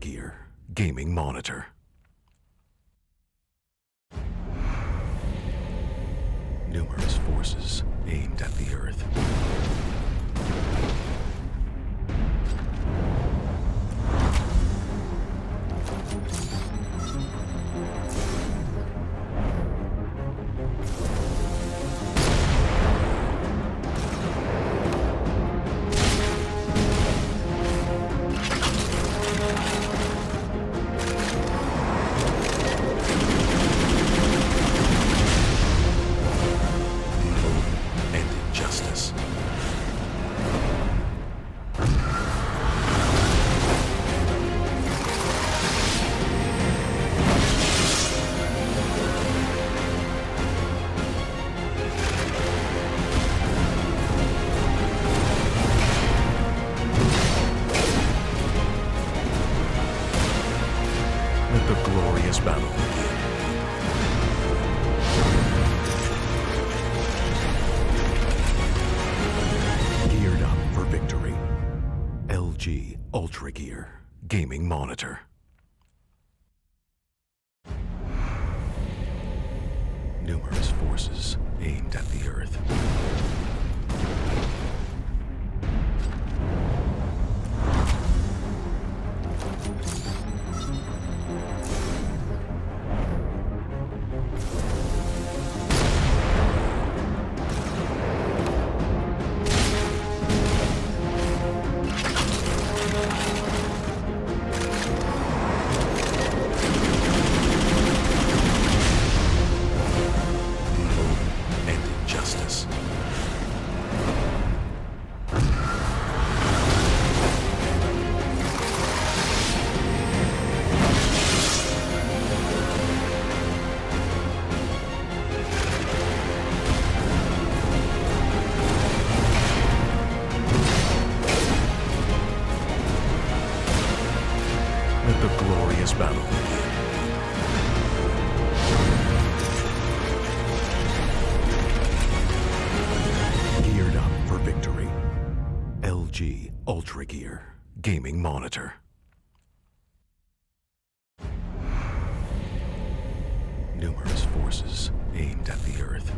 UltraGear gaming monitor. Numerous forces aimed at the Earth. Let the glorious battle begin. Geared up for victory. LG UltraGear gaming monitor. Numerous forces aimed at the Earth. Let the glorious battle begin. Geared up for victory. LG UltraGear gaming monitor. Numerous forces aimed at the Earth.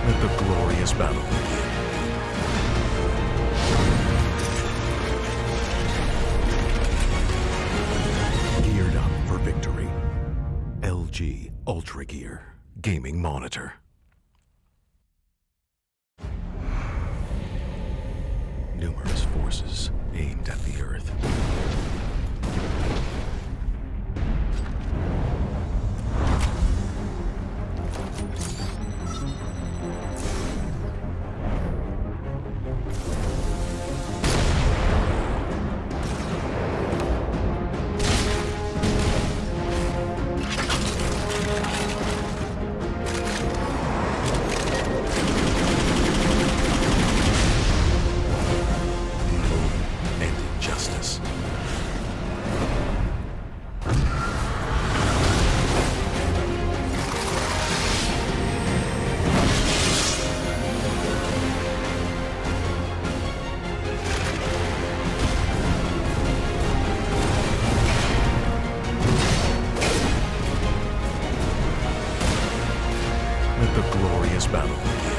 Let the glorious battle begin. Geared up for victory. LG UltraGear gaming monitor. Numerous forces aimed at the Earth. Let the glorious battle begin.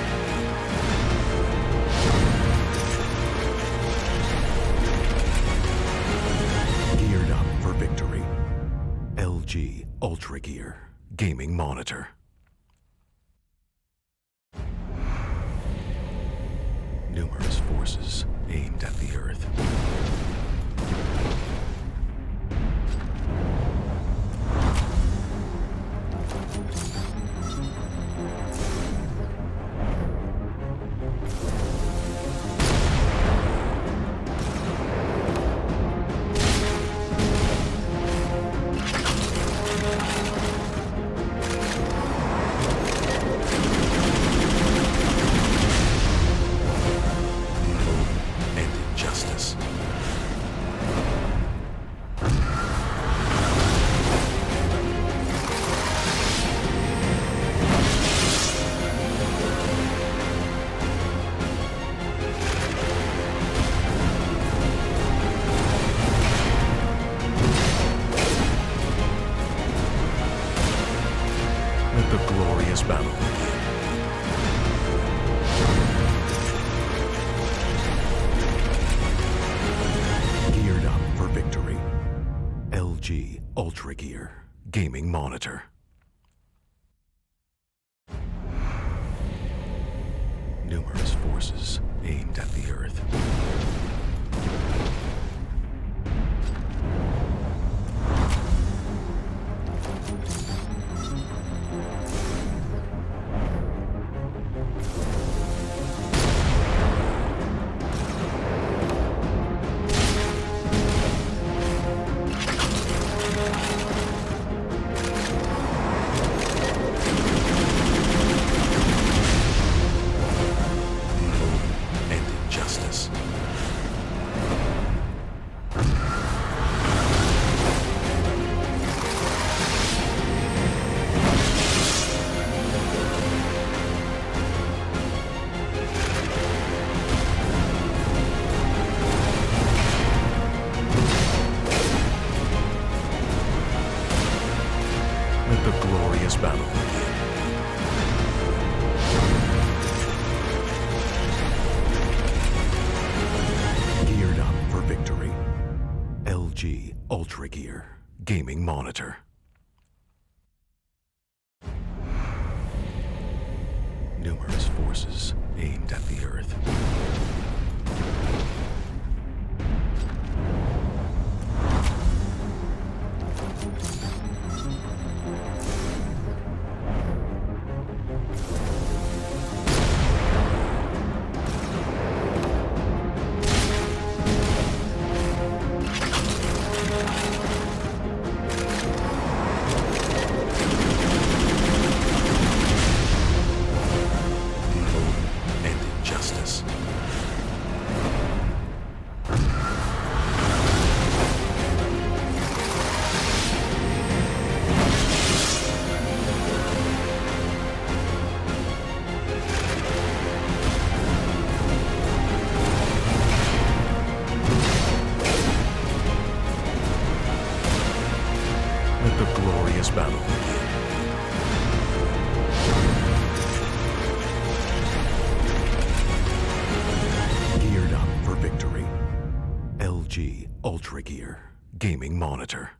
Geared up for victory. LG UltraGear gaming monitor. Numerous forces aimed at the Earth. Let the glorious battle begin. Geared up for victory. LG UltraGear Gaming Monitor. Numerous forces aimed at the Earth. Let the glorious battle begin. Geared up for victory. LG UltraGear Gaming Monitor. Numerous forces aimed at the Earth. Let the glorious battle begin. Geared up for victory. LG UltraGear Gaming Monitor.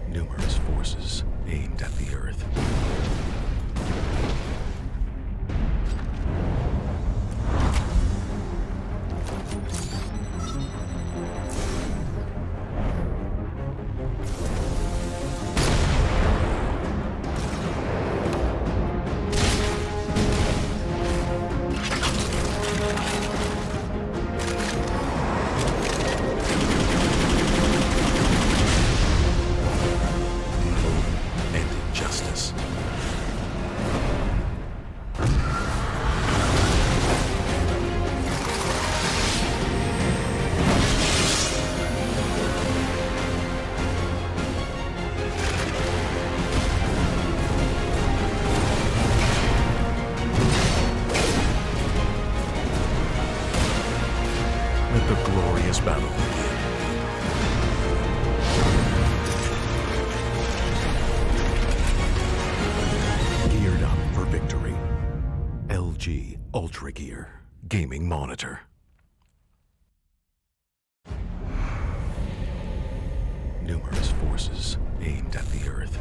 Numerous forces aimed at the Earth. Let the glorious battle begin. Geared up for victory. LG UltraGear Gaming Monitor. Numerous forces aimed at the Earth.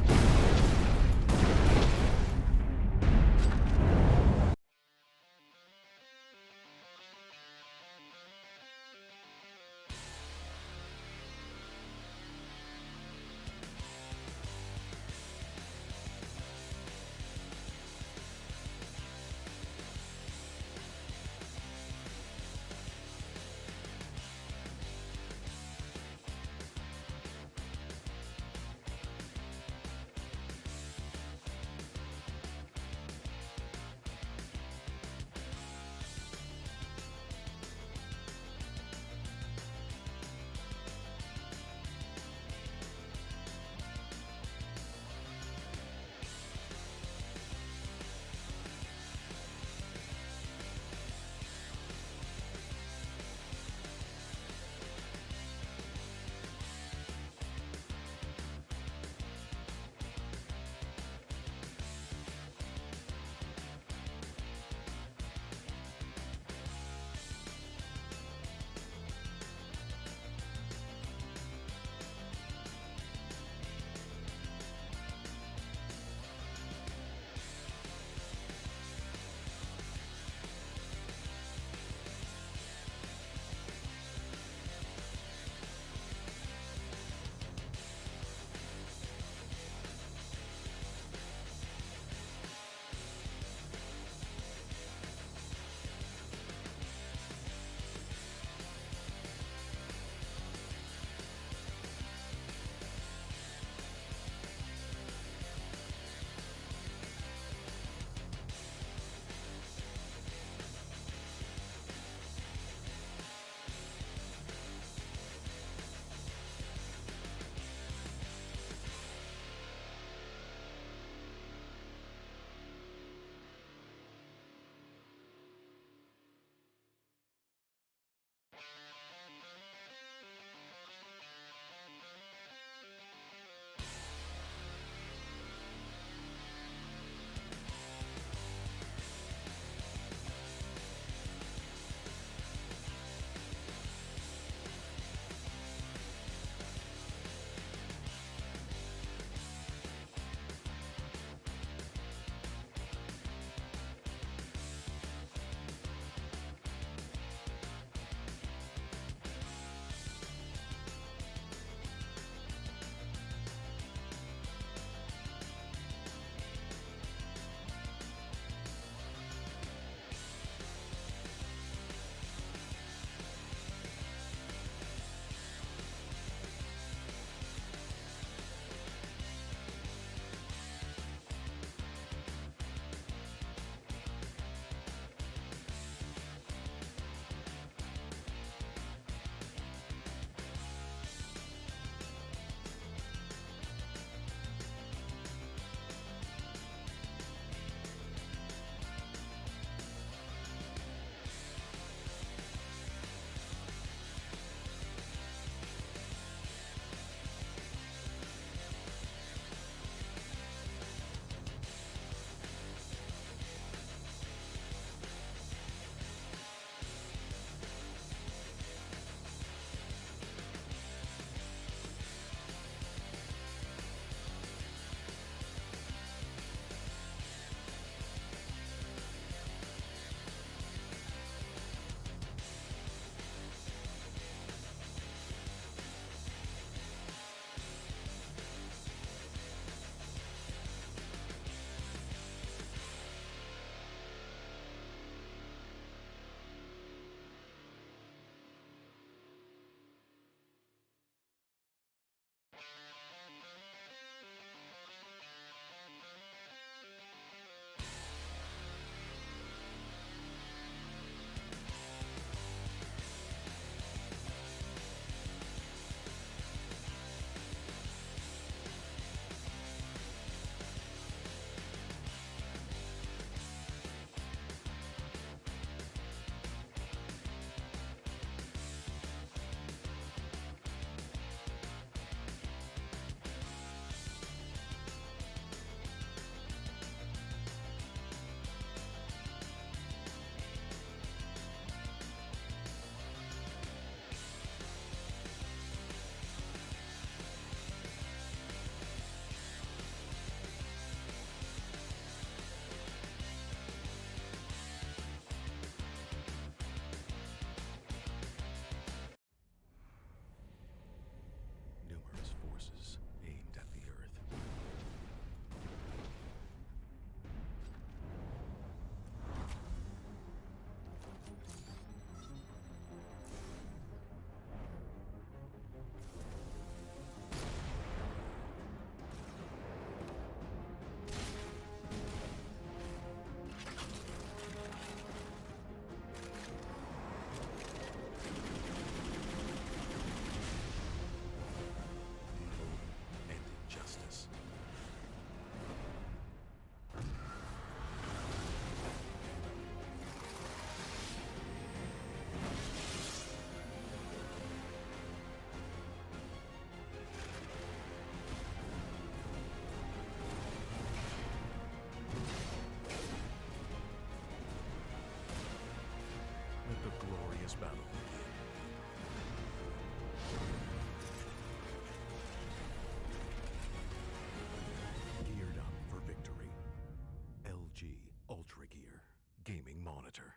gaming monitor.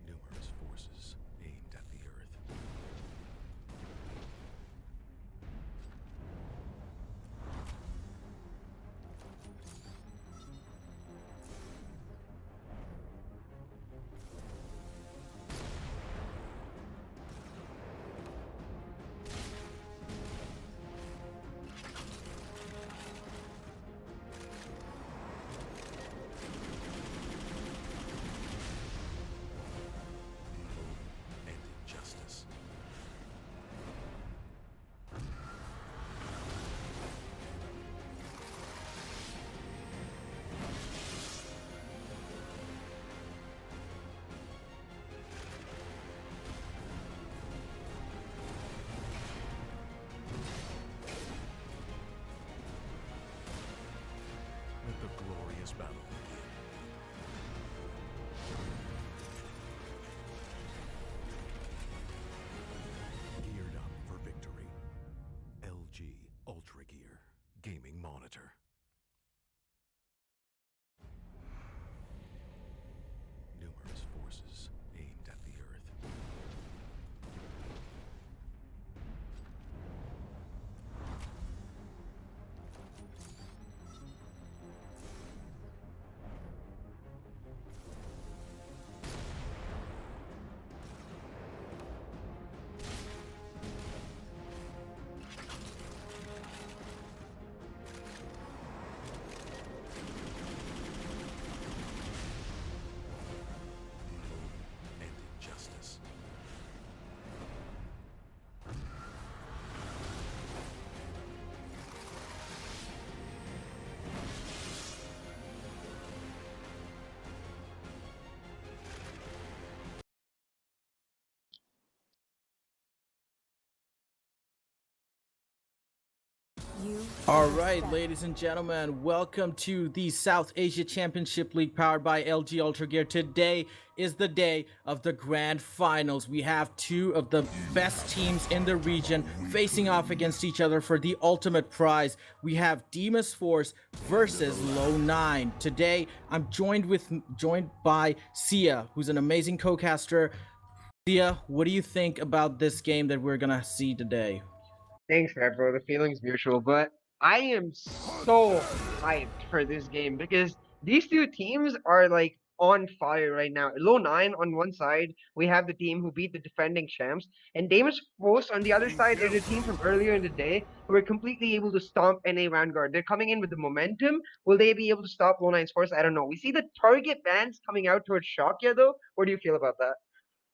Numerous forces aimed at the Earth. And injustice. Let the glorious battle begin. Geared up for victory. LG UltraGear gaming monitor. Numerous forces aimed at the Earth. And injustice. All right, ladies and gentlemen, welcome to the South Asia Championship League powered by LG UltraGear. Today is the day of the grand finals. We have two of the best teams in the region facing off against each other for the ultimate prize. We have Deimos Force versus LowNine. Today, I'm joined by Sia, who's an amazing co-caster. Sia, what do you think about this game that we're gonna see today? Thanks, man, bro. The feeling's mutual, but I am so hyped for this game because these two teams are like on fire right now. LowNine on one side, we have the team who beat the defending champs, and Deimos Force on the other side, they're the team from earlier in the day who were completely able to stomp NA Vanguard. They're coming in with the momentum. Will they be able to stop LowNine's Force? I don't know. We see the target bans coming out towards Shakya though. What do you feel about that?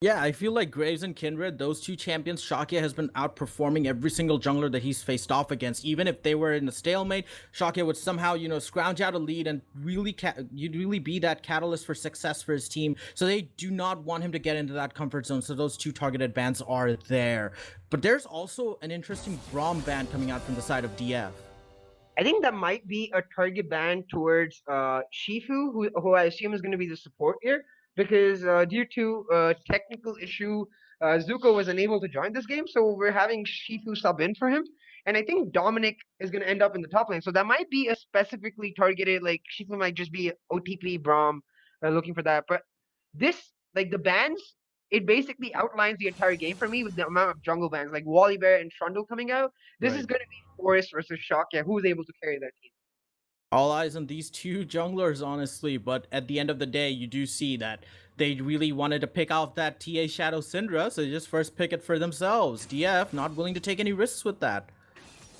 Yeah, I feel like Graves and Kindred, those two champions, Shakya has been outperforming every single jungler that he's faced off against. Even if they were in a stalemate, Shakya would somehow, scrounge out a lead and you'd really be that catalyst for success for his team. So they do not want him to get into that comfort zone. So those two targeted bans are there. But there's also an interesting Braum ban coming out from the side of DF. I think that might be a target ban towards Shifu, who I assume is going to be the support here, because due to technical issue, Zuko was unable to join this game, so we're having Shifu sub in for him. And I think Dominic is going to end up in the top lane, so that might be a specifically targeted, like Shifu might just be OTP Braum looking for that. But this, like the bans, it basically outlines the entire game for me with the amount of jungle bans, like Wally Bear and Trundle coming out. This is Right. going to be Forest versus Shakya. Who's able to carry that team? All eyes on these two junglers, honestly, but at the end of the day, you do see that they really wanted to pick out that TA Shadow Syndra, so they just first pick it for themselves. DF not willing to take any risks with that.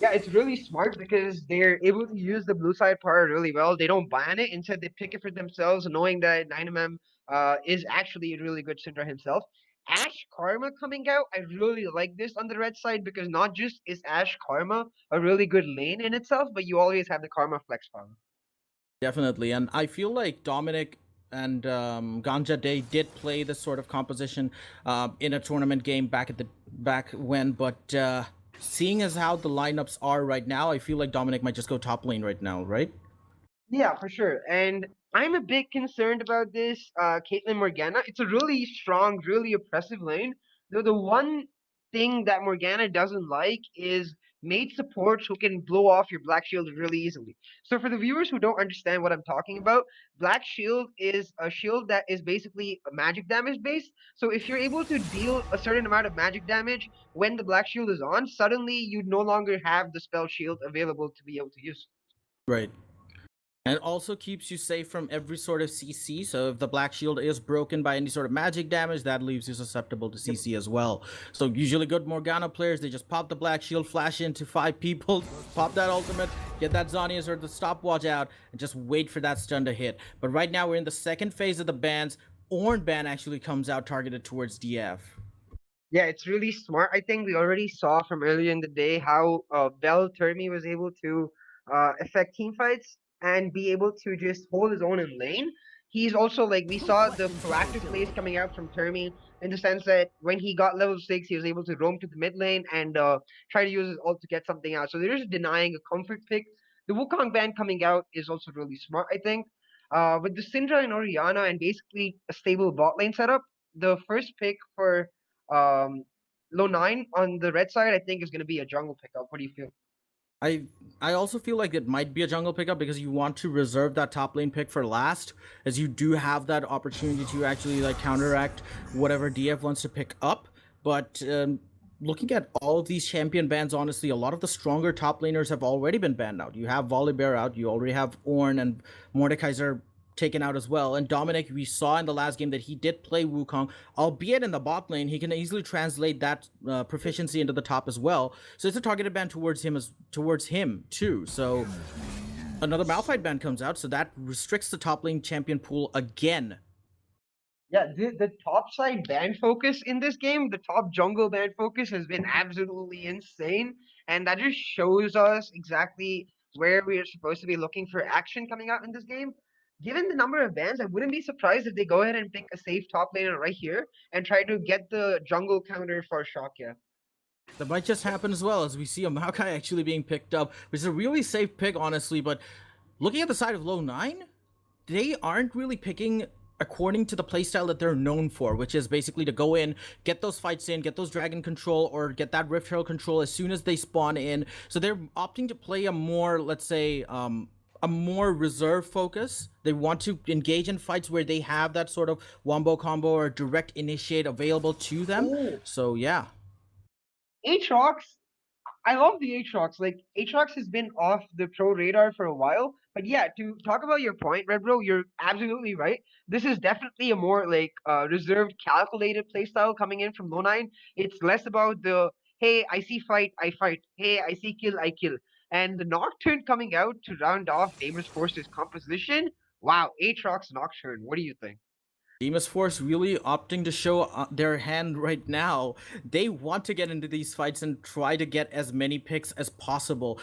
Yeah, it's really smart because they're able to use the blue side power really well. They don't ban it, instead they pick it for themselves, knowing that Dynamem is actually a really good Syndra himself. Ash Karma coming out, I really like this on the red side because not just is Ash Karma a really good lane in itself, but you always have the Karma flex power. Definitely, and I feel like Dominic and Ganja Day did play this sort of composition in a tournament game back when, but seeing as how the lineups are right now, I feel like Dominic might just go top lane right now, right? Yeah, for sure. And I'm a bit concerned about this, Caitlyn Morgana. It's a really strong, really oppressive lane. Though the one thing that Morgana doesn't like is made supports who can blow off your Black Shield really easily. So for the viewers who don't understand what I'm talking about, Black Shield is a shield that is basically a magic damage based. So if you're able to deal a certain amount of magic damage when the Black Shield is on, suddenly you no longer have the spell shield available to be able to use. Right. And it also keeps you safe from every sort of CC. So if the Black Shield is broken by any sort of magic damage, that leaves you susceptible to Yep. CC as well. So usually good Morgana players, they just pop the Black Shield, flash into 5 people, pop that ultimate, get that Zhonya's or the stopwatch out, and just wait for that stun to hit. But right now we're in the second phase of the bans. Ornn ban actually comes out targeted towards DF. Yeah, it's really smart. I think we already saw from earlier in the day how Bell Termi was able to affect team fights and be able to just hold his own in lane. He's also like we saw the proactive plays coming out from Termi in the sense that when he got level 6, he was able to roam to the mid lane and try to use his ult to get something out. So they're just denying a comfort pick. The Wukong ban coming out is also really smart, I think. With the Syndra and Orianna and basically a stable bot lane setup, the first pick for um, LowNine on the red side, I think, is going to be a jungle pickup. What do you feel? I I also feel like it might be a jungle pickup because you want to reserve that top lane pick for last, as you do have that opportunity to actually like counteract whatever DF wants to pick up. But looking at all of these champion bans, honestly, a lot of the stronger top laners have already been banned out. You have Volibear out, you already have Ornn and Mordekaiser taken out as well. And Dominic, we saw in the last game that he did play Wukong, albeit in the bot lane. He can easily translate that proficiency into the top as well. So it's a targeted ban towards him too. So another Malphite ban comes out, so that restricts the top lane champion pool again. Yeah, the top side ban focus in this game, the top jungle ban focus has been absolutely insane. And that just shows us exactly where we are supposed to be looking for action coming out in this game. Given the number of bans, I wouldn't be surprised if they go ahead and pick a safe top laner right here and try to get the jungle counter for Shakya. That might just happen as well, as we see a Maokai actually being picked up, which is a really safe pick, honestly. But looking at the side of LowNine, they aren't really picking according to the playstyle that they're known for, which is basically to go in, get those fights in, get those dragon control, or get that Rift Herald control as soon as they spawn in. So they're opting to play a more, let's say, a more reserve focus. They want to engage in fights where they have that sort of wombo combo or direct initiate available to them. Ooh. So yeah. Aatrox, I love the Aatrox. Like Aatrox has been off the pro radar for a while, but yeah, to talk about your point, Red Bro, you're absolutely right. This is definitely a more like reserved, calculated playstyle coming in from LowNine. It's less about the hey, I see fight, I fight. Hey, I see kill, I kill. And the Nocturne coming out to round off Deimos Force's composition. Wow, Aatrox Nocturne. What do you think? Deimos Force really opting to show their hand right now. They want to get into these fights and try to get as many picks as possible.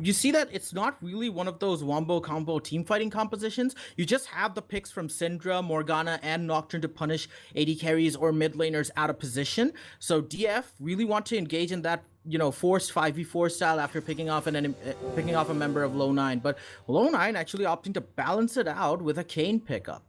You see that it's not really one of those wombo combo team fighting compositions. You just have the picks from Syndra, Morgana, and Nocturne to punish AD carries or mid laners out of position. So DF really want to engage in that, you know, forced 5v4 style after picking off picking off a member of LowNine. But LowNine actually opting to balance it out with a Kayn pickup.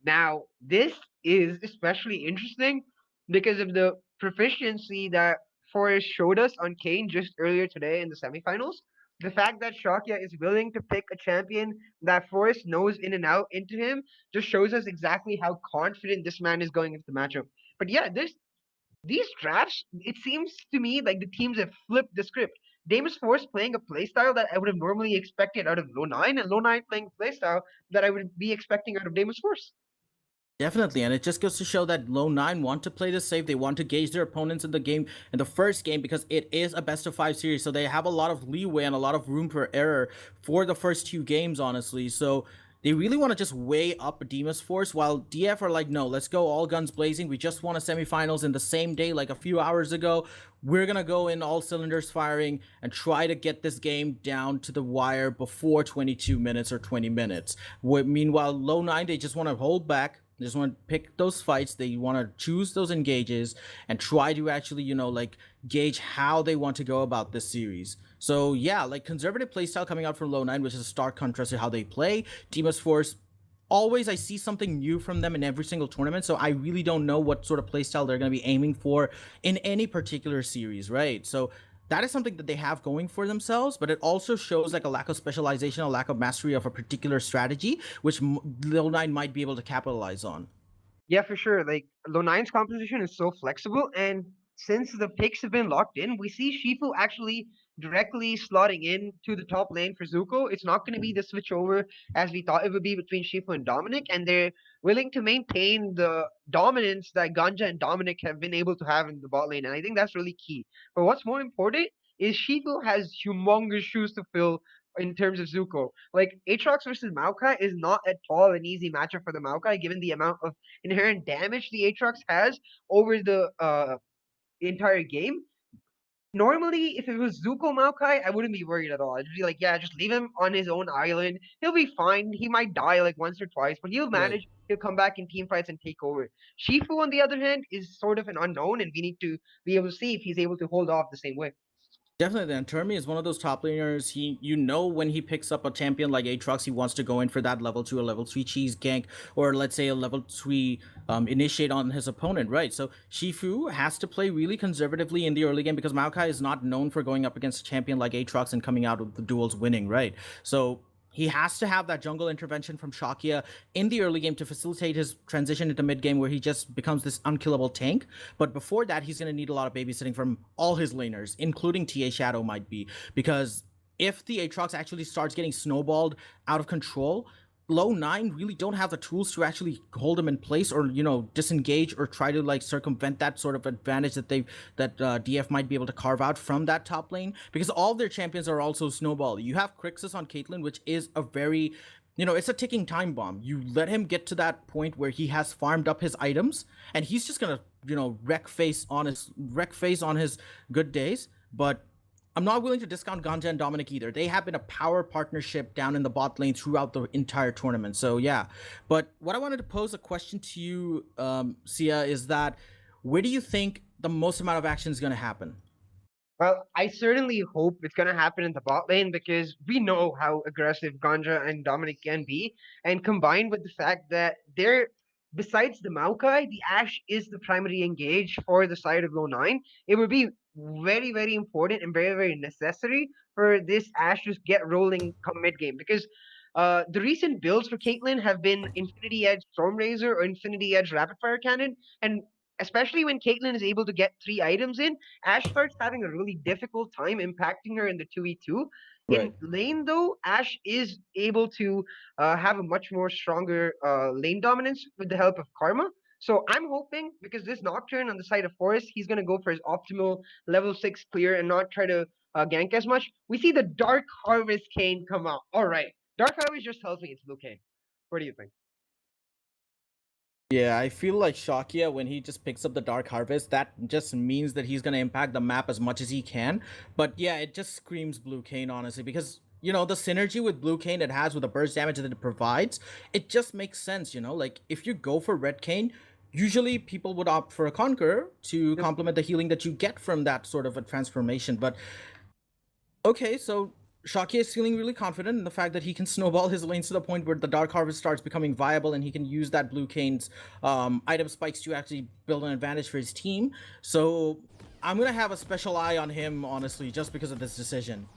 Now, this is especially interesting because of the proficiency that Forrest showed us on Kane just earlier today in the semifinals. The fact that Shakya is willing to pick a champion that Forrest knows in and out into him just shows us exactly how confident this man is going into the matchup. But yeah, these drafts, it seems to me like the teams have flipped the script. Deimos Force playing a playstyle that I would have normally expected out of LowNine, and LowNine playing a playstyle that I would be expecting out of Deimos Force. Definitely, and it just goes to show that LowNine want to play this safe. They want to gauge their opponents in the game, in the first game, because it is a best of 5 series, so they have a lot of leeway and a lot of room for error for the first 2 games, honestly. So they really want to just weigh up Deimos Force, while DF are like, no, let's go all guns blazing. We just won a semifinals in the same day, like a few hours ago. We're gonna go in all cylinders firing and try to get this game down to the wire before 22 minutes or 20 minutes. Meanwhile, LowNine, they just want to hold back. They just want to pick those fights. They want to choose those engages and try to actually, you know, like gauge how they want to go about this series. So yeah, like conservative playstyle coming out from LowNine, which is a stark contrast to how they play. Deimos Force, always I see something new from them in every single tournament, so I really don't know what sort of playstyle they're going to be aiming for in any particular series, right? So that is something that they have going for themselves, but it also shows like a lack of specialization, a lack of mastery of a particular strategy, which LowNine might be able to capitalize on. Yeah, for sure. Like Lo9's composition is so flexible, and since the picks have been locked in, we see Shifu actually directly slotting in to the top lane for Zuko. It's not going to be the switch over as we thought it would be between Shifu and Dominic, and they're willing to maintain the dominance that Ganja and Dominic have been able to have in the bot lane, and I think that's really key. But what's more important is Shifu has humongous shoes to fill in terms of Zuko. Like Aatrox versus Maokai is not at all an easy matchup for the Maokai, given the amount of inherent damage the Aatrox has over the entire game. Normally, if it was Zuko Maokai, I wouldn't be worried at all. I'd be like, yeah, just leave him on his own island. He'll be fine. He might die like once or twice, but he'll Right. manage. He'll come back in team fights and take over. Shifu, on the other hand, is sort of an unknown, and we need to be able to see if he's able to hold off the same way. Definitely, then Termi is one of those top laners. When he picks up a champion like Aatrox, he wants to go in for that level 2 or level 3 cheese gank, or let's say a level 3 initiate on his opponent, right? So Shifu has to play really conservatively in the early game because Maokai is not known for going up against a champion like Aatrox and coming out with the duels winning, right? So he has to have that jungle intervention from Shakya in the early game to facilitate his transition into mid game where he just becomes this unkillable tank. But before that, he's going to need a lot of babysitting from all his laners, including TA Shadow might be, because if the Aatrox actually starts getting snowballed out of control, LowNine really don't have the tools to actually hold him in place or disengage or try to like circumvent that sort of advantage that DF might be able to carve out from that top lane, because all of their champions are also snowball. You have Crixus on Caitlyn, which is a very it's a ticking time bomb. You let him get to that point where he has farmed up his items and he's just gonna wreck face on his good days. But I'm not willing to discount Ganja and Dominic either. They have been a power partnership down in the bot lane throughout the entire tournament. So yeah, but what I wanted to pose a question to you, Sia, is that where do you think the most amount of action is going to happen? Well, I certainly hope it's going to happen in the bot lane because we know how aggressive Ganja and Dominic can be. And combined with the fact that they're, besides the Maokai, the Ashe is the primary engage for the side of Low9. It would be very, very important and very, very necessary for this Ashe to get rolling come mid game because the recent builds for Caitlyn have been Infinity Edge Stormrazor or Infinity Edge Rapid Fire Cannon. And especially when Caitlyn is able to get 3 items in, Ash starts having a really difficult time impacting her in the 2v2. In Right. lane, though, Ash is able to have a much more stronger lane dominance with the help of Karma. So I'm hoping, because this Nocturne on the side of Forest, he's going to go for his optimal level 6 clear and not try to gank as much. We see the Dark Harvest Cane come out. All right. Dark Harvest just tells me it's Blue Cane. What do you think? Yeah, I feel like Shakya, when he just picks up the Dark Harvest, that just means that he's going to impact the map as much as he can. But yeah, it just screams Blue Cane, honestly, because, the synergy with Blue Cane it has with the burst damage that it provides, it just makes sense, Like, if you go for Red Cane, usually people would opt for a Conqueror to Yep. complement the healing that you get from that sort of a transformation. But okay, so Shaki is feeling really confident in the fact that he can snowball his lanes to the point where the Dark Harvest starts becoming viable and he can use that Blue Cane's item spikes to actually build an advantage for his team. So I'm going to have a special eye on him, honestly, just because of this decision.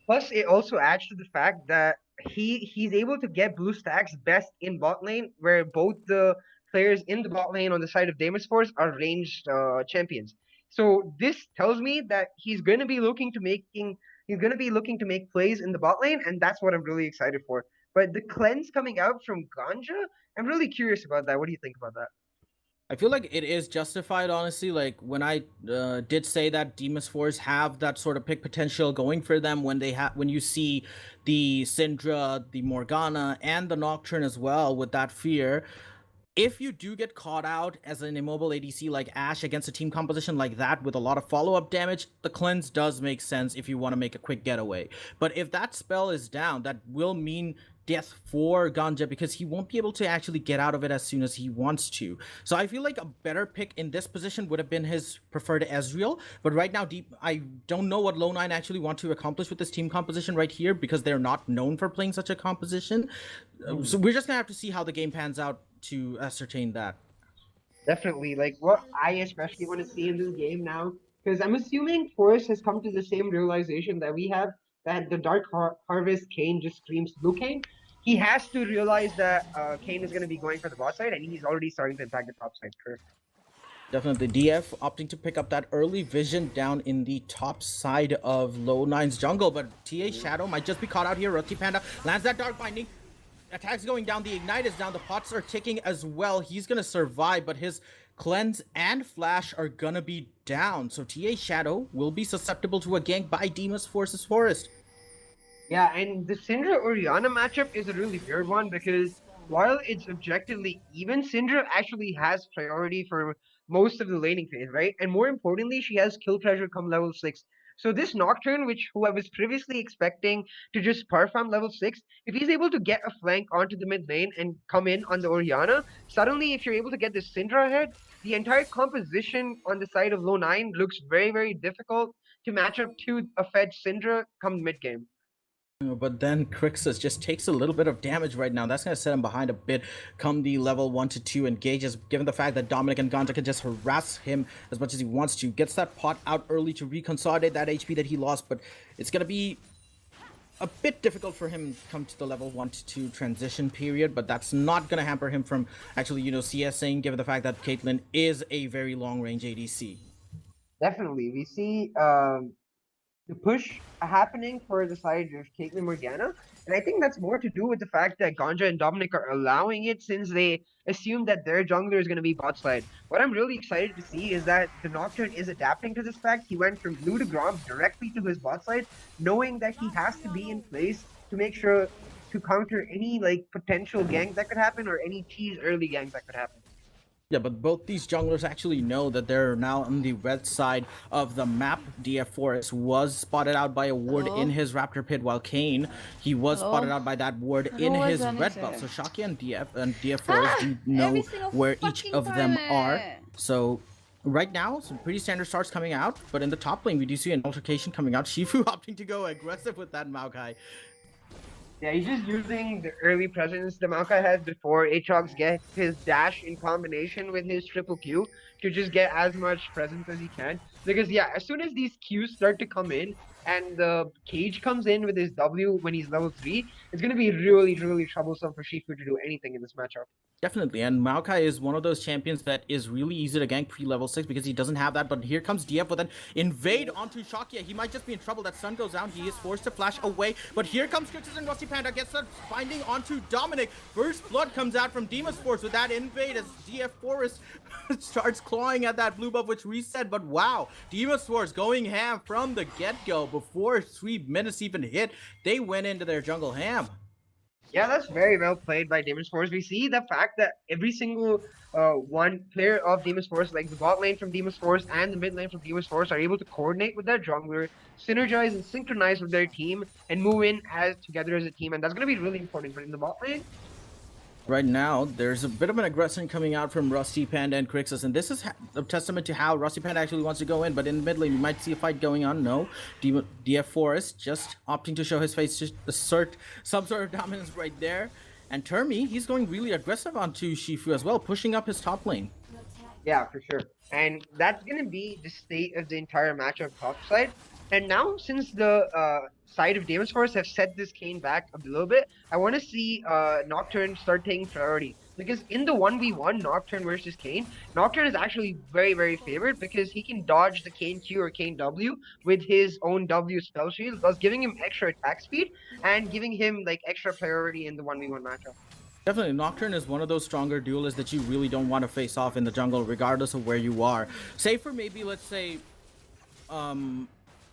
Plus, it also adds to the fact that he's able to get blue stacks best in bot lane, where both the players in the bot lane on the side of Deimos Force are ranged champions. So this tells me that he's gonna be looking to make plays in the bot lane, and that's what I'm really excited for. But the cleanse coming out from Ganja, I'm really curious about that. What do you think about that? I feel like it is justified, honestly. Like when I did say that Deimos Force have that sort of pick potential going for them when you see the Syndra, the Morgana, and the Nocturne as well with that fear. If you do get caught out as an immobile ADC like Ashe against a team composition like that with a lot of follow-up damage, the cleanse does make sense if you want to make a quick getaway. But if that spell is down, that will mean death for Ganja because he won't be able to actually get out of it as soon as he wants to. So I feel like a better pick in this position would have been his preferred Ezreal. But right now, I don't know what LowNine actually want to accomplish with this team composition right here because they're not known for playing such a composition. So we're just gonna have to see how the game pans out to ascertain that. Definitely. Like what I especially want to see in this game now Because I'm assuming Forrest has come to the same realization that we have, that the Dark Harvest Kane just screams Blue Kane. He has to realize that Kane is going to be going for the bot side, and he's already starting to attack the top side. Correct. Definitely DF opting to pick up that early vision down in the top side of LowNine's jungle, but TA Shadow might just be caught out here. Rusty Panda lands that Dark Binding. Attacks going down, the Ignite is down, the pots are ticking as well. He's gonna survive, but his Cleanse and Flash are gonna be down. So TA Shadow will be susceptible to a gank by Deimos versus Forest. Yeah, and the Syndra Orianna matchup is a really weird one because while it's objectively even, Syndra actually has priority for most of the laning phase, right? And more importantly, she has kill pressure come level 6. So this Nocturne, who I was previously expecting to just par farm level 6, if he's able to get a flank onto the mid lane and come in on the Orianna, suddenly if you're able to get the Syndra ahead, the entire composition on the side of LowNine looks very, very difficult to match up to a fed Syndra come mid game. But then Crixus just takes a little bit of damage right now. That's going to set him behind a bit come the level 1 to 2 engages, given the fact that Dominic and Ganja can just harass him as much as he wants to. Gets that pot out early to reconsolidate that HP that he lost, but it's going to be a bit difficult for him come to the level 1 to 2 transition period, but that's not going to hamper him from actually, CSing, given the fact that Caitlyn is a very long-range ADC. Definitely. We see the push happening for the side of Caitlyn Morgana. And I think that's more to do with the fact that Ganja and Dominic are allowing it since they assume that their jungler is going to be bot side. What I'm really excited to see is that the Nocturne is adapting to this fact. He went from blue to Grom directly to his bot side, knowing that he has to be in place to make sure to counter any like potential gank that could happen or any tease early gank that could happen. Yeah, but both these junglers actually know that they're now on the red side of the map. DF Forest was spotted out by a ward in his Raptor pit, while Kane, he was spotted out by that ward in his red belt. So Shaki and DF Forest do know where each of them are. So right now, some pretty standard starts coming out, but in the top lane, we do see an altercation coming out. Shifu opting to go aggressive with that Maokai. Yeah, he's just using the early presence the Maokai has before Aatrox gets his dash in combination with his triple Q to just get as much presence as he can. Because yeah, as soon as these Qs start to come in and the Cage comes in with his W when he's level 3, it's going to be really, really troublesome for Shifu to do anything in this matchup. Definitely, and Maokai is one of those champions that is really easy to gank pre-level 6 because he doesn't have that, but here comes DF with an invade onto Shakia. He might just be in trouble. That sun goes down. He is forced to flash away, but here comes Crixus and Rusty Panda. Gets that binding onto Dominic. First blood comes out from Deimos Force with that invade as DF Forest starts clawing at that blue buff, which reset, but wow, Deimos Force going ham from the get-go before 3 minutes even hit. They went into their jungle ham. Yeah, that's very well played by Deimos Force. We see the fact that every single one player of Deimos Force, like the bot lane from Deimos Force and the mid lane from Deimos Force, are able to coordinate with their jungler, synergize and synchronize with their team, and move in as together as a team. And that's going to be really important. But in the bot lane, right now, there's a bit of an aggression coming out from Rusty Panda and Crixus, and this is a testament to how Rusty Panda actually wants to go in, but in the mid lane, you might see a fight going on. No, DF Forest just opting to show his face, just assert some sort of dominance right there. And Termi, he's going really aggressive onto Shifu as well, pushing up his top lane. yeah, for sure. And that's going to be the state of the entire matchup top side. And now, since the side of Deimos Force have set this Kane back a little bit, I want to see Nocturne start taking priority. Because in the 1v1 Nocturne versus Kane, Nocturne is actually very, very favored because he can dodge the Kane Q or Kane W with his own W spell shield, thus giving him extra attack speed and giving him like extra priority in the 1v1 matchup. Definitely, Nocturne is one of those stronger duelists that you really don't want to face off in the jungle, regardless of where you are. Say for maybe, let's say,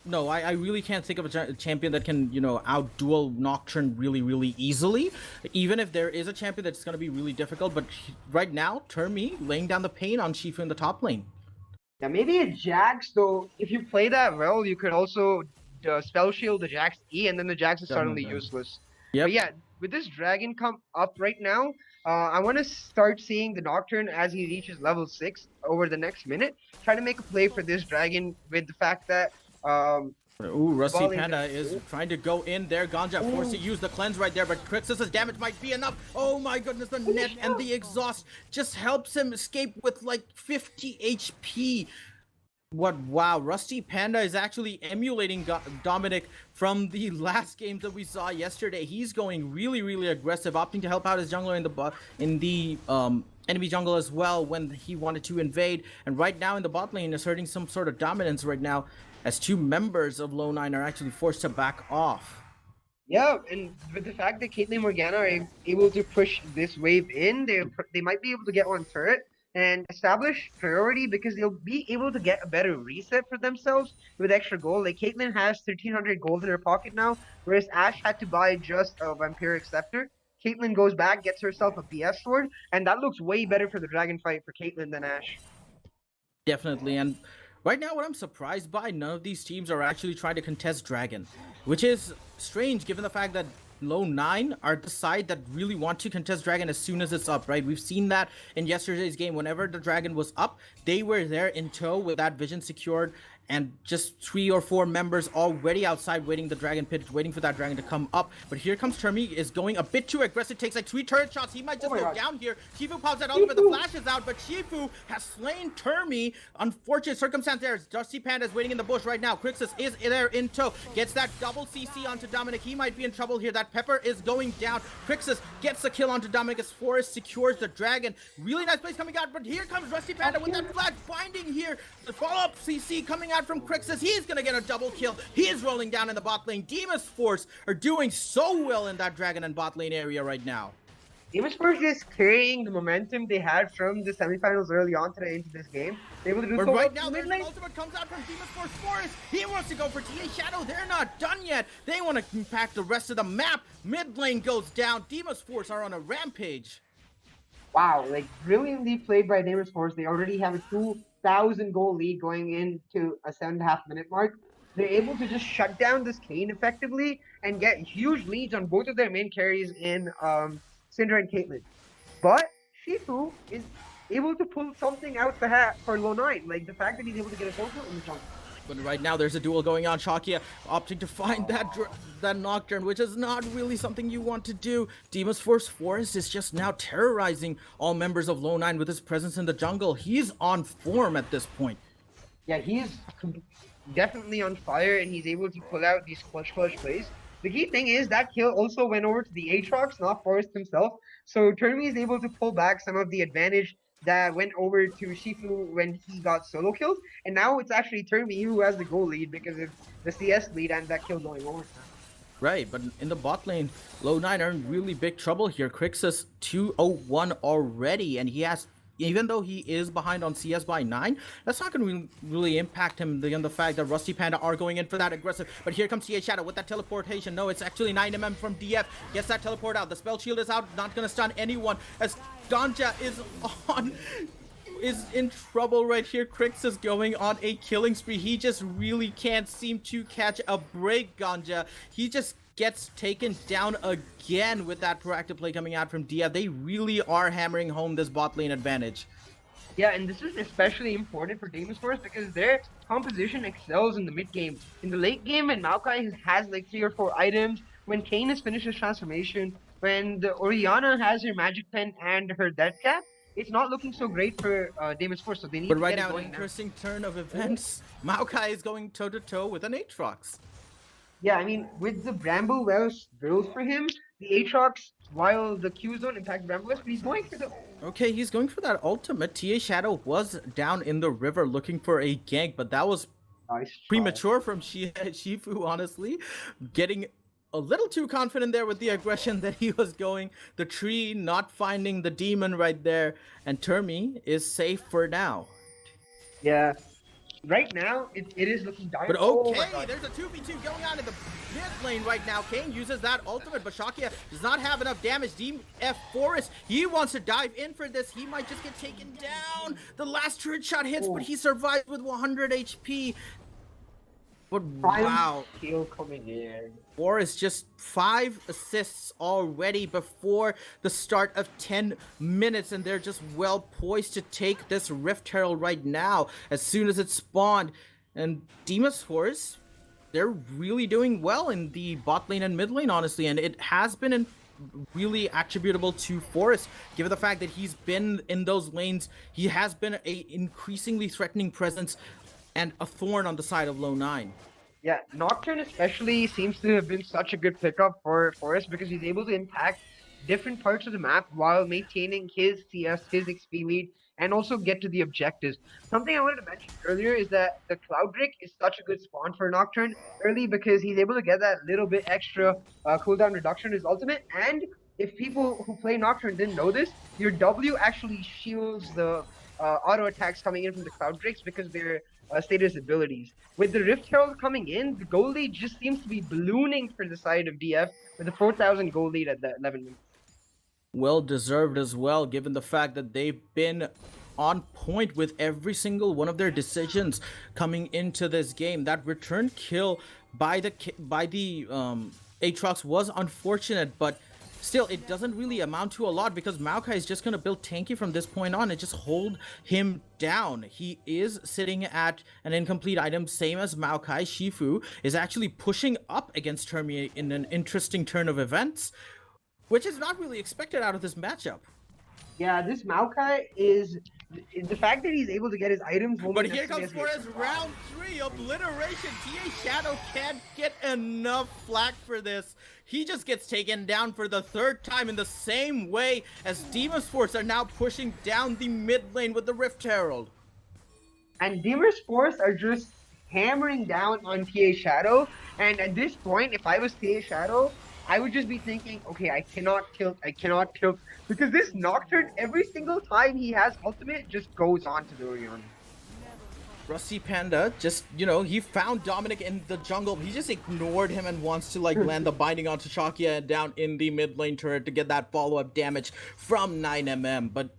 no, I really can't think of a champion that can, out-duel Nocturne really, really easily. Even if there is a champion that's going to be really difficult. But right now, Termi laying down the pain on Shifu in the top lane. Yeah, maybe a Jax, though, if you play that well, you could also spell shield the Jax E, and then the Jax is suddenly useless. Yep. But yeah, with this Dragon come up right now, I want to start seeing the Nocturne as he reaches level 6 over the next minute. Try to make a play for this Dragon with the fact that Ooh, Rusty Panda is trying to go in there. Ganja forced to use the cleanse right there, but Crixus' damage might be enough. Oh my goodness, the net and the exhaust just helps him escape with like 50 HP. Wow, Rusty Panda is actually emulating Dominic from the last games that we saw yesterday. He's going really aggressive, opting to help out his jungler in the enemy jungle as well when he wanted to invade. And right now in the bot lane, asserting some sort of dominance right now, as two members of LowNine are actually forced to back off. Yeah, and with the fact that Caitlyn Morgana are able to push this wave in, they might be able to get on turret and establish priority because they'll be able to get a better reset for themselves with extra gold. Like Caitlyn has 1,300 gold in her pocket now, whereas Ashe had to buy just a Vampiric Scepter. Caitlyn goes back, gets herself a PS sword, and that looks way better for the dragon fight for Caitlyn than Ashe. Definitely, and right now what I'm surprised by, none of these teams are actually trying to contest Dragon, which is strange given the fact that LowNine are the side that really want to contest Dragon as soon as it's up, right? We've seen that in yesterday's game. Whenever the Dragon was up, they were there in tow with that vision secured, and just 3 or 4 members already outside waiting the dragon pit, waiting for that dragon to come up. But here comes Termi, is going a bit too aggressive, takes like 3 turret shots. He might just go down here. Shifu pops that ultimate, the flash is out, but Shifu has slain Termi. Unfortunate circumstance there. Dusty Panda is waiting in the bush right now. Crixus is there in tow, gets that double CC onto Dominic. He might be in trouble here. That Pepper is going down. Crixus gets the kill onto Dominic as Forest secures the dragon. Really nice place coming out, but here comes Rusty Panda with that flash binding here. The follow-up CC coming out from Crixus. He's gonna get a double kill. He is rolling down in the bot lane. Deimos Force are doing so well in that dragon and bot lane area right now. Deimos Force is carrying the momentum they had from the semifinals early on today into this game. They're able to do but so right well now, there's an ultimate comes out from Deimos Force Forest. He wants to go for TA Shadow. They're not done yet. They want to impact the rest of the map. Mid lane goes down. Deimos Force are on a rampage. Wow, like brilliantly played by Deimos Force. They already have a 2,000 goal lead going into a 7.5 minute mark. They're able to just shut down this Kayn effectively and get huge leads on both of their main carries in Syndra and Caitlyn. But Shifu is able to pull something out the hat for LowNine, like the fact that he's able to get a social in the jungle. But right now there's a duel going on. Shakia opting to find that Nocturne, which is not really something you want to do. Deimos Force Forest is just now terrorizing all members of LowNine with his presence in the jungle. He's on form at this point. Yeah, he's definitely on fire, and he's able to pull out these clutch plays. The key thing is that kill also went over to the Aatrox, not Forest himself. So Termi is able to pull back some of the advantage that went over to Shifu when he got solo killed. And now it's actually Termi who has the goal lead because of the CS lead and that kill going over. Right, but in the bot lane, LowNine are in really big trouble here. Crixus 201 already, and he has, even though he is behind on CS by 9, that's not going to really impact him beyond the fact that Rusty Panda are going in for that aggressive. But here comes TA Shadow with that teleportation. No, it's actually 9mm from DF. Gets that teleport out. The spell shield is out, not going to stun anyone as Ganja is in trouble right here. Crix is going on a killing spree. He just really can't seem to catch a break, Ganja. He just gets taken down again with that proactive play coming out from DF. They really are hammering home this bot lane advantage. Yeah, and this is especially important for Deimos Force because their composition excels in the mid game. In the late game, when Maokai has like 3 or 4 items, when Kayn has finished his transformation, when the Orianna has her magic pen and her death cap, it's not looking so great for Deimos Force, so they need but to right get now, an interesting turn of events. Maokai is going toe-to-toe with an Aatrox. Yeah, I mean, with the Bramble Wells build for him, the Aatrox, while the Qs don't impact Bramble Wells, but he's going for the... Okay, he's going for that ultimate. TA Shadow was down in the river looking for a gank, but that was premature from Shifu, honestly. Getting a little too confident there with the aggression that he was going. The tree not finding the demon right there, and Termi is safe for now. Yeah. Right now, it is looking dire. But okay, there's a 2v2 going on in the mid lane right now. Kayn uses that ultimate, but Shakia does not have enough damage. DF Forest, he wants to dive in for this. He might just get taken down. The last turret shot hits, but he survived with 100 HP. But wow, kill coming in. Forest just 5 assists already before the start of 10 minutes, and they're just well poised to take this Rift Herald right now as soon as it spawned. And Deimos Force, they're really doing well in the bot lane and mid lane, honestly, and it has been really attributable to Forest, given the fact that he's been in those lanes. He has been a increasingly threatening presence and a thorn on the side of LowNine. Yeah, Nocturne especially seems to have been such a good pickup for Forrest because he's able to impact different parts of the map while maintaining his CS, his XP lead, and also get to the objectives. Something I wanted to mention earlier is that the Cloud Drake is such a good spawn for Nocturne early because he's able to get that little bit extra cooldown reduction in his ultimate. And if people who play Nocturne didn't know this, your W actually shields the auto attacks coming in from the Cloud Drakes because they're status abilities. With the Rift Herald coming in, the goal lead just seems to be ballooning for the side of DF with a 4,000 goal lead at the 11 minutes. Well deserved as well, given the fact that they've been on point with every single one of their decisions coming into this game. That return kill by the Aatrox was unfortunate, but still, it doesn't really amount to a lot because Maokai is just going to build tanky from this point on and just hold him down. He is sitting at an incomplete item, same as Maokai. Shifu is actually pushing up against Termi in an interesting turn of events, which is not really expected out of this matchup. Yeah, this Maokai is the fact that he's able to get his items. But here comes Forrest, round 3, obliteration. TA Shadow can't get enough flack for this. He just gets taken down for the 3rd time in the same way as Deimos Force are now pushing down the mid lane with the Rift Herald. And Deimos Force are just hammering down on TA Shadow. And at this point, if I was TA Shadow, I would just be thinking, okay, I cannot tilt, because this Nocturne, every single time he has ultimate, just goes on to the Orion. Rusty Panda just, he found Dominic in the jungle. He just ignored him and wants to land the binding onto Shakia down in the mid lane turret to get that follow-up damage from 9mm. But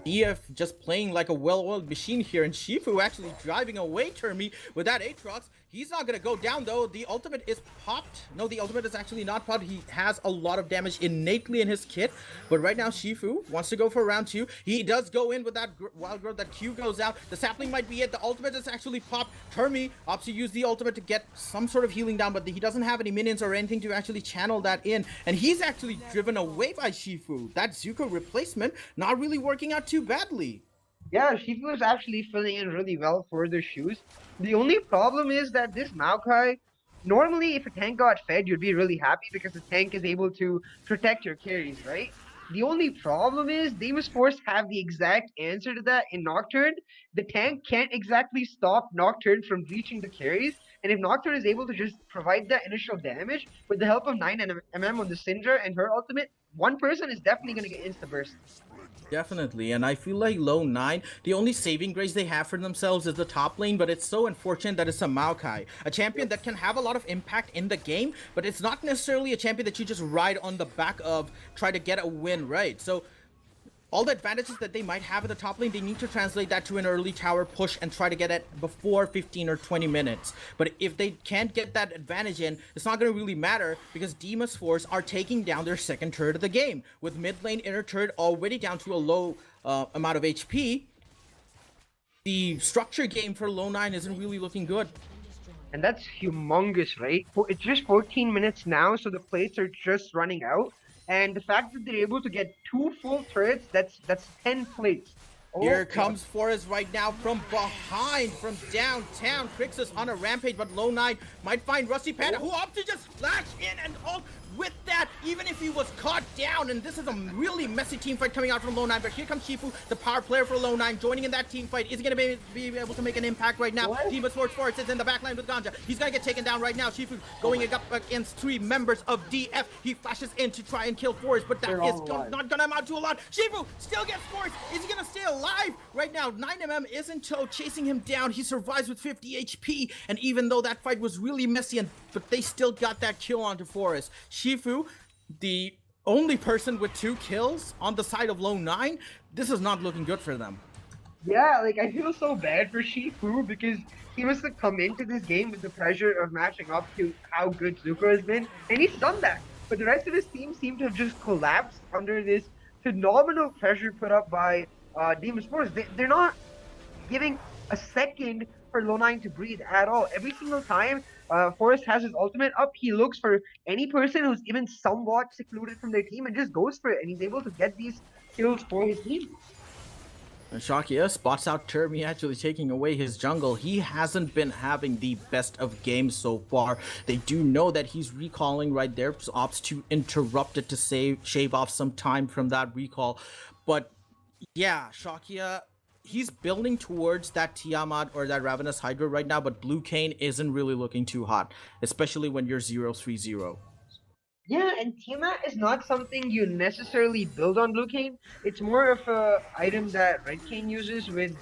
DF just playing like a well-oiled machine here, and Shifu actually driving away Termi with that Aatrox. He's not gonna go down though. The ultimate is popped. No, the ultimate is actually not popped. He has a lot of damage innately in his kit, but right now Shifu wants to go for round 2. He does go in with that wild growth. That Q goes out. The sapling might be it. The ultimate is actually popped. Termi opts to use the ultimate to get some sort of healing down, but he doesn't have any minions or anything to actually channel that in, and he's actually driven away by Shifu. That Zuko replacement not really working out too badly. Yeah, Shifu is actually filling in really well for the shoes. The only problem is that this Maokai, normally if a tank got fed, you'd be really happy because the tank is able to protect your carries, right? The only problem is Deimos Force have the exact answer to that in Nocturne. The tank can't exactly stop Nocturne from reaching the carries, and if Nocturne is able to just provide that initial damage with the help of 9mm on the Syndra and her ultimate, one person is definitely going to get insta-burst. Definitely, and I feel like LowNine, the only saving grace they have for themselves is the top lane, but it's so unfortunate that it's a Maokai, a champion that can have a lot of impact in the game, but it's not necessarily a champion that you just ride on the back of, try to get a win, right? So all the advantages that they might have at the top lane, they need to translate that to an early tower push and try to get it before 15 or 20 minutes. But if they can't get that advantage in, it's not going to really matter because Deimos Force are taking down their second turret of the game. With mid lane inner turret already down to a low amount of HP, the structure game for LowNine isn't really looking good. And that's humongous, right? It's just 14 minutes now, so the plates are just running out. And the fact that they're able to get 2 full turrets, that's 10 plates. Oh, here comes Forrest right now from behind, from downtown. Crixus on a rampage, but LowNine might find Rusty Panda, who opts to just flash in and ult with that, even if he was caught down. And this is a really messy team fight coming out from LowNine, but here comes Shifu, the power player for LowNine, joining in that team fight. Is he going to be able to make an impact right now? Deimos Force is in the backline with Ganja. He's going to get taken down right now. Shifu going up against 3 members of DF. He flashes in to try and kill Force, but that is not going to amount to a lot. Shifu still gets Force. Is he going to stay alive? Right now, 9mm is in tow, chasing him down. He survives with 50 HP, and even though that fight was really messy, but they still got that kill onto Forrest. Shifu, the only person with 2 kills on the side of LowNine, this is not looking good for them. Yeah, I feel so bad for Shifu because he must have come into this game with the pressure of matching up to how good Zuko has been, and he's done that. But the rest of his team seem to have just collapsed under this phenomenal pressure put up by Deimos Force. They're not giving a second for LowNine to breathe at all. Every single time Forrest has his ultimate up, he looks for any person who's even somewhat secluded from their team and just goes for it, and he's able to get these kills for his team. And Shakia spots out Termi actually taking away his jungle. He hasn't been having the best of games so far. They do know that he's recalling right there, opts to interrupt it to shave off some time from that recall. But yeah, Shakia, he's building towards that Tiamat or that Ravenous Hydra right now, but Blue Cane isn't really looking too hot, especially when you're 0-3-0. Yeah, and Tiamat is not something you necessarily build on Blue Cane. It's more of a item that Red Cane uses with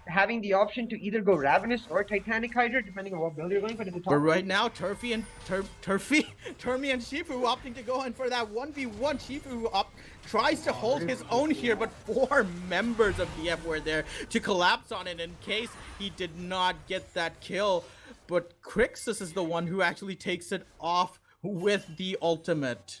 having the option to either go Ravenous or Titanic Hydra, depending on what build you're going. But in the top But right lane, now, Termi and Shifu opting to go in for that 1v1. Shifu tries to hold his own here, but 4 members of DF were there to collapse on it in case he did not get that kill. But Crixus is the one who actually takes it off with the ultimate.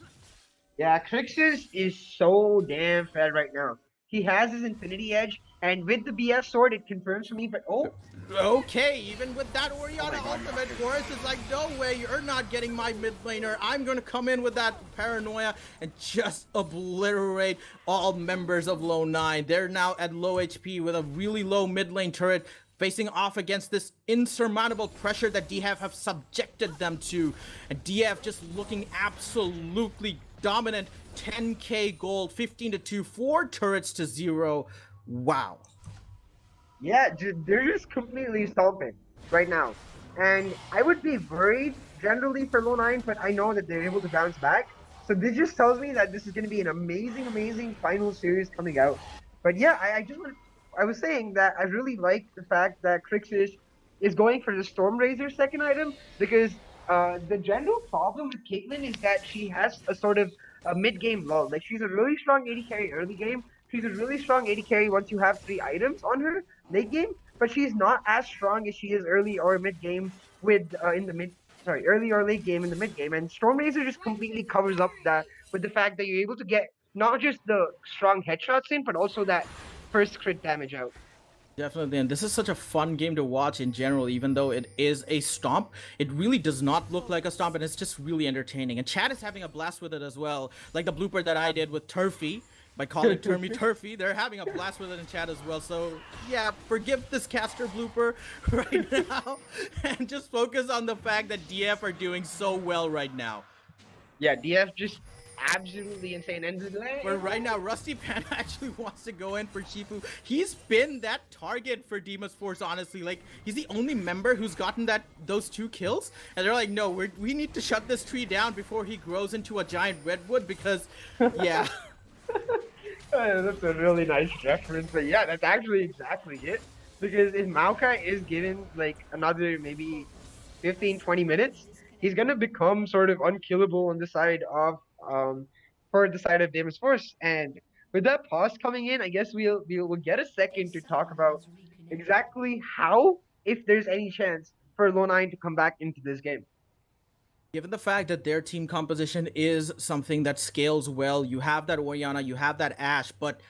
yeah, Crixus is so damn fed right now. He has his Infinity Edge, and with the BS sword, it confirms for me. But Okay, even with that Orianna ultimate, Forrest is like, no way, you're not getting my mid laner. I'm gonna come in with that paranoia and just obliterate all members of LowNine. They're now at low HP with a really low mid lane turret, facing off against this insurmountable pressure that DF have subjected them to. And DF just looking absolutely dominant. 10k gold, 15-2, 4 turrets to 0. Wow. yeah, they're just completely stomping right now. And I would be worried generally for Low9, but I know that they're able to bounce back. So this just tells me that this is going to be an amazing, amazing final series coming out. But yeah, I was saying that I really like the fact that Crixus is going for the Stormrazor second item because the general problem with Caitlyn is that she has a sort of a mid-game lull. Like she's a really strong AD carry early game. She's a really strong AD carry once you have 3 items on her late game, but she's not as strong as she is early or mid game with early or late game in the mid game. And Stormrazor just completely covers up that with the fact that you're able to get not just the strong headshots in, but also that first crit damage out. Definitely, and this is such a fun game to watch in general, even though it is a stomp. It really does not look like a stomp, and it's just really entertaining. And Chad is having a blast with it as well, like the blooper that I did with Turfy. By calling Termi Turfy, they're having a blast with it in chat as well. So yeah, forgive this caster blooper right now and just focus on the fact that DF are doing so well right now. Yeah, DF just absolutely insane. And but right now, Rusty Pan actually wants to go in for Shifu. He's been that target for Deimos Force, honestly. Like, he's the only member who's gotten those 2 kills. And they're like, no, we need to shut this tree down before he grows into a giant redwood because, yeah. That's a really nice reference, but yeah, that's actually exactly it. Because if Maokai is given like another maybe 15-20 minutes, he's gonna become sort of unkillable on the side of for the side of Deimos Force. And with that pause coming in, I guess we'll get a second to talk about exactly how, if there's any chance for Low9 to come back into this game. Given the fact that their team composition is something that scales well, you have that Orianna, you have that Ashe, but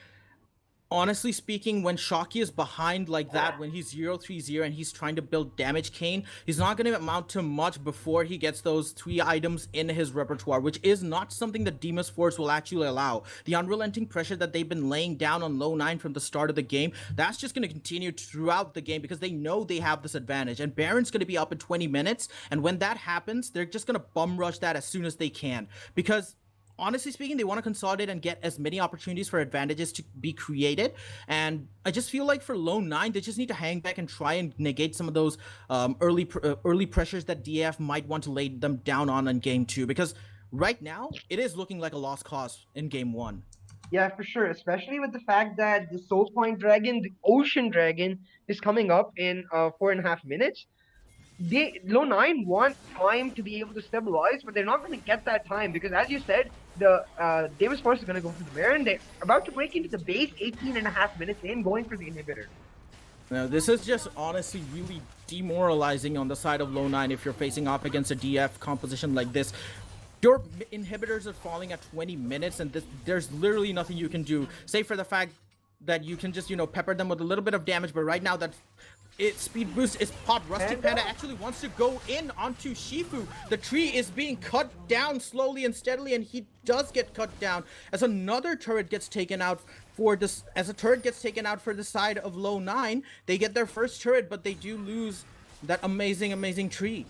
honestly speaking, when Shocky is behind like that, when he's 0-3-0 and he's trying to build damage cane, he's not going to amount to much before he gets those 3 items in his repertoire, which is not something that Deimos Force will actually allow. The unrelenting pressure that they've been laying down on Low9 from the start of the game, that's just going to continue throughout the game because they know they have this advantage. And Baron's going to be up in 20 minutes, and when that happens, they're just going to bum rush that as soon as they can. Because honestly speaking, they want to consolidate and get as many opportunities for advantages to be created. And I just feel like for Low9, they just need to hang back and try and negate some of those early pressures that DF might want to lay them down on in game 2. Because right now, it is looking like a lost cause in game 1. Yeah, for sure. Especially with the fact that the Soul Point Dragon, the Ocean Dragon, is coming up in 4.5 minutes. Low9 want time to be able to stabilize, but they're not going to get that time because, as you said, the Deimos Force is going to go for the Baron. They're about to break into the base 18.5 minutes in, going for the inhibitor. Now, this is just honestly really demoralizing on the side of Low9 if you're facing off against a DF composition like this. Your inhibitors are falling at 20 minutes, and there's literally nothing you can do, save for the fact that you can just, pepper them with a little bit of damage, but right now that speed boost is popped. Rusty Panda? Panda actually wants to go in onto Shifu. The tree is being cut down slowly and steadily, and he does get cut down as another turret gets taken out for this. As a turret gets taken out for the side of LowNine, they get their first turret, but they do lose that amazing tree.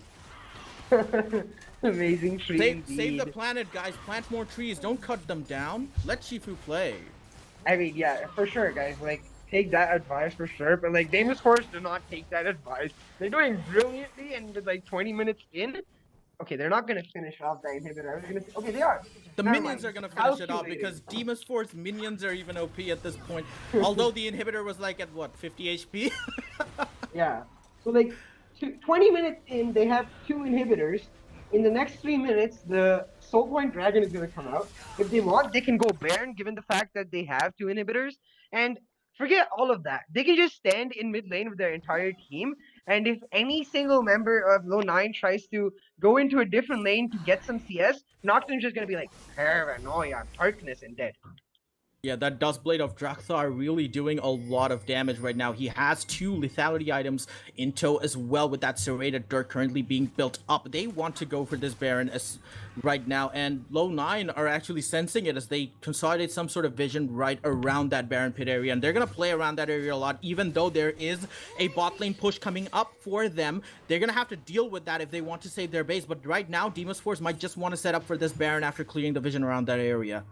Amazing tree Save the indeed. planet, guys. Plant more trees. Don't cut them down. Let Shifu play. I mean, yeah, for sure, guys. Like, take that advice for sure. But like, Deimos Force do not take that advice. They're doing brilliantly, and with like 20 minutes in, okay, they're not gonna finish off that inhibitor. I was gonna say, okay, they are. The Never minions mind. are gonna finish it off Calculating. because Deimos Force minions are even OP at this point. Although the inhibitor was like at what, 50 HP? Yeah. So like 20 minutes in, they have two inhibitors. In the next 3 minutes, the Soul Point Dragon is going to come out. If they want, they can go Baron, given the fact that they have two inhibitors. And forget all of that. They can just stand in mid lane with their entire team. And if any single member of LowNine tries to go into a different lane to get some CS, Nocturne's just going to be like, Paranoia, Darkness, and dead. Yeah, that Dustblade of Draxthar really doing a lot of damage right now. He has two lethality items in tow as well, with that serrated dirt currently being built up. They want to go for this Baron as right now, and LowNine are actually sensing it as they consolidate some sort of vision right around that Baron pit area, and they're gonna play around that area a lot. Even though there is a bot lane push coming up for them, they're gonna have to deal with that if they want to save their base. But right now, Deimos Force might just want to set up for this Baron after clearing the vision around that area.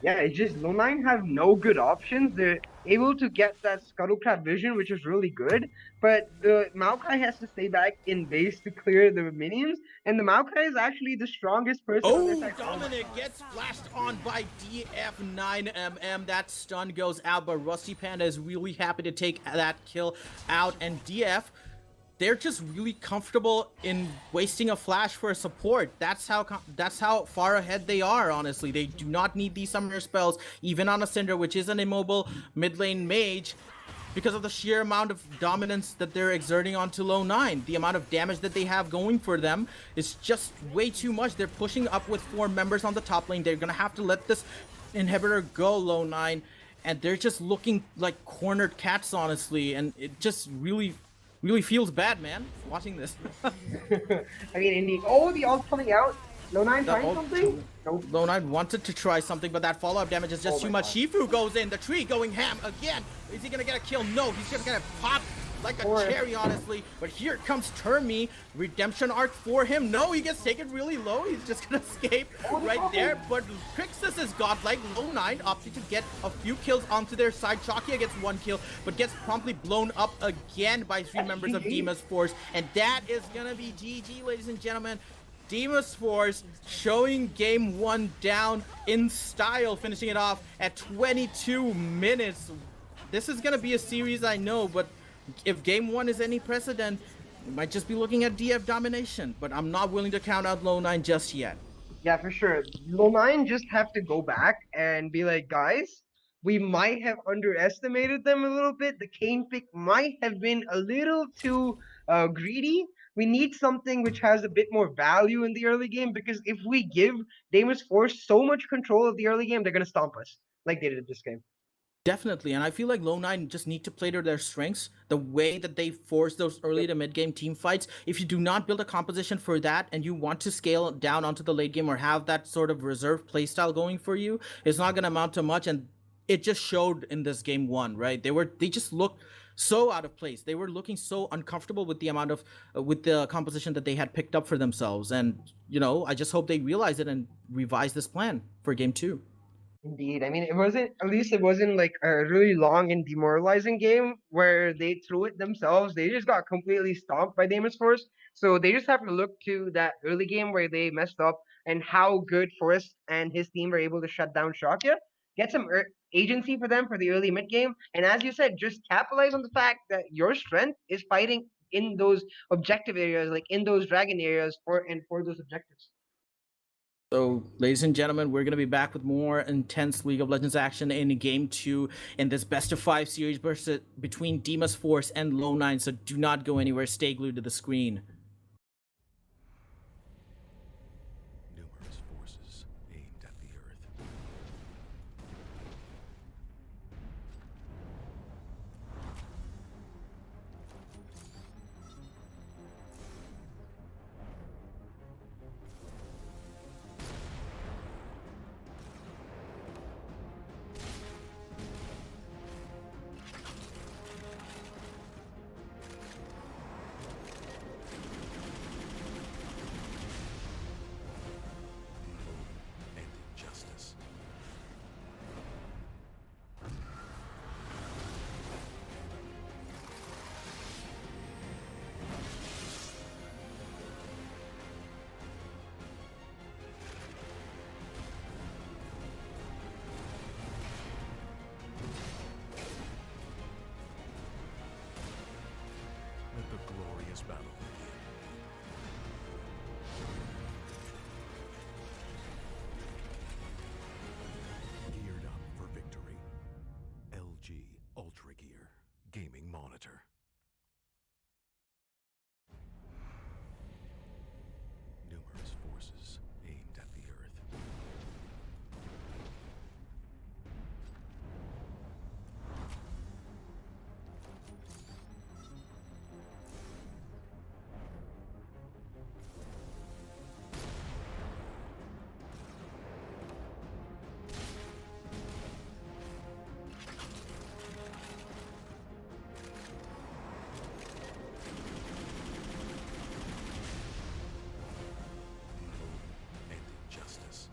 Yeah, it's just LowNine have no good options. They're able to get that Scuttlecrab vision, which is really good, but the Maokai has to stay back in base to clear the minions, and the Maokai is actually the strongest person on their Oh, side. Dominic gets flashed on by DF9MM. That stun goes out, but Rusty Panda is really happy to take that kill out, and DF, they're just really comfortable in wasting a flash for a support. That's how far ahead they are, honestly. They do not need these summoner spells, even on a Cinder, which is an immobile mid lane mage, because of the sheer amount of dominance that they're exerting onto LowNine. The amount of damage that they have going for them is just way too much. They're pushing up with 4 members on the top lane. They're gonna have to let this inhibitor go, LowNine, and they're just looking like cornered cats, honestly, and it just really feels bad, man, watching this. I mean, indeed. Oh, the ult coming out. LowNine trying ult- something? Nope. LowNine wanted to try something, but that follow-up damage is just Oh too my much. God. Shifu goes in, the tree going ham again. Is he gonna get a kill? No, he's just gonna pop like a Or- cherry, honestly. But here comes Termi. Redemption arc for him. No, he gets taken really low. He's just gonna escape right there. But Crixus is godlike. LowNine opted to get a few kills onto their side. Chakia gets 1 kill, but gets promptly blown up again by 3 members of GG. Deimos Force. And that is gonna be GG, ladies and gentlemen. Deimos Force showing game 1 down in style, finishing it off at 22 minutes. This is gonna be a series, I know, but if game 1 is any precedent, we might just be looking at DF domination. But I'm not willing to count out LowNine just yet. Yeah, for sure. LowNine just have to go back and be like, guys, we might have underestimated them a little bit. The Kane pick might have been a little too greedy. We need something which has a bit more value in the early game, because if we give Deimos Force so much control of the early game, they're gonna stomp us like they did this game. Definitely, and I feel like LowNine just need to play to their strengths. The way that they force those early to mid game team fights. If you do not build a composition for that, and you want to scale down onto the late game or have that sort of reserve playstyle going for you, it's not going to amount to much. And it just showed in this game 1, right? They just looked so out of place. They were looking so uncomfortable with the amount of with the composition that they had picked up for themselves. And I just hope they realize it and revise this plan for game 2. Indeed. I mean, at least it wasn't like a really long and demoralizing game where they threw it themselves. They just got completely stomped by Deimos Force. So they just have to look to that early game where they messed up and how good Forrest and his team were able to shut down Shakya. Get some agency for them for the early mid game. And as you said, just capitalize on the fact that your strength is fighting in those objective areas, like in those dragon areas for those objectives. So, ladies and gentlemen, we're going to be back with more intense League of Legends action in Game 2 in this best of 5 series between Deimos Force and LowNine. So do not go anywhere. Stay glued to the screen. Numerous forces aimed at the Earth. monitor. Numerous forces aimed at the Earth. And injustice.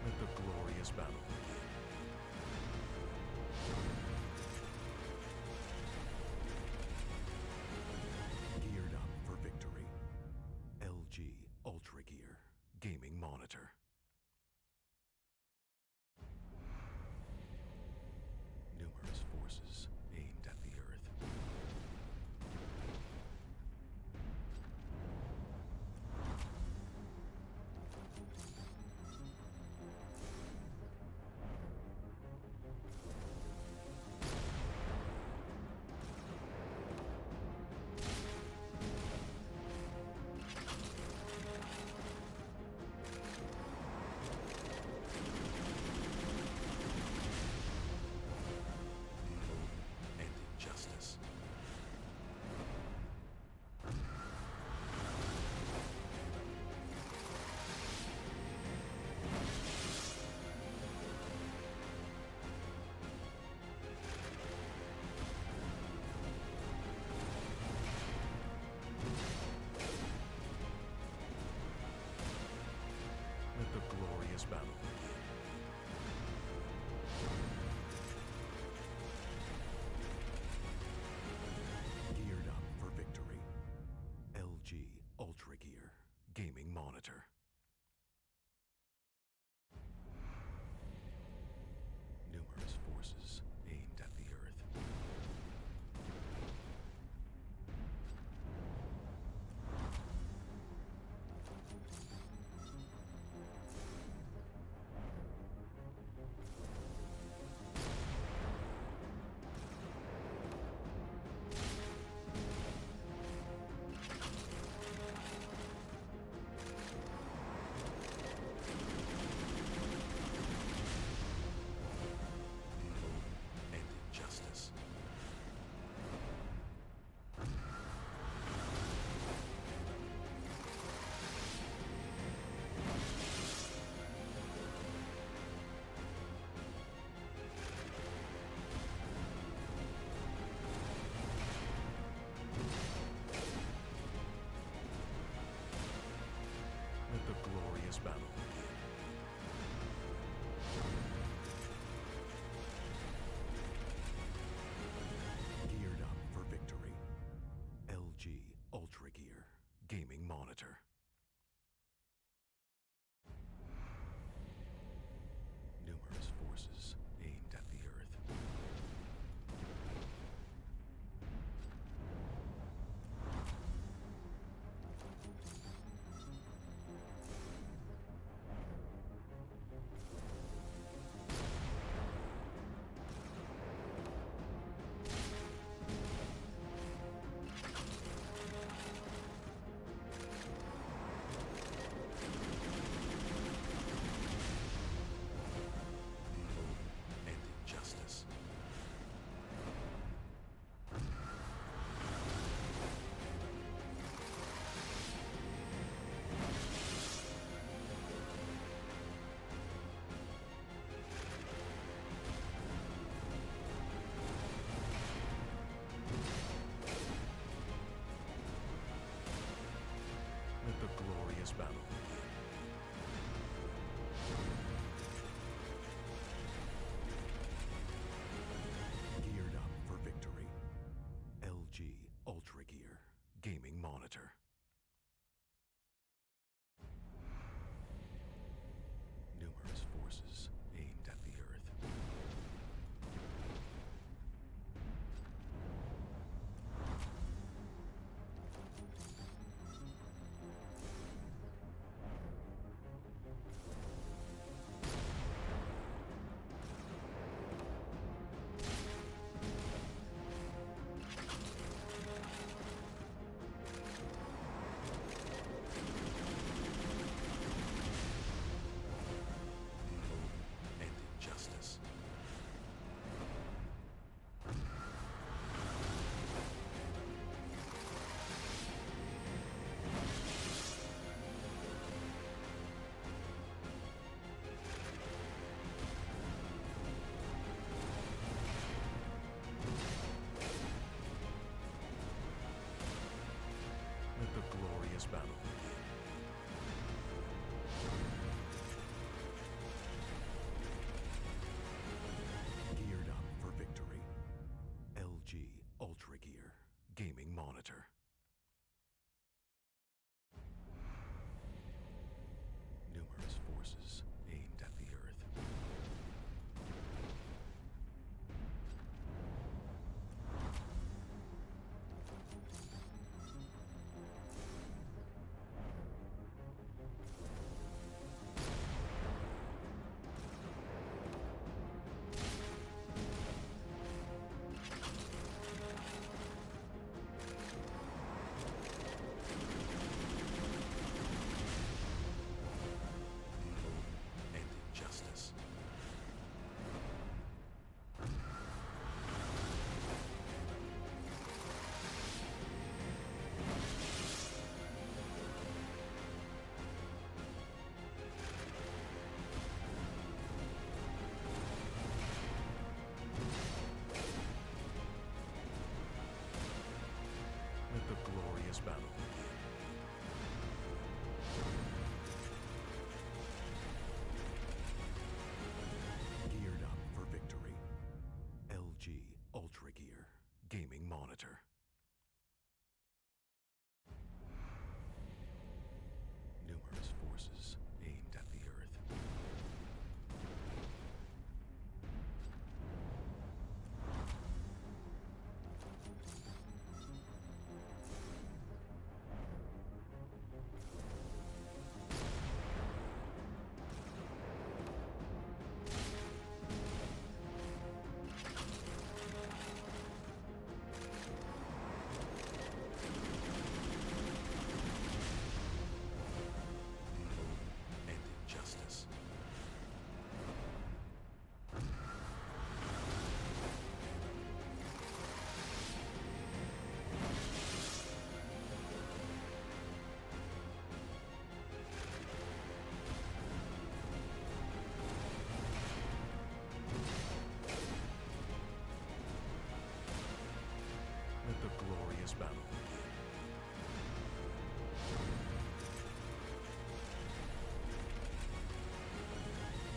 Let the glorious battle begin. Geared up for victory. LG UltraGear gaming monitor. Numerous forces aimed at the Earth. And injustice. Let the glorious battle begin. Geared up for victory. LG UltraGear gaming monitor. Numerous forces aimed at the Earth. And injustice. Let the glorious battle begin. Geared up for victory. LG UltraGear gaming monitor. Numerous forces aimed at the Earth. And injustice. Let the glorious battle begin. Geared up for victory. LG UltraGear gaming monitor. Numerous battle. Geared up for victory. LG UltraGear gaming monitor. Numerous forces aimed at the Earth. And injustice. Let the glorious battle begin. Geared up for victory. LG UltraGear gaming monitor. Numerous forces aimed at the Earth. And injustice. Let the glorious battle begin.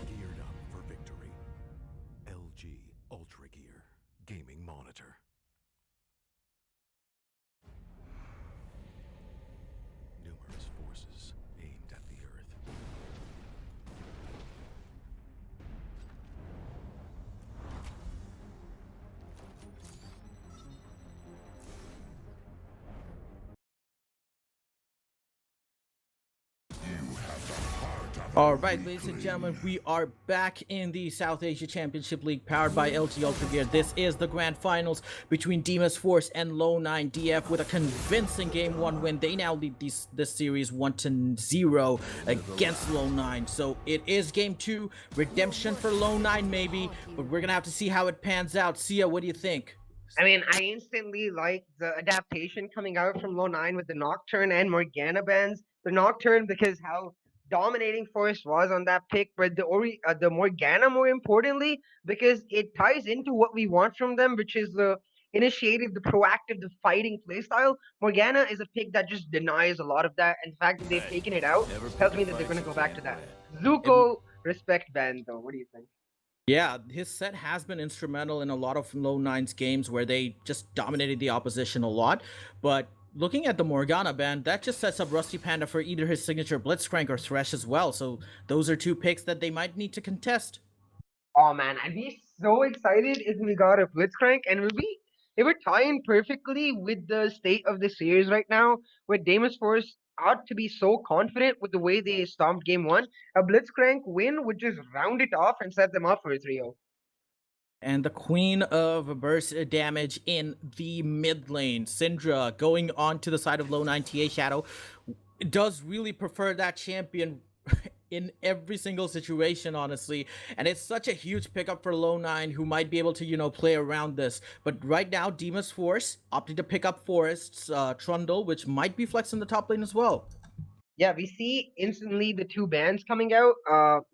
Geared up for victory. LG UltraGear gaming monitor. Numerous forces aimed at the Earth. All right, ladies and gentlemen, we are back in the South Asia Championship League powered by LG UltraGear. This is the grand finals between Deimos Force and LowNine DF with a convincing Game 1 win. They now lead this series 1-0 against LowNine. So it is Game 2, redemption for LowNine maybe, but we're going to have to see how it pans out. Sia, what do you think? I mean, I instantly like the adaptation coming out from LowNine with the Nocturne and Morgana bans. The Nocturne because how dominating Force was on that pick, but the Morgana more importantly because it ties into what we want from them, which is the initiative, the proactive, the fighting playstyle. Morgana is a pick that just denies a lot of that, and the fact that they've taken it out tells me that they're going to go back to that. Zuko respect ban though. What do you think? Yeah, his set has been instrumental in a lot of LowNine's games where they just dominated the opposition a lot. But looking at the Morgana ban, that just sets up Rusty Panda for either his signature Blitzcrank or Thresh as well. So those are two picks that they might need to contest. Oh man, I'd be so excited if we got a Blitzcrank, and it would tie in perfectly with the state of the series right now, where Deimos Force ought to be so confident with the way they stomped game one. A Blitzcrank win would just round it off and set them up for a 3-0. And the queen of burst damage in the mid lane, Syndra, going on to the side of LowNine TA Shadow, does really prefer that champion in every single situation, honestly. And it's such a huge pickup for LowNine, who might be able to, play around this. But right now, Deimos Force opting to pick up Forest's Trundle, which might be flexed in the top lane as well. Yeah, we see instantly the two bans coming out,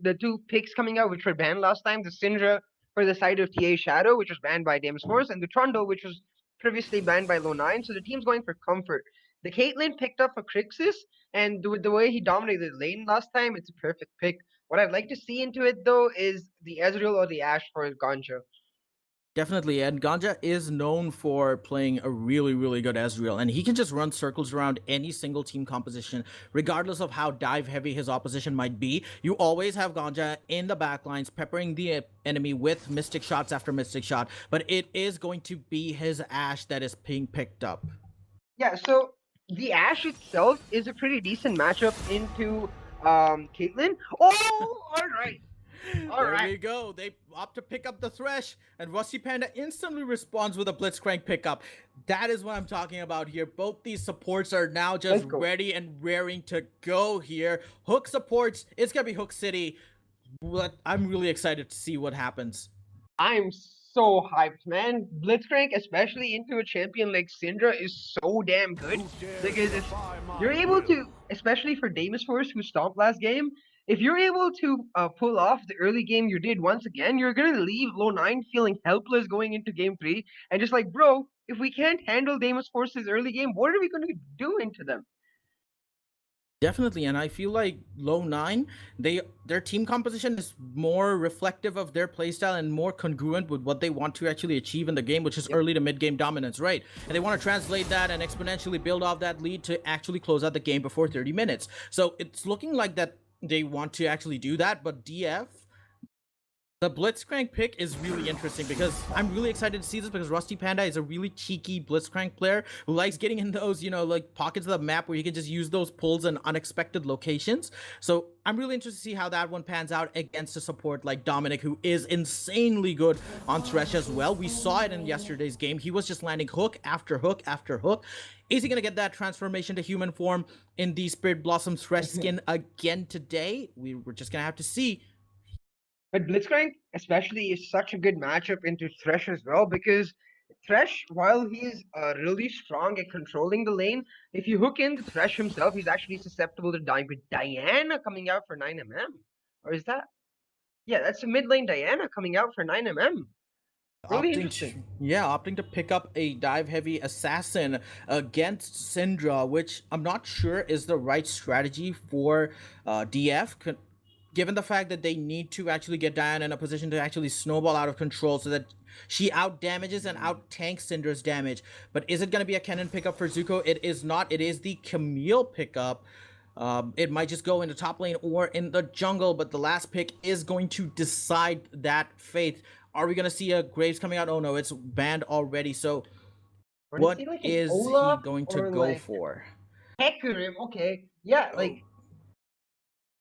the two picks coming out, which were banned last time. The Syndra for the side of TA Shadow, which was banned by Deimos Force, and the Trundle, which was previously banned by Low9. So the team's going for comfort. The Caitlyn picked up for Crixus, and with the way he dominated lane last time, it's a perfect pick. What I'd like to see into it though is the Ezreal or the Ashe for Ganja. Definitely, and Ganja is known for playing a really, really good Ezreal, and he can just run circles around any single team composition, regardless of how dive heavy his opposition might be. You always have Ganja in the backlines, peppering the enemy with mystic shots after mystic shot, but it is going to be his Ashe that is being picked up. Yeah, so the Ashe itself is a pretty decent matchup into Caitlyn. Oh, all right. All There right. we go. They opt to pick up the Thresh, and Rusty Panda instantly responds with a Blitzcrank pickup. That is what I'm talking about here. Both these supports are now just Let's go. ready and raring to go here. Hook supports. It's going to be Hook City. But I'm really excited to see what happens. I'm so hyped, man. Blitzcrank, especially into a champion like Syndra, is so damn good. Because if you're able to, especially for Deimos Force, who stomped last game, if you're able to pull off the early game you did once again, you're going to leave LowNine feeling helpless going into game 3. And just like, bro, if we can't handle Deimos Force's early game, what are we going to do into them? Definitely, and I feel like LowNine, their team composition is more reflective of their playstyle and more congruent with what they want to actually achieve in the game, which is early to mid game dominance, right? And they want to translate that and exponentially build off that lead to actually close out the game before 30 minutes. So it's looking like that they want to actually do that, but DF, the Blitzcrank pick is really interesting because I'm really excited to see this because Rusty Panda is a really cheeky Blitzcrank player who likes getting in those, like pockets of the map where you can just use those pulls in unexpected locations. So I'm really interested to see how that one pans out against a support like Dominic, who is insanely good on Thresh as well. We saw it in yesterday's game. He was just landing hook after hook after hook. Is he going to get that transformation to human form in the Spirit Blossom Thresh skin again today? We're just going to have to see. But Blitzcrank, especially, is such a good matchup into Thresh as well because Thresh, while he's really strong at controlling the lane, if you hook in the Thresh himself, he's actually susceptible to dying. But Diana coming out for 9mm? Or is that? Yeah, that's a mid lane Diana coming out for 9mm. Really interesting. Opting to pick up a dive heavy assassin against Syndra, which I'm not sure is the right strategy for DF, given the fact that they need to actually get Diana in a position to actually snowball out of control so that she out damages and out tanks Syndra's damage. But is it going to be a cannon pickup for Zuko? It is not. It is the Camille pickup. It might just go in the top lane or in the jungle, but the last pick is going to decide that fate. Are we going to see a Graves coming out? Oh no, it's banned already. So what Like is Olaf he going to or go like for? Hecarim? Okay, yeah, like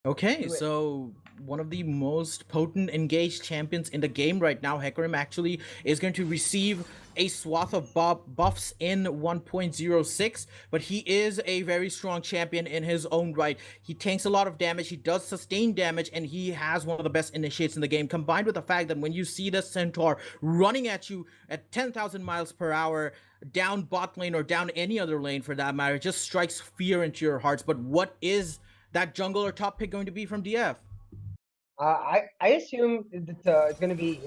Okay, so one of the most potent engaged champions in the game right now, Hecarim, actually is going to receive a swath of buffs in 1.06, but he is a very strong champion in his own right. He tanks a lot of damage, he does sustain damage, and he has one of the best initiates in the game, combined with the fact that when you see the Centaur running at you at 10,000 miles per hour, down bot lane or down any other lane for that matter, it just strikes fear into your hearts. But what is that jungle or top pick going to be from DF? I assume that it's gonna be.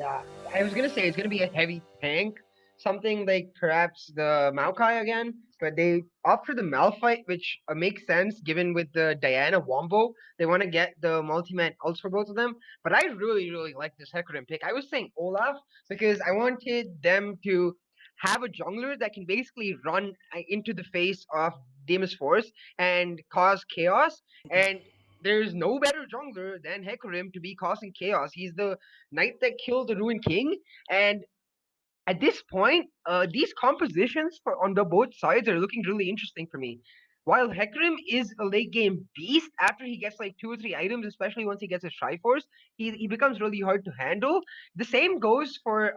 I was gonna say it's gonna be a heavy tank, something like perhaps the Maokai again. But they opt for the Malphite, which makes sense given with the Diana Wombo. They want to get the multi-man ults for both of them. But I really, really like this Hecarim pick. I was saying Olaf because I wanted them to have a jungler that can basically run into the face of Deimos Force and cause chaos. And there's no better jungler than Hecarim to be causing chaos. He's the knight that killed the Ruined King, and at this point, these compositions for on the both sides are looking really interesting for me. While Hecarim is a late game beast, after he gets like 2 or 3 items, especially once he gets his Triforce, he becomes really hard to handle. The same goes for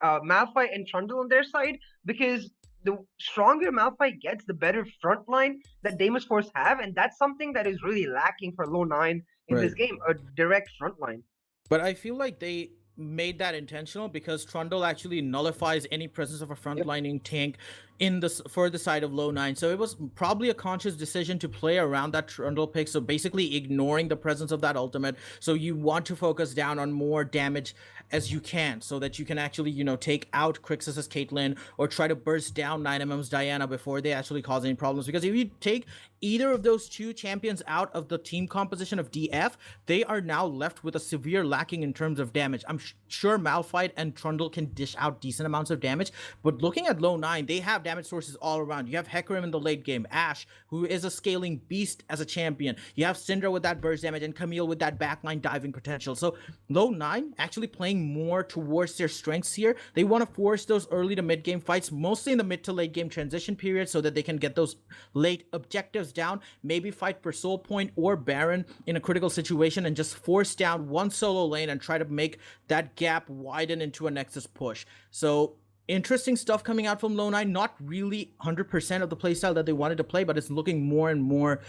Malphite and Trundle on their side, because the stronger Malphite gets, the better front line that Deimos Force have, and that's something that is really lacking for LowNine in this game, a direct front line. But I feel like they made that intentional because Trundle actually nullifies any presence of a frontlining tank for the side of LowNine. So it was probably a conscious decision to play around that Trundle pick. So basically ignoring the presence of that ultimate. So you want to focus down on more damage as you can, so that you can actually, take out Crixus's Caitlyn or try to burst down 9mm's Diana before they actually cause any problems. Because if you take either of those two champions out of the team composition of DF, they are now left with a severe lacking in terms of damage. I'm sure Malphite and Trundle can dish out decent amounts of damage, but looking at LowNine, they have damage sources all around. You have Hecarim in the late game, Ashe, who is a scaling beast as a champion. You have Syndra with that burst damage, and Camille with that backline diving potential. So LowNine actually playing more towards their strengths here. They want to force those early to mid game fights, mostly in the mid to late game transition period, so that they can get those late objectives down, maybe fight for Soul Point or Baron in a critical situation, and just force down one solo lane and try to make that gap widen into a Nexus push. So interesting stuff coming out from LowNine. Not really 100% of the playstyle that they wanted to play, but it's looking more and more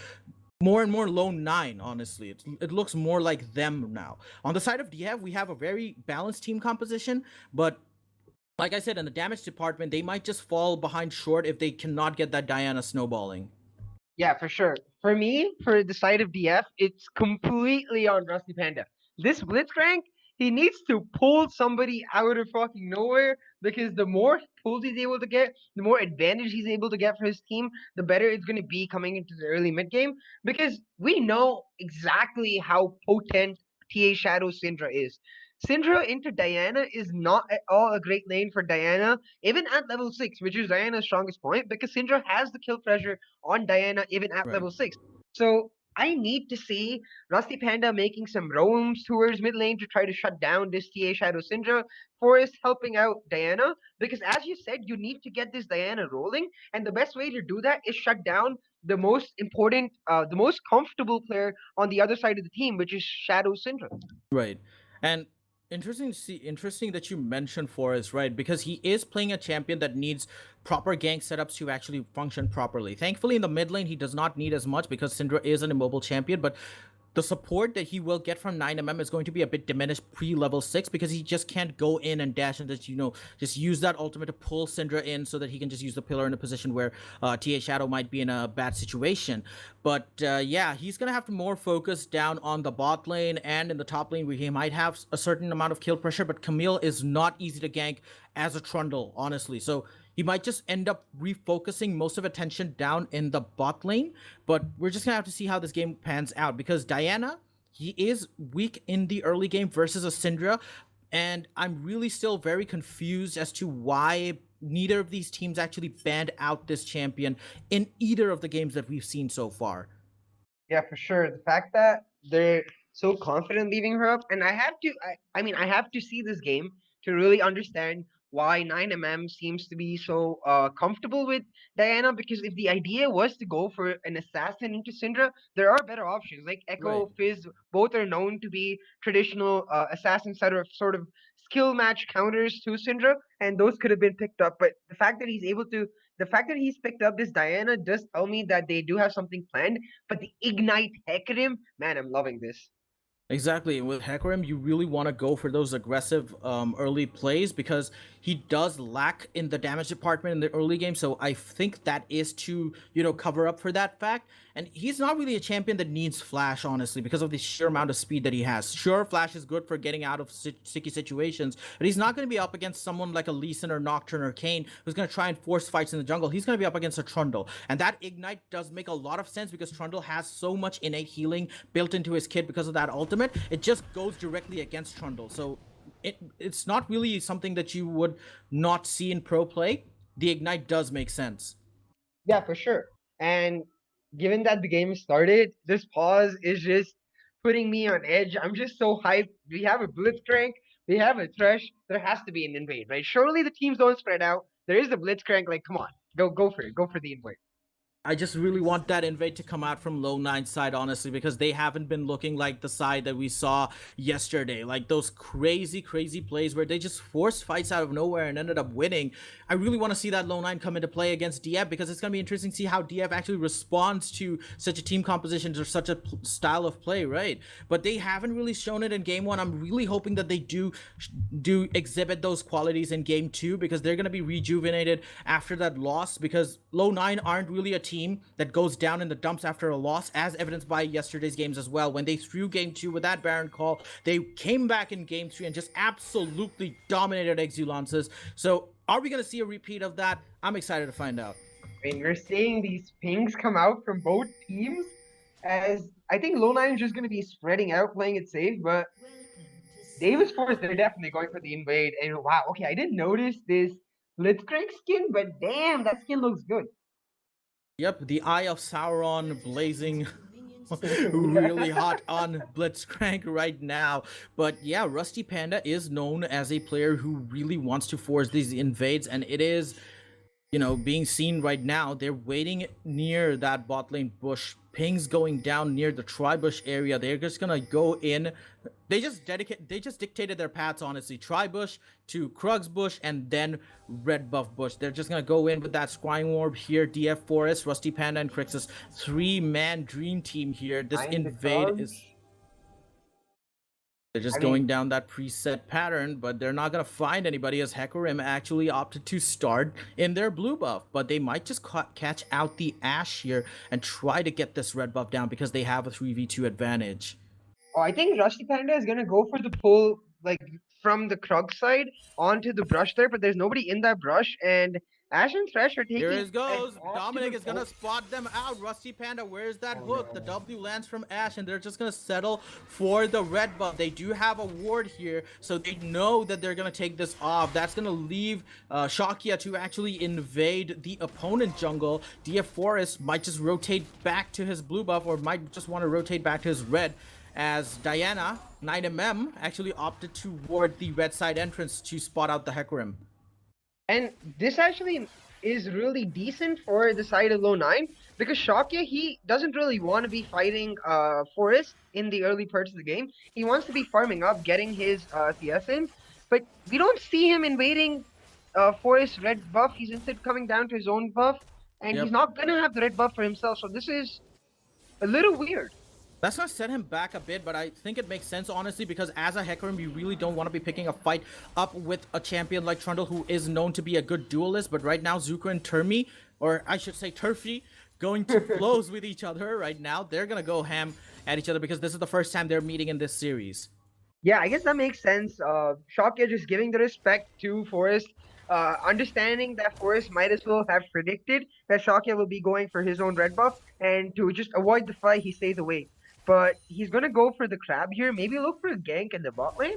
LowNine, honestly. It looks more like them now. On the side of DF, we have a very balanced team composition, but like I said, in the damage department, they might just fall behind short if they cannot get that Diana snowballing. Yeah, for sure. For me, for the side of DF, it's completely on Rusty Panda. This Blitzcrank, he needs to pull somebody out of fucking nowhere, because the more pulls he's able to get, the more advantage he's able to get for his team, the better it's going to be coming into the early mid game. Because we know exactly how potent TA Shadow Syndra is. Syndra into Diana is not at all a great lane for Diana, even at level 6, which is Diana's strongest point, because Syndra has the kill pressure on Diana even at Right. level 6. So I need to see Rusty Panda making some roams towards mid lane to try to shut down this TA Shadow Syndra. Forest helping out Diana, because as you said, you need to get this Diana rolling, and the best way to do that is shut down the most important, the most comfortable player on the other side of the team, which is Shadow Syndra. Right. And interesting that you mentioned Forrest, right? Because he is playing a champion that needs proper gank setups to actually function properly. Thankfully, in the mid lane, he does not need as much because Syndra is an immobile champion, but the support that he will get from 9mm is going to be a bit diminished pre-level 6, because he just can't go in and dash and just use that ultimate to pull Syndra in so that he can just use the pillar in a position where TA Shadow might be in a bad situation. But yeah, he's going to have to more focus down on the bot lane and in the top lane, where he might have a certain amount of kill pressure, but Camille is not easy to gank as a Trundle, honestly. So he might just end up refocusing most of attention down in the bot lane, but we're just gonna have to see how this game pans out, because Diana, he is weak in the early game versus a Syndra, and I'm really still very confused as to why neither of these teams actually banned out this champion in either of the games that we've seen so far. Yeah, for sure. The fact that they're so confident leaving her up, and I mean, I have to see this game to really understand why 9mm seems to be so comfortable with Diana. Because if the idea was to go for an assassin into Syndra, there are better options. Like Right. Echo, Fizz, both are known to be traditional assassins that are sort of skill match counters to Syndra, and those could have been picked up. But the fact that he's picked up this Diana does tell me that they do have something planned. But the Ignite Hecarim, man, I'm loving this. Exactly. With Hecarim, you really want to go for those aggressive early plays, because he does lack in the damage department in the early game. So I think that is to, cover up for that fact. And he's not really a champion that needs Flash, honestly, because of the sheer amount of speed that he has. Sure, Flash is good for getting out of sticky situations, but he's not going to be up against someone like a Lee Sin or Nocturne or Kane who's going to try and force fights in the jungle. He's going to be up against a Trundle. And that Ignite does make a lot of sense, because Trundle has so much innate healing built into his kit because of that ultimate. It just goes directly against Trundle. So it's not really something that you would not see in pro play. The Ignite does make sense. Yeah, for sure. And given that the game started, this pause is just putting me on edge. I'm just so hyped. We have a Blitzcrank, we have a Thresh. There has to be an invade, right? Surely the teams don't spread out. There is a Blitzcrank. Like, come on, go for it. Go for the invade. I just really want that invade to come out from LowNine side, honestly, because they haven't been looking like the side that we saw yesterday. Like those crazy, crazy plays where they just forced fights out of nowhere and ended up winning. I really want to see that LowNine come into play against DF, because it's going to be interesting to see how DF actually responds to such a team composition or such a style of play, right? But they haven't really shown it in game one. I'm really hoping that they do exhibit those qualities in game two, because they're going to be rejuvenated after that loss, because LowNine aren't really a team that goes down in the dumps after a loss, as evidenced by yesterday's games as well. When they threw game two with that Baron call, they came back in game three and just absolutely dominated Exulances. So are we going to see a repeat of that? I'm excited to find out. I mean, we're seeing these pings come out from both teams, as I think LowNine is just going to be spreading out, playing it safe, but Davis Force, they're definitely going for the invade. And wow, okay, I didn't notice this Blitzcrank skin, but damn, that skin looks good. Yep, the Eye of Sauron blazing really hot on Blitzcrank right now. But yeah, Rusty Panda is known as a player who really wants to force these invades, and it is, you know, being seen right now. They're waiting near that bot lane bush. Pings going down near the tri-bush area. They're just gonna go in. They just dictated their paths, honestly. Tri-bush to Krug's bush and then red buff bush. They're just gonna go in with that scrying orb here. DF Forest, Rusty Panda, and Crixus. 3-man dream team here. This invade is... They're just going down that preset pattern, but they're not going to find anybody, as Hecarim actually opted to start in their blue buff. But they might just catch out the Ashe here and try to get this red buff down, because they have a 3v2 advantage. Oh, I think Rusty Panda is going to go for the pull, like, from the Krug side onto the brush there, but there's nobody in that brush, and Ashe and Thresh are taking... Here it goes. Dominic is going to spot them out. Rusty Panda, where's that hook? No. The W lands from Ashe, and they're just going to settle for the red buff. They do have a ward here, so they know that they're going to take this off. That's going to leave Shakya to actually invade the opponent jungle. DF Forest might just rotate back to his blue buff, or might just want to rotate back to his red, as Diana, 9mm, actually opted to ward the red side entrance to spot out the Hecarim. And this actually is really decent for the side of LowNine, because Shakya, he doesn't really want to be fighting Forest in the early parts of the game. He wants to be farming up, getting his CS in, but we don't see him invading Forest red buff. He's instead coming down to his own buff, and he's not going to have the red buff for himself, so this is a little weird. That's going to set him back a bit, but I think it makes sense, honestly, because as a Hecarim, you really don't want to be picking a fight up with a champion like Trundle, who is known to be a good duelist. But right now, Zuko and Termi, or I should say Turfy, going to blows with each other right now. They're going to go ham at each other, because this is the first time they're meeting in this series. Yeah, I guess that makes sense. Shakya just giving the respect to Forest, understanding that Forest might as well have predicted that Shakya will be going for his own red buff, and to just avoid the fight, he stays away. But he's going to go for the crab here. Maybe look for a gank in the bot lane.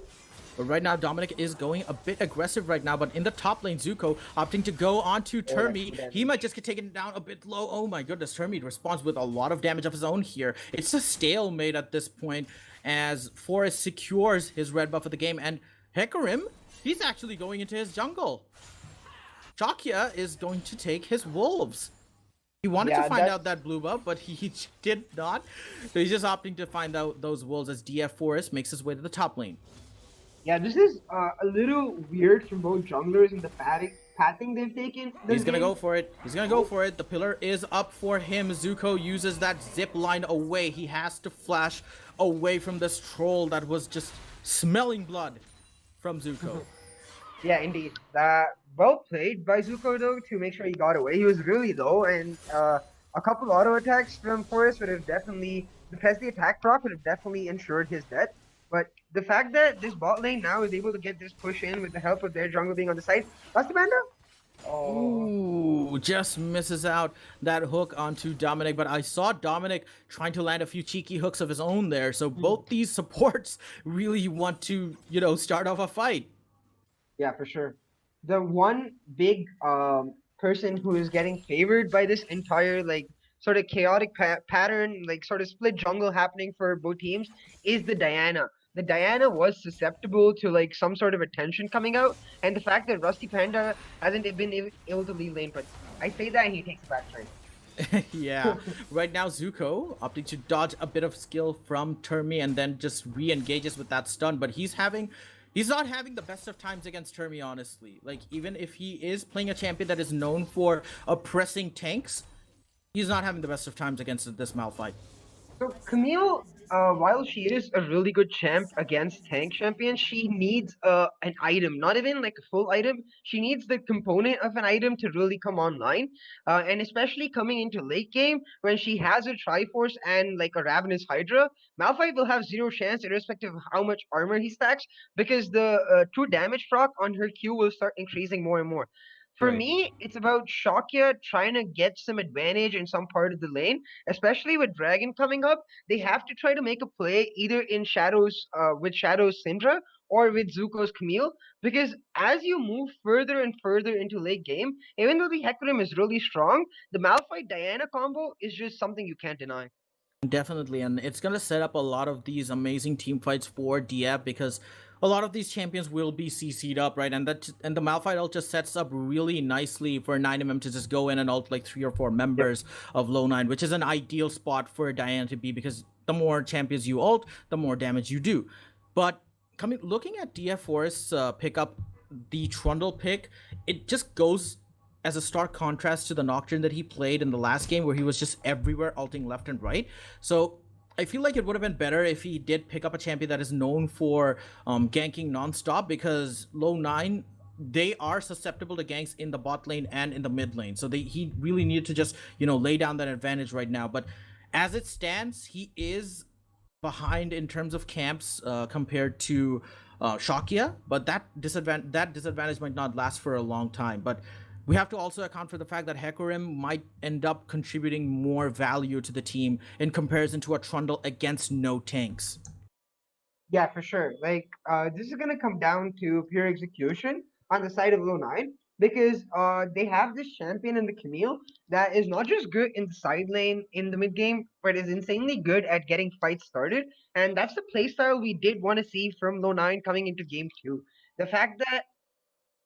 But right now, Dominic is going a bit aggressive right now. But in the top lane, Zuko opting to go onto Termi. He might just get taken down a bit low. Oh my goodness, Termi responds with a lot of damage of his own here. It's a stalemate at this point, as Forest secures his red buff of the game. And Hecarim, he's actually going into his jungle. Shakya is going to take his wolves. He wanted to find out that blue buff, but he did not. So he's just opting to find out those wolves, as DF Forest makes his way to the top lane. Yeah, this is a little weird from both junglers in the pathing they've taken. He's going to go for it. He's going to go for it. The pillar is up for him. Zuko uses that zip line away. He has to flash away from this troll that was just smelling blood from Zuko. Yeah, indeed. Well played by Zuko, though, to make sure he got away. He was really low, and a couple auto attacks from Forest would have definitely, because the attack proc would have definitely ensured his death. But the fact that this bot lane now is able to get this push in with the help of their jungle being on the side. Rusty Panda? Ooh, just misses out that hook onto Dominic. But I saw Dominic trying to land a few cheeky hooks of his own there. So both these supports really want to, you know, start off a fight. Yeah, for sure. The one big person who is getting favored by this entire, like, sort of chaotic pattern, like, sort of split jungle happening for both teams is the Diana. The Diana was susceptible to, like, some sort of attention coming out, and the fact that Rusty Panda hasn't been able to lead lane, but I say that and he takes a back turn. Yeah, right now Zuko opting to dodge a bit of skill from Termi and then just re-engages with that stun, but he's not having the best of times against Termi, honestly. Like, even if he is playing a champion that is known for oppressing tanks, he's not having the best of times against this Malphite. So Camille, while she is a really good champ against tank champions, she needs an item, not even like a full item. She needs the component of an item to really come online, and especially coming into late game when she has a Triforce and like a Ravenous Hydra, Malphite will have zero chance, irrespective of how much armor he stacks, because the true damage proc on her Q will start increasing more and more. For Right. me, it's about Shakya trying to get some advantage in some part of the lane, especially with Dragon coming up. They have to try to make a play either in Shadows with Shadows Syndra or with Zuko's Camille, because as you move further and further into late game, even though the Hecarim is really strong, the Malphite Diana combo is just something you can't deny. Definitely, and it's gonna set up a lot of these amazing team fights for DF because a lot of these champions will be CC'd up, right? And the Malphite ult just sets up really nicely for 9mm to just go in and ult like 3 or 4 Yep. members of LowNine, which is an ideal spot for Diana to be because the more champions you ult, the more damage you do. But looking at DF Forest's pick up, the Trundle pick, it just goes as a stark contrast to the Nocturne that he played in the last game where he was just everywhere ulting left and right. So I feel like it would have been better if he did pick up a champion that is known for ganking nonstop because LowNine, they are susceptible to ganks in the bot lane and in the mid lane. So he really needed to just, lay down that advantage right now. But as it stands, he is behind in terms of camps compared to Shakya, but that disadvantage might not last for a long time. But we have to also account for the fact that Hecarim might end up contributing more value to the team in comparison to a Trundle against no tanks. Yeah, for sure. Like, this is gonna come down to pure execution on the side of Low9 because they have this champion in the Camille that is not just good in the side lane in the mid game, but is insanely good at getting fights started. And that's the playstyle we did want to see from Low9 coming into game two. The fact that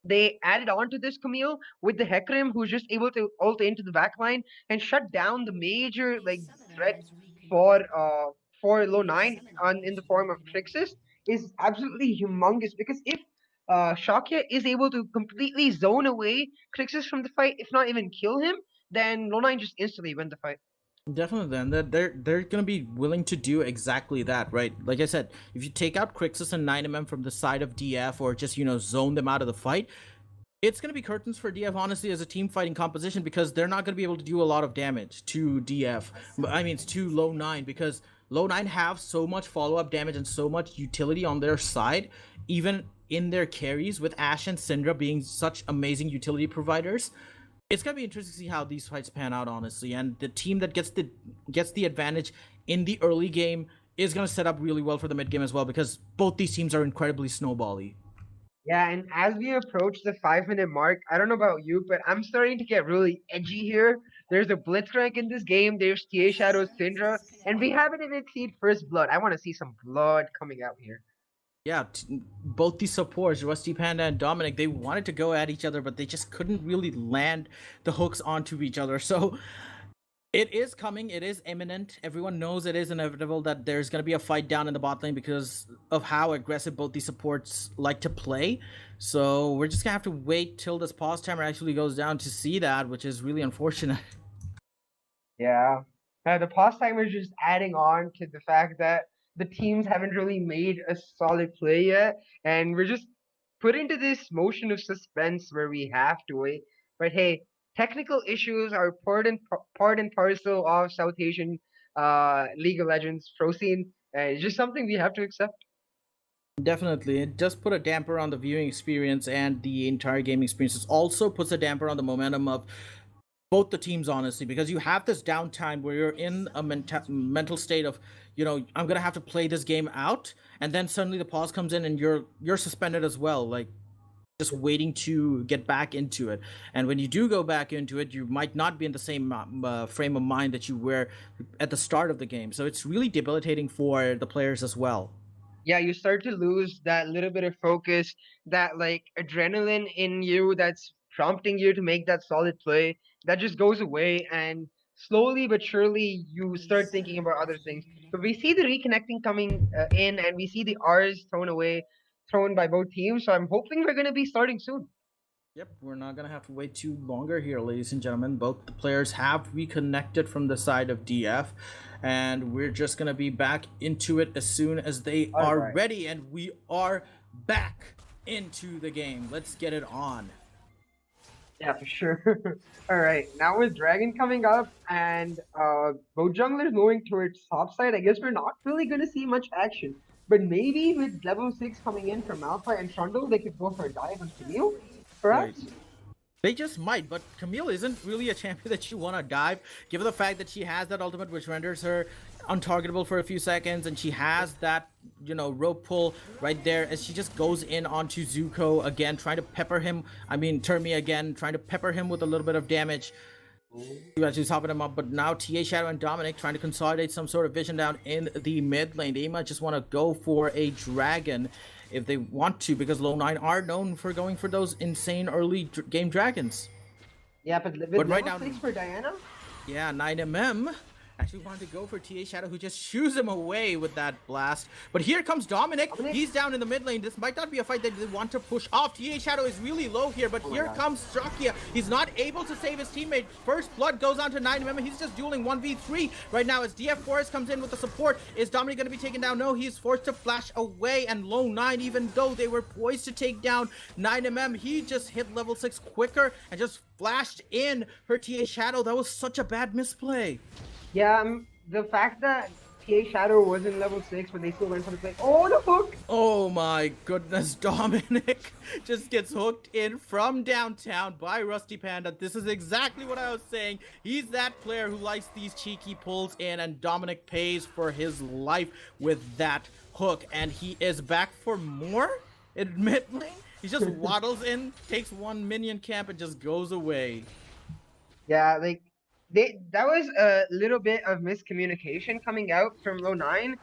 they added on to this Camille with the Hecarim, who's just able to ult into the backline and shut down the major like threat for uh for Low9 on in the form of Crixus is absolutely humongous because if Shakya is able to completely zone away Crixus from the fight, if not even kill him, then Low9 just instantly win the fight. Definitely, and they're gonna be willing to do exactly that, right? Like I said, if you take out Crixus and 9mm from the side of DF, or just zone them out of the fight, it's going to be curtains for DF, honestly, as a team fighting composition because they're not going to be able to do a lot of damage to DF. I mean, it's to Low9 because Low9 have so much follow up damage and so much utility on their side, even in their carries, with Ashe and Syndra being such amazing utility providers. It's going to be interesting to see how these fights pan out, honestly. And the team that gets the advantage in the early game is going to set up really well for the mid game as well because both these teams are incredibly snowbally. Yeah, and as we approach the 5 minute mark, I don't know about you, but I'm starting to get really edgy here. There's a Blitzcrank in this game, there's TA Shadow Syndra, and we haven't even seen First Blood. I want to see some blood coming out here. Yeah, both these supports, Rusty Panda and Dominic, they wanted to go at each other, but they just couldn't really land the hooks onto each other. So it is coming. It is imminent. Everyone knows it is inevitable that there's going to be a fight down in the bot lane because of how aggressive both these supports like to play. So we're just going to have to wait till this pause timer actually goes down to see that, which is really unfortunate. Yeah. The pause timer is just adding on to the fact that the teams haven't really made a solid play yet, and we're just put into this motion of suspense where we have to wait. But hey, technical issues are part and parcel of South Asian League of Legends pro scene, and it's just something we have to accept. Definitely. It just put a damper on the viewing experience and the entire gaming experience. It also puts a damper on the momentum of both the teams, honestly, because you have this downtime where you're in a mental state of, I'm gonna have to play this game out, and then suddenly the pause comes in and you're suspended as well, like just waiting to get back into it. And when you do go back into it, you might not be in the same frame of mind that you were at the start of the game. So it's really debilitating for the players as well. Yeah, you start to lose that little bit of focus, that like adrenaline in you that's prompting you to make that solid play. That just goes away, and slowly but surely you start thinking about other things. But we see the reconnecting coming in, and we see the R's thrown by both teams. So I'm hoping we're going to be starting soon. Yep, we're not gonna have to wait too longer here, ladies and gentlemen. Both the players have reconnected from the side of DF, and we're just gonna be back into it as soon as they All are right. ready, and we are back into the game. Let's get it on. Yeah, for sure. All right, now with Dragon coming up and both junglers moving towards top side, I guess we're not really going to see much action. But maybe with level 6 coming in from Malphite and Trundle, they could go for a dive on Camille, Right. perhaps? They just might, but Camille isn't really a champion that you want to dive, given the fact that she has that ultimate which renders her untargetable for a few seconds, and she has that, rope pull right there as she just goes in onto Zuko again, trying to pepper him. I mean, Termi again, trying to pepper him with a little bit of damage. She's hopping him up, but now TA Shadow and Dominic trying to consolidate some sort of vision down in the mid lane. They might just want to go for a dragon if they want to, because LowNine are known for going for those insane early game dragons. Yeah, but with right level now- 6 for Diana? Yeah, 9mm actually wanted to go for TA Shadow, who just shoos him away with that blast. But here comes Dominic. He's down in the mid lane. This might not be a fight that they want to push off. TA Shadow is really low here, but here comes Shakia. He's not able to save his teammate. First blood goes on to 9mm. He's just dueling 1v3 right now as DF Forest comes in with the support. Is Dominic going to be taken down? No, he's forced to flash away, and LowNine, even though they were poised to take down 9mm, he just hit level 6 quicker and just flashed in her TA Shadow. That was such a bad misplay. Yeah, the fact that TA Shadow was in level 6, but they still went for the play. Oh, the hook! Oh my goodness, Dominic just gets hooked in from downtown by Rusty Panda. This is exactly what I was saying. He's that player who likes these cheeky pulls in, and Dominic pays for his life with that hook. And he is back for more in mid lane. He just waddles in, takes one minion camp, and just goes away. Yeah, like that was a little bit of miscommunication coming out from LowNine.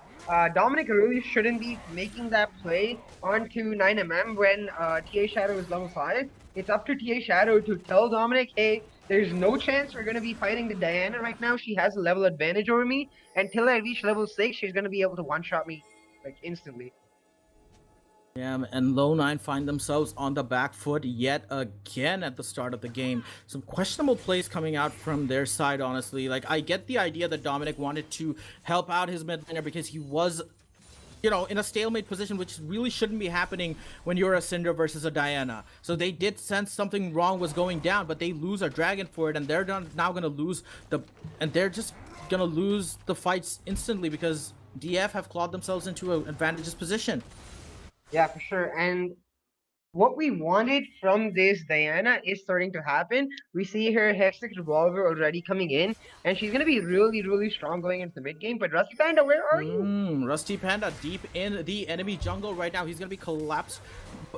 Dominic really shouldn't be making that play onto 9mm when TA Shadow is level 5. It's up to TA Shadow to tell Dominic, hey, there's no chance we're going to be fighting the Diana right now. She has a level advantage over me. Until I reach level 6, she's going to be able to one-shot me like instantly. Yeah, and LowNine find themselves on the back foot yet again at the start of the game. Some questionable plays coming out from their side, honestly. Like, I get the idea that Dominic wanted to help out his mid laner because he was, in a stalemate position, which really shouldn't be happening when you're a Syndra versus a Diana. So they did sense something wrong was going down, but they lose a dragon for it, and they're now going to lose they're just going to lose the fights instantly because DF have clawed themselves into an advantageous position. Yeah, for sure. And what we wanted from this Diana is starting to happen. We see her Hextech Revolver already coming in, and she's going to be really, really strong going into the mid game. But Rusty Panda, where are you? Rusty Panda deep in the enemy jungle right now. He's going to be collapsed.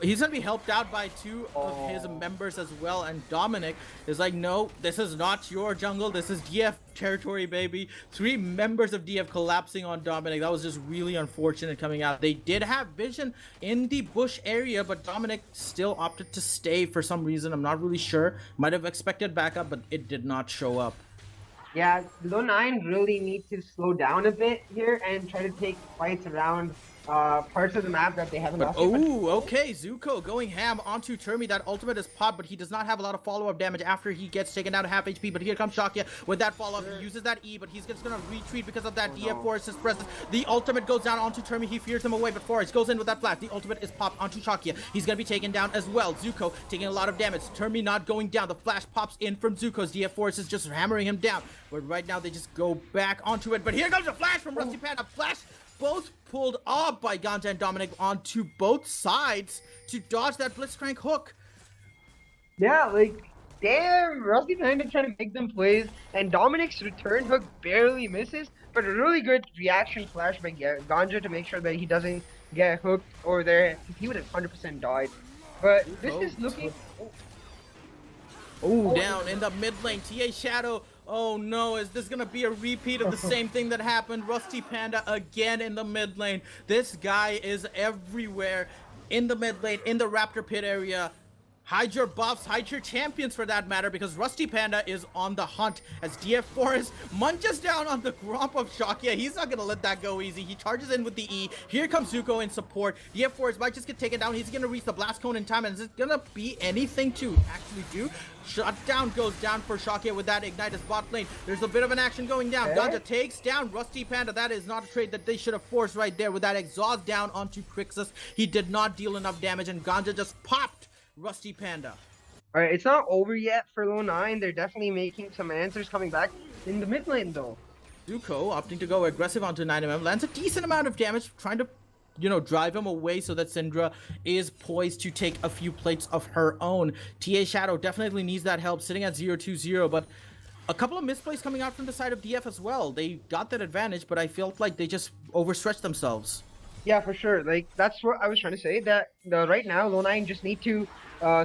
He's going to be helped out by two of his members as well. And Dominic is like, no, this is not your jungle. This is DF territory, baby. 3 members of DF collapsing on Dominic. That was just really unfortunate coming out. They did have vision in the bush area, but Dominic still opted to stay for some reason. I'm not really sure. Might have expected backup, but it did not show up. Yeah, LowNine really need to slow down a bit here and try to take fights around parts of the map that they haven't lost. Okay, Zuko going ham onto Termi. That ultimate is popped, but he does not have a lot of follow-up damage after he gets taken down to half HP. But here comes Shakia with that follow-up. He uses that E, but he's just gonna retreat because of that DF Forest's presence. The ultimate goes down onto Termi. He fears him away, but Forest goes in with that flash. The ultimate is popped onto Shakia. He's gonna be taken down as well. Zuko taking a lot of damage. Termi not going down. The flash pops in from Zuko's. DF Forest is just hammering him down. But right now they just go back onto it. But here comes a flash from Rusty Panda. Flash both pulled off by Ganja and Dominic onto both sides to dodge that Blitzcrank hook. Yeah, like, damn, Rusty Panda trying to make them plays, and Dominic's return hook barely misses, but a really good reaction flash by Ganja to make sure that he doesn't get hooked over there. He would have 100% died. But this is looking... Down in the mid lane, TA Shadow. Oh no, is this gonna be a repeat of the same thing that happened? Rusty Panda again in the mid lane. This guy is everywhere in the mid lane, in the Raptor pit area. hide your buffs, hide your champions for that matter, because Rusty Panda is on the hunt as DF Forest munches down on the Gromp of Shakia. He's not gonna let that go easy. He charges in with the E. Here comes Zuko in support. DF Forest might just get taken down. He's gonna reach the blast cone in time, and is it gonna be anything to actually do? Shutdown goes down for Shakia with that ignite as bot lane. There's a bit of an action going down. Ganja takes down Rusty Panda. That is not a trade that they should have forced right there with that exhaust down onto Crixus. He did not deal enough damage, and Ganja just popped Rusty Panda. All right, it's not over yet for LowNine. They're definitely making some answers coming back in the mid lane though. Zuko opting to go aggressive onto 9mm, lands a decent amount of damage, trying to, drive him away so that Syndra is poised to take a few plates of her own. TA Shadow definitely needs that help, sitting at 0-2-0, but a couple of misplays coming out from the side of DF as well. They got that advantage, but I felt like they just overstretched themselves. Yeah, for sure. Like, that's what I was trying to say, that right now, LowNine just need to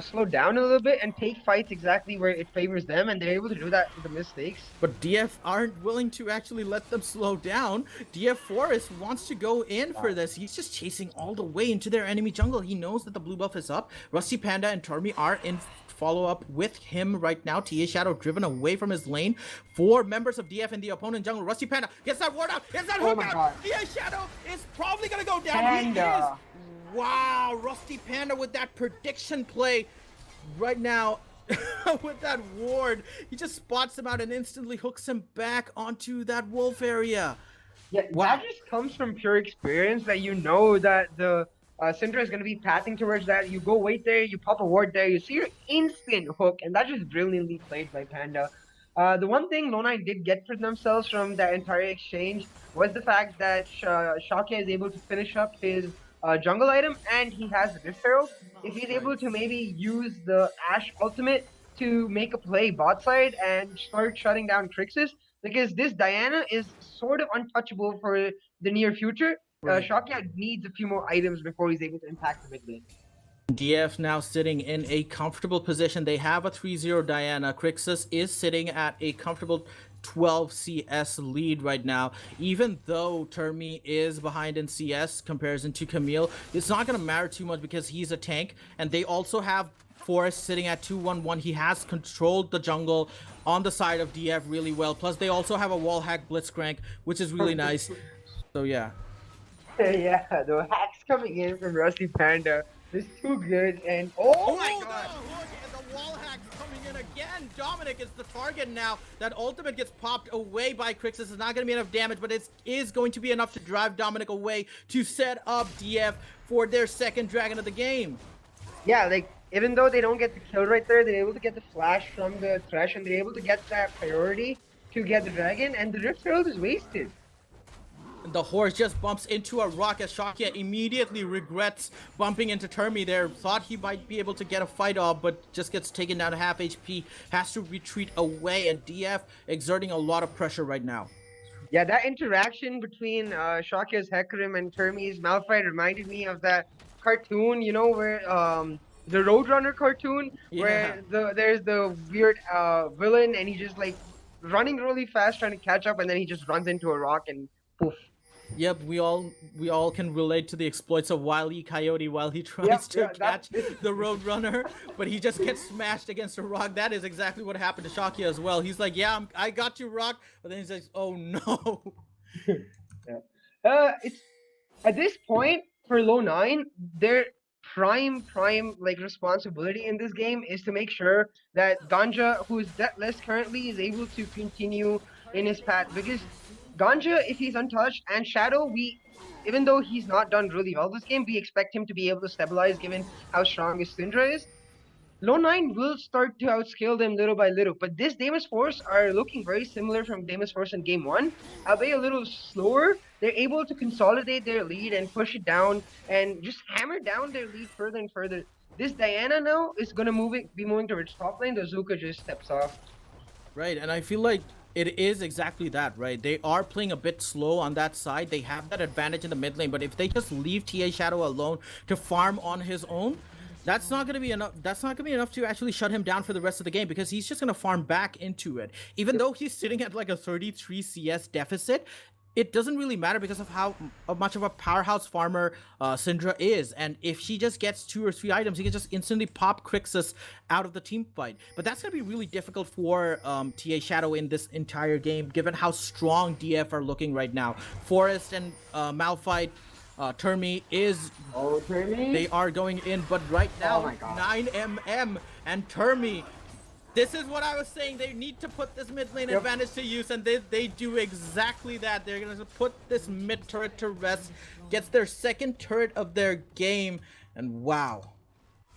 slow down a little bit and take fights exactly where it favors them, and they're able to do that with the mistakes. But DF aren't willing to actually let them slow down. DF Forest wants to go in for this. He's just chasing all the way into their enemy jungle. He knows that the blue buff is up. Rusty Panda and Tormi are in follow-up with him right now. TA Shadow driven away from his lane. 4 members of DF in the opponent jungle. Rusty Panda gets that ward out, gets that hook out. TA Shadow is probably gonna go down. Panda. Wow, Rusty Panda with that prediction play right now. With that ward, he just spots him out and instantly hooks him back onto that wolf area. Yeah, wow. That just comes from pure experience, that you know that the Syndra is going to be pathing towards that. You go wait there, you pop a ward there, you see your instant hook, and that's just brilliantly played by Panda. The one thing LowNine did get for themselves from that entire exchange was the fact that Shakia is able to finish up his jungle item, and he has Rift Herald. If he's able to maybe use the Ashe ultimate to make a play bot side and start shutting down Crixus, because this Diana is sort of untouchable for the near future. Shakia needs a few more items before he's able to impact the mid lane. DF now sitting in a comfortable position. They have a 3-0 Diana. Crixus is sitting at a comfortable 12 CS lead right now. Even though Termi is behind in CS comparison to Camille, it's not going to matter too much because he's a tank, and they also have Forest sitting at 2-1-1. He has controlled the jungle on the side of DF really well. Plus, they also have a wall hack Blitzcrank, which is really nice. So yeah. Yeah, the hacks coming in from Rusty Panda is too good, and oh my god! The wall hack's coming in again. Dominic is the target now. That ultimate gets popped away by Crixus. It's not going to be enough damage, but it is going to be enough to drive Dominic away to set up DF for their second dragon of the game. Yeah, like, even though they don't get the kill right there, they're able to get the flash from the Thresh, and they're able to get that priority to get the dragon, and the Rift Herald is wasted. The horse just bumps into a rock as Shakia immediately regrets bumping into Termi there. Thought he might be able to get a fight off, but just gets taken down to half HP. Has to retreat away, and DF exerting a lot of pressure right now. Yeah, that interaction between Shakia's Hecarim and Termi's Malphite reminded me of that cartoon, you know, where the Roadrunner cartoon, where there's the weird villain, and he's just like running really fast trying to catch up, and then he just runs into a rock and poof. Yep, we all can relate to the exploits of Wile E. Coyote while he tries to catch the Roadrunner, but he just gets smashed against a rock. That is exactly what happened to Shakia as well. He's like, yeah, I got you, rock, but then he's like, oh no. It's at this point for LowNine, their prime like responsibility in this game is to make sure that Ganja, who is deathless currently, is able to continue in his path, because Ganja, if he's untouched, and Shadow, even though he's not done really well this game, we expect him to be able to stabilize given how strong his Syndra is. LowNine will start to outscale them little by little, but this Deimos Force are looking very similar from Deimos Force in Game 1. Albeit a little slower, they're able to consolidate their lead and push it down and just hammer down their lead further and further. This Diana now is going to be moving towards top lane, the Zuka just steps off. Right, and I feel like it is exactly that, right? They are playing a bit slow on that side. They have that advantage in the mid lane, but if they just leave TA Shadow alone to farm on his own, that's not going to be enough. That's not going to be enough to actually shut him down for the rest of the game, because he's just going to farm back into it. Even though he's sitting at like a 33 CS deficit, it doesn't really matter because of how much of a powerhouse farmer Syndra is. And if she just gets 2 or 3 items, he can just instantly pop Crixus out of the team fight. But that's going to be really difficult for TA Shadow in this entire game, given how strong DF are looking right now. Forest and Malphite, Termi is... Oh, Termi? They are going in, but right now, Oh my God. 9mm and Termi... This is what I was saying. They need to put this mid lane advantage to use, and they do exactly that. They're going to put this mid turret to rest, gets their second turret of their game, and wow.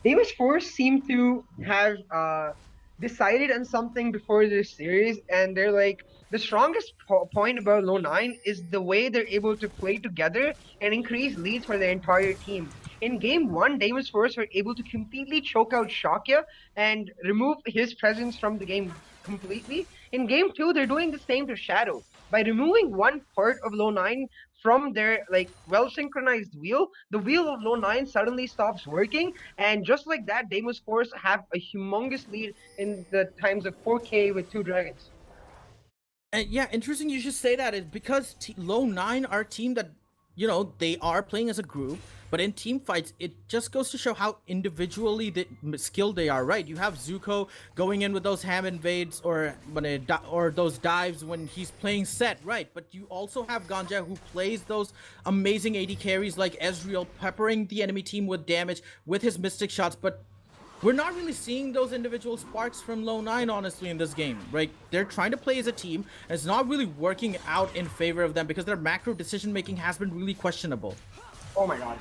Deimos Force seem to have decided on something before this series, and they're like, the strongest point about LowNine is the way they're able to play together and increase leads for their entire team. In game 1, Deimos Force were able to completely choke out Shakya and remove his presence from the game completely. In game 2, they're doing the same to Shadow. By removing one part of LowNine from their like well-synchronized wheel, the wheel of LowNine suddenly stops working, and just like that, Deimos Force have a humongous lead in the times of 4K with 2 dragons. And yeah, interesting you should say that. Is because LowNine are a team that, you know, they are playing as a group, but in team fights, it just goes to show how individually skilled they are, right? You have Zuko going in with those ham invades or those dives when he's playing set, right? But you also have Ganja who plays those amazing AD carries like Ezreal, peppering the enemy team with damage with his mystic shots, but we're not really seeing those individual sparks from LowNine, honestly, in this game, right? They're trying to play as a team, and it's not really working out in favor of them because their macro decision-making has been really questionable. Oh my god.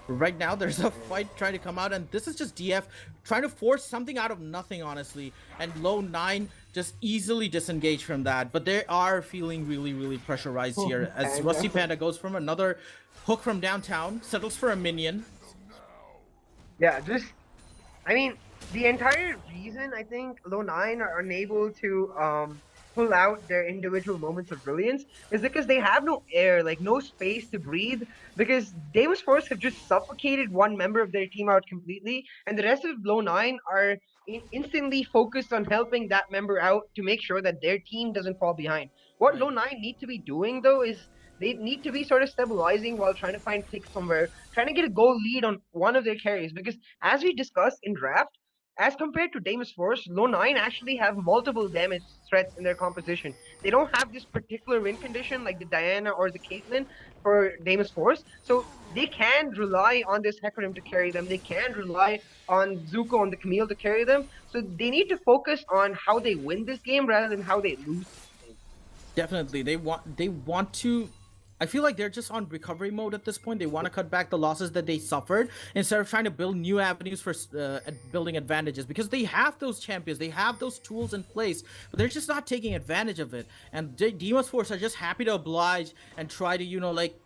Right now, there's a fight trying to come out, and this is just DF trying to force something out of nothing, honestly, and LowNine just easily disengaged from that, but they are feeling really, really pressurized here as Rusty Panda goes from another hook from downtown, settles for a minion. Yeah, I mean, the entire reason I think LowNine are unable to pull out their individual moments of brilliance is because they have no air, like no space to breathe, because Deimos Force have just suffocated one member of their team out completely, and the rest of LowNine are instantly focused on helping that member out to make sure that their team doesn't fall behind. What Right. LowNine need to be doing though is they need to be sort of stabilizing while trying to find picks somewhere, trying to get a goal lead on one of their carries, because as we discussed in draft, as compared to Deimos Force, LowNine actually have multiple damage threats in their composition. They don't have this particular win condition like the Diana or the Caitlyn for Deimos Force, so they can rely on this Hecarim to carry them. They can rely on Zuko on the Camille to carry them. So they need to focus on how they win this game rather than how they lose this game. Definitely, they want to. I feel like they're just on recovery mode at this point. They want to cut back the losses that they suffered instead of trying to build new avenues for building advantages, because they have those champions, they have those tools in place, but they're just not taking advantage of it. And Deimos Force are just happy to oblige and try to, you know, like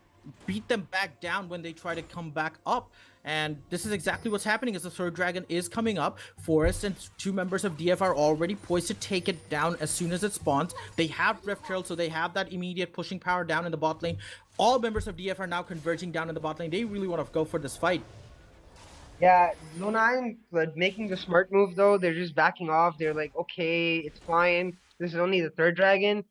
beat them back down when they try to come back up. And this is exactly what's happening as the third dragon is coming up. Forest and 2 members of DF are already poised to take it down as soon as it spawns. They have Rift Trail, so they have that immediate pushing power down in the bot lane. All members of DF are now converging down in the bot lane. They really want to go for this fight. Yeah, LowNine making the smart move though. They're just backing off. They're like, okay, it's fine. This is only the third dragon.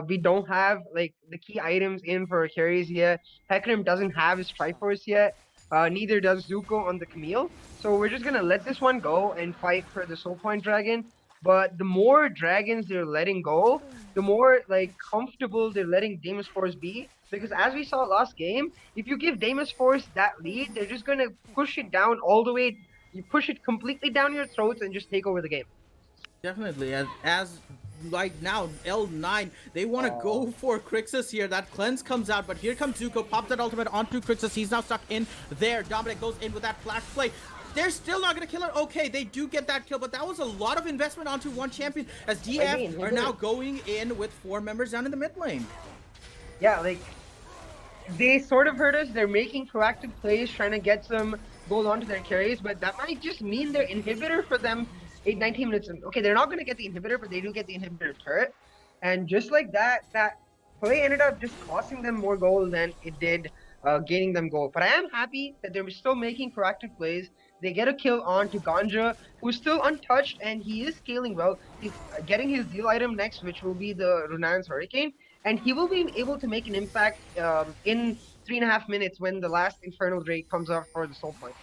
We don't have like the key items in for carries yet. Hecarim doesn't have his Triforce yet. Neither does Zuko on the Camille. So we're just gonna let this one go and fight for the Soul Point Dragon. But the more dragons they're letting go, the more like comfortable they're letting Deimos Force be. Because as we saw last game, if you give Deimos Force that lead, they're just gonna push it down all the way. You push it completely down your throats and just take over the game. Definitely, as like now L9, they want to go for Crixus here. That cleanse comes out, but here comes Zuko, pops that ultimate onto Crixus. He's now stuck in there. Dominic goes in with that flash play. They're still not going to kill her. Okay, they do get that kill, but that was a lot of investment onto one champion as DF are now going in with 4 members down in the mid lane. Yeah, like they sort of hurt us. They're making proactive plays, trying to get some gold onto their carries, but that might just mean their inhibitor for them 19 minutes. Okay, they're not going to get the inhibitor, but they do get the inhibitor turret. And just like that, that play ended up just costing them more gold than it did gaining them gold. But I am happy that they're still making proactive plays. They get a kill on to Ganja, who's still untouched, and he is scaling well. He's getting his deal item next, which will be the Runan's Hurricane. and he will be able to make an impact in 3.5 minutes when the last Infernal Drake comes up for the soul point.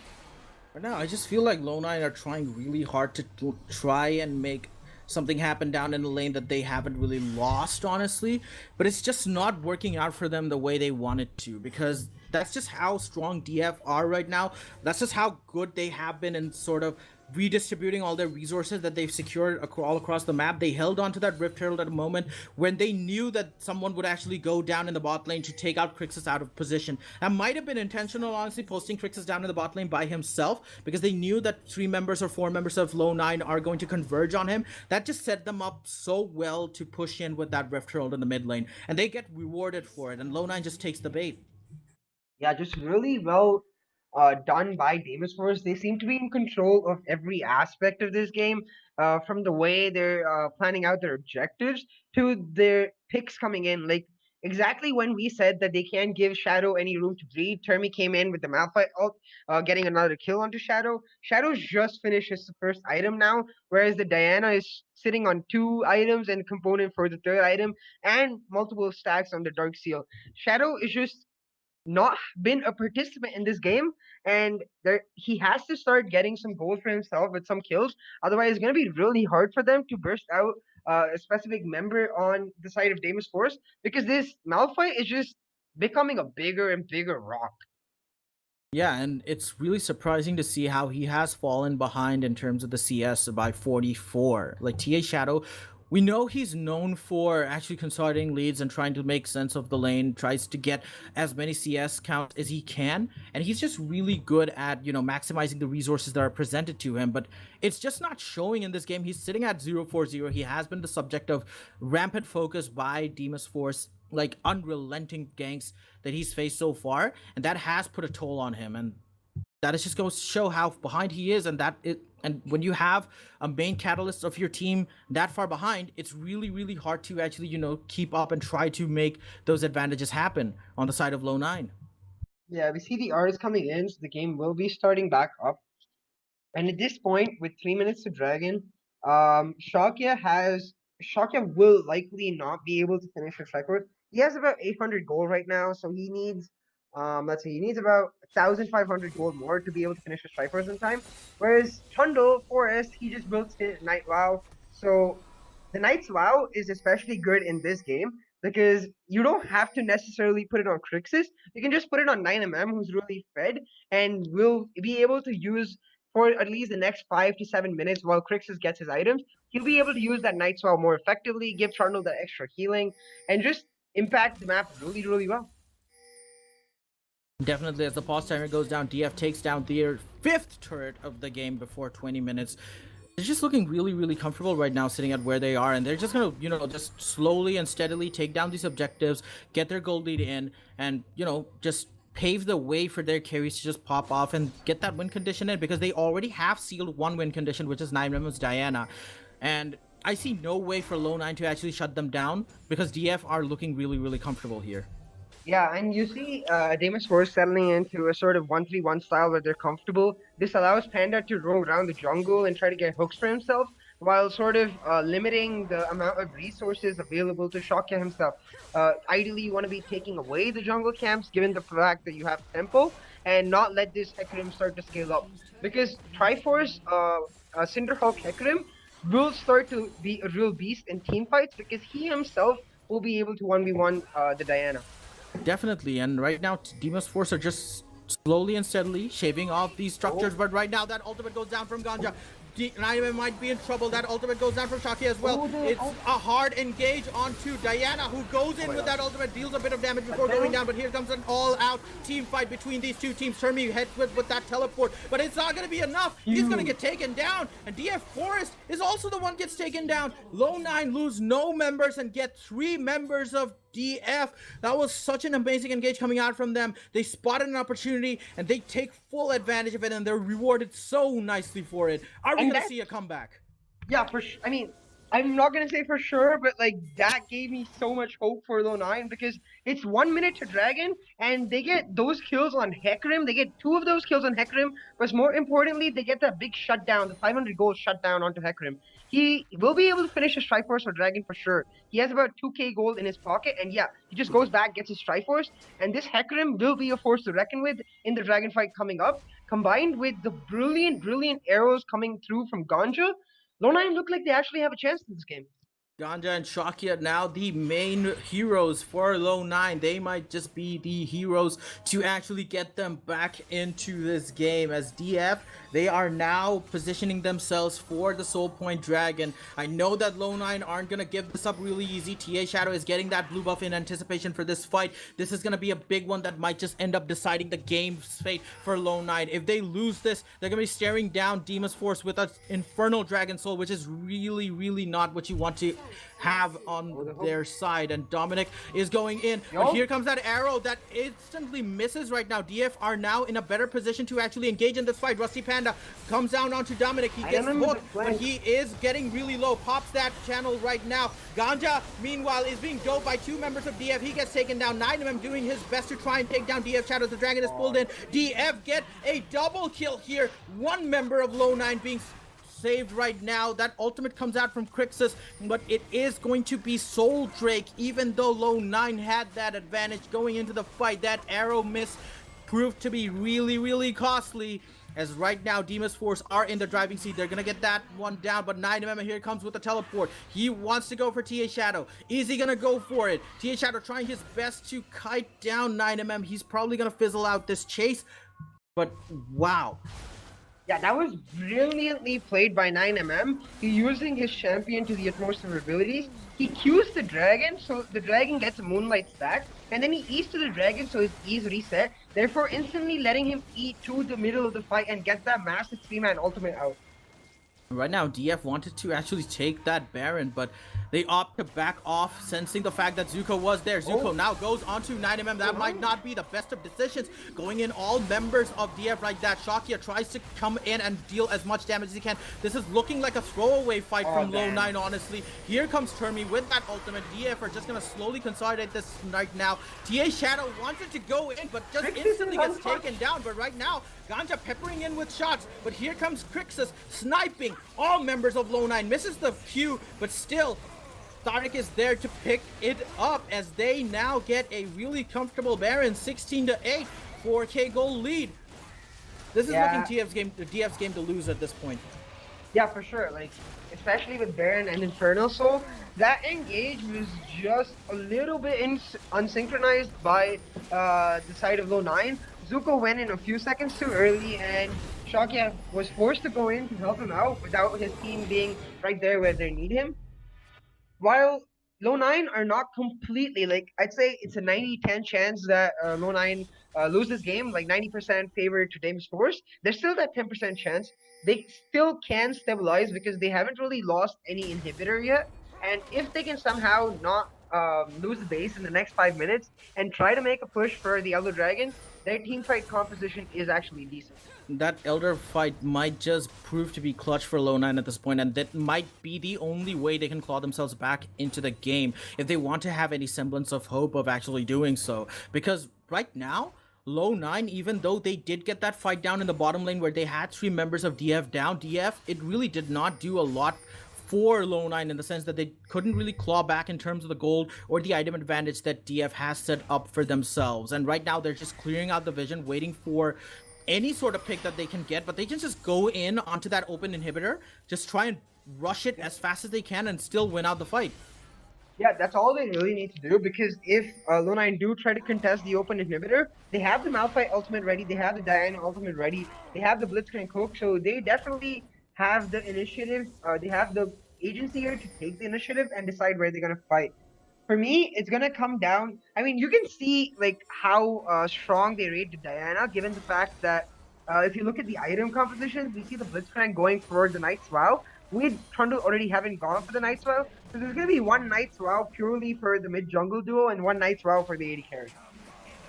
Right now, I just feel like LowNine are trying really hard to try and make something happen down in the lane that they haven't really lost, honestly. But it's just not working out for them the way they want it to, because that's just how strong DF are right now. That's just how good they have been in sort of redistributing all their resources that they've secured all across the map. They held on to that Rift Herald at a moment when they knew that someone would actually go down in the bot lane to take out Crixus out of position. That might have been intentional, honestly, posting Crixus down in the bot lane by himself, because they knew that 3 members or 4 members of LowNine are going to converge on him. That just set them up so well to push in with that Rift Herald in the mid lane, and they get rewarded for it, and LowNine just takes the bait. Yeah, just really well done by Deimos Force. They seem to be in control of every aspect of this game, from the way they're planning out their objectives to their picks coming in. Like exactly when we said that they can't give Shadow any room to breathe, Termi came in with the Malphite ult, getting another kill onto Shadow. Shadow's just finished his first item now, whereas the Diana is sitting on 2 items and component for the third item and multiple stacks on the Dark Seal. Shadow is just not been a participant in this game, and there he has to start getting some goals for himself with some kills. Otherwise, it's going to be really hard for them to burst out a specific member on the side of Deimos Force, because this Malphite is just becoming a bigger and bigger rock. Yeah, and it's really surprising to see how he has fallen behind in terms of the CS by 44. Like TA Shadow, we know he's known for actually consolidating leads and trying to make sense of the lane, tries to get as many CS counts as he can, and he's just really good at, maximizing the resources that are presented to him, but it's just not showing in this game. He's sitting at 0-4-0. He has been the subject of rampant focus by Deimos Force, like unrelenting ganks that he's faced so far, and that has put a toll on him, and that is just goes to show how behind he is, and when you have a main catalyst of your team that far behind, it's really hard to actually keep up and try to make those advantages happen on the side of LowNine. Yeah, we see the R's coming in, so the game will be starting back up. And at this point, with 3 minutes to Dragon, Shakya will likely not be able to finish his record. He has about 800 gold right now, so he needs, let's see, he needs about 1,500 gold more to be able to finish his Triforce in time. Whereas Trundle Forest, he just built Night Wow. So the Night's Wow is especially good in this game because you don't have to necessarily put it on Crixus. You can just put it on 9mm, who's really fed, and will be able to use for at least the next 5 to 7 minutes while Crixus gets his items. He'll be able to use that Night Swell more effectively, give Trundle that extra healing, and just impact the map really well. Definitely, as the pause timer goes down, DF takes down their 5th turret of the game before 20 minutes. They're just looking really comfortable right now, sitting at where they are, and they're just gonna, just slowly and steadily take down these objectives, get their gold lead in, and, just pave the way for their carries to just pop off and get that win condition in, because they already have sealed one win condition, which is 9mm's Diana. And I see no way for LowNine to actually shut them down, because DF are looking really comfortable here. Yeah, and you see Deimos Force settling into a sort of 1-3-1 style where they're comfortable. This allows Panda to roam around the jungle and try to get hooks for himself, while sort of limiting the amount of resources available to Shakya himself. Ideally, you want to be taking away the jungle camps, given the fact that you have tempo, and not let this Hecarim start to scale up. Because Triforce, Cinderhawk Hecarim, will start to be a real beast in team fights, because he himself will be able to 1v1 the Diana. Definitely, and right now Deimos Force are just slowly and steadily shaving off these structures, but right now that ultimate goes down from Ganja. Naime might be in trouble. That ultimate goes down from Shakya as well. It's a hard engage onto Diana, who goes in with that ultimate, deals a bit of damage before going down, but here comes an all-out team fight between these two teams. Termi heads with that teleport, but it's not going to be enough. He's going to get taken down, and DF Forest is also the one gets taken down. LowNine lose no members and get 3 members of DF. That was such an amazing engage coming out from them. They spotted an opportunity and they take full advantage of it, and they're rewarded so nicely for it. Are we going to see a comeback? Yeah, for sure. I mean, I'm not gonna say for sure, but like that gave me so much hope for LowNine because it's 1 minute to Dragon, and they get those kills on Hecarim. They get two of those kills on Hecarim, but more importantly, they get that big shutdown, the 500 gold shutdown onto Hecarim. He will be able to finish his Triforce for Dragon for sure. He has about 2k gold in his pocket, and yeah, he just goes back, gets his Triforce, and this Hecarim will be a force to reckon with in the Dragon fight coming up. Combined with the brilliant arrows coming through from Ganja, Lone look like they actually have a chance in this game. Ganja and Shakia now the main heroes for LowNine. They might just be the heroes to actually get them back into this game. As DF, they are now positioning themselves for the Soul Point Dragon. I know that LowNine aren't going to give this up really easy. TA Shadow is getting that blue buff in anticipation for this fight. This is going to be a big one that might just end up deciding the game's fate for LowNine. If they lose this, they're going to be staring down Deimos Force with an Infernal Dragon Soul, which is really not what you want to have on their side. And Dominic is going in, but here comes that arrow that instantly misses right now. DF are now in a better position to actually engage in this fight. Rusty Panda comes down onto Dominic. He gets hooked, but he is getting really low. Pops that channel right now. Ganja, meanwhile, is being doped by two members of DF. He gets taken down. 9mm doing his best to try and take down DF Shadow. The Dragon is pulled in. DF get a double kill here. One member of LowNine being saved right now. That ultimate comes out from Crixus, but it is going to be Soul Drake. Even though LowNine had that advantage going into the fight, that arrow miss proved to be really costly. As right now, Deimos Force are in the driving seat. They're gonna get that one down, but 9mm here comes with the teleport. He wants to go for TA Shadow. Is he gonna go for it? TA Shadow trying his best to kite down 9mm. He's probably gonna fizzle out this chase, but wow. Yeah, that was brilliantly played by 9mm. He using his champion to the utmost of her abilities. He Qs the dragon, so the dragon gets a Moonlight stack, and then he E's to the dragon, so his E's reset, therefore instantly letting him E to the middle of the fight and get that massive 3-man ultimate out. Right now, DF wanted to actually take that Baron, but they opt to back off, sensing the fact that Zuko was there. Zuko now goes onto 9mm. That might not be the best of decisions. Going in all members of DF like that. Shakia tries to come in and deal as much damage as he can. This is looking like a throwaway fight from LowNine, honestly. Here comes Termi with that ultimate. DF are just going to slowly consolidate this right now. TA Shadow wanted to go in, but just instantly gets taken down. But right now, Ganja peppering in with shots. But here comes Crixus sniping all members of LowNine. Misses the Q, but still, Tariq is there to pick it up as they now get a really comfortable Baron. 16-8, 4k gold lead. This is looking DF's game to lose at this point. Yeah, for sure. Like, especially with Baron and Infernal Soul, that engage was just a little bit unsynchronized by the side of LowNine. Zuko went in a few seconds too early, and Shakia was forced to go in to help him out without his team being right there where they need him. While LowNine are not completely, like, I'd say it's a 90-10 chance that LowNine lose this game, like 90% favor to Deimos Force. There's still that 10% chance. They still can stabilize because they haven't really lost any inhibitor yet. And if they can somehow not lose the base in the next 5 minutes and try to make a push for the Elder Dragon, their team fight composition is actually decent. That Elder fight might just prove to be clutch for LowNine at this point, and that might be the only way they can claw themselves back into the game if they want to have any semblance of hope of actually doing so. Because right now, LowNine, even though they did get that fight down in the bottom lane where they had 3 members of DF down, DF, it really did not do a lot for LowNine in the sense that they couldn't really claw back in terms of the gold or the item advantage that DF has set up for themselves. And right now they're just clearing out the vision, waiting for any sort of pick that they can get, but they can just go in onto that open inhibitor, just try and rush it as fast as they can and still win out the fight. Yeah, that's all they really need to do, because if LowNine do try to contest the open inhibitor, they have the Malphite ultimate ready, they have the Diana ultimate ready, they have the Blitzcrank hook, so they definitely have the initiative, they have the agency here to take the initiative and decide where they're going to fight. For me, it's going to come down, I mean, you can see like how strong they rate the Diana, given the fact that if you look at the item composition, we see the Blitzcrank going for the Night's Vow. We Trundle already haven't gone for the Night's Vow, so there's going to be one Night's Vow purely for the mid-jungle duo and one Night's Vow for the AD carry.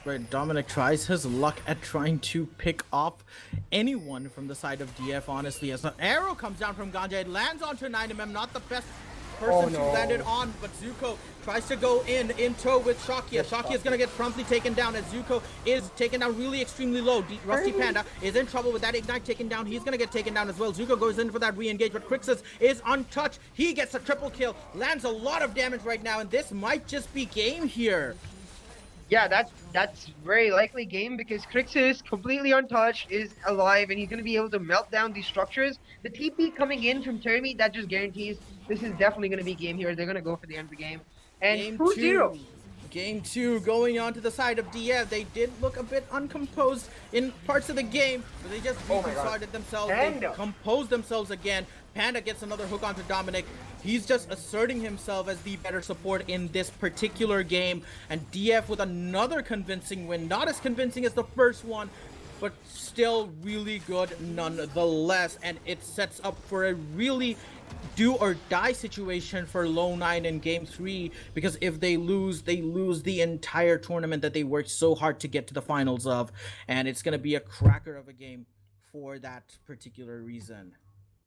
Right, Dominic tries his luck at trying to pick off anyone from the side of DF, honestly, as an arrow comes down from Ganja. It lands onto 9mm, not the best person Oh, to no. land it on, but Zuko tries to go in tow with Shakia. Yes, Shakia is Shakia. gonna get promptly taken down as Zuko is taken down really extremely low. Rusty Panda is in trouble with that Ignite taken down. He's gonna get taken down as well. Zuko goes in for that re-engage, but Crixus is untouched. He gets a triple kill, lands a lot of damage right now, and this might just be game here. Yeah, that's very likely game because Crixus, completely untouched, is alive and he's going to be able to melt down these structures. The TP coming in from Termi, that just guarantees this is definitely going to be game here. They're going to go for the end of the game. And Game 2-0. two. Game two going on to the side of DF. They did look a bit uncomposed in parts of the game, but they just Oh my God. reconstructed themselves. Panda. They composed themselves again. Panda gets another hook onto Dominic. He's just asserting himself as the better support in this particular game. And DF with another convincing win. Not as convincing as the first one, but still really good nonetheless. And it sets up for a really do or die situation for LowNine in game 3, because if they lose the entire tournament that they worked so hard to get to the finals of, and it's going to be a cracker of a game for that particular reason.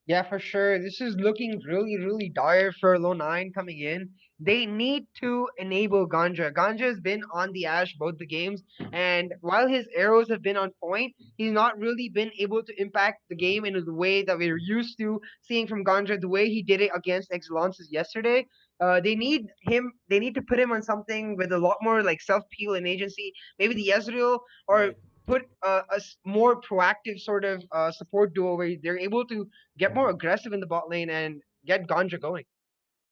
Yeah, for sure. This is looking really, really dire for LowNine coming in. They need to enable Ganja. Ganja has been on the Ash both the games, and while his arrows have been on point, he's not really been able to impact the game in the way that we're used to seeing from Ganja, the way he did it against Excellences yesterday. They need him. They need to put him on something with a lot more like self peel and agency. Maybe the Ezreal, or Right. put more proactive sort of support duo where they're able to get more aggressive in the bot lane and get Ganja going.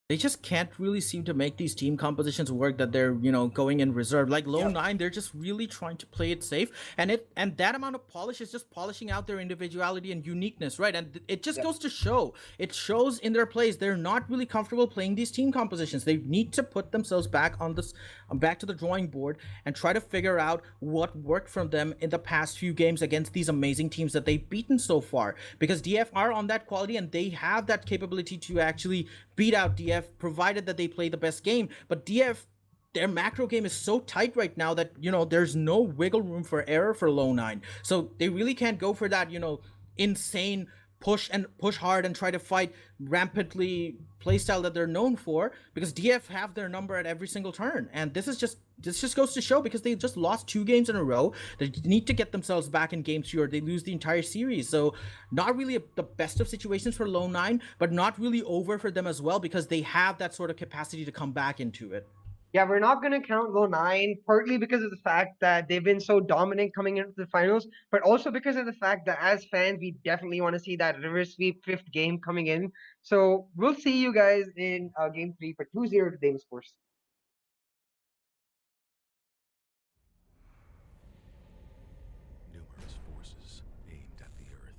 They just can't really seem to make these team compositions work, that they're, going in reserve. Like LowNine, they're just really trying to play it safe, and that amount of polish is just polishing out their individuality and uniqueness, right? And it just goes to show. It shows in their plays. They're not really comfortable playing these team compositions. They need to put themselves back on this back to the drawing board and try to figure out what worked from them in the past few games against these amazing teams that they've beaten so far, because DF are on that quality and they have that capability to actually beat out DF, provided that they play the best game. But DF, their macro game is so tight right now that there's no wiggle room for error for LowNine, so they really can't go for that insane push hard and try to fight rampantly playstyle that they're known for, because DF have their number at every single turn. And this just goes to show, because they just lost 2 games in a row. They need to get themselves back in game 3 or they lose the entire series. So not really the best of situations for LowNine, but not really over for them as well, because they have that sort of capacity to come back into it. Yeah, we're not going to count LowNine, partly because of the fact that they've been so dominant coming into the finals, but also because of the fact that as fans, we definitely want to see that reverse sweep 5th game coming in. So we'll see you guys in game 3 for 2-0 to Deimos Force. Numerous forces aimed at the Earth.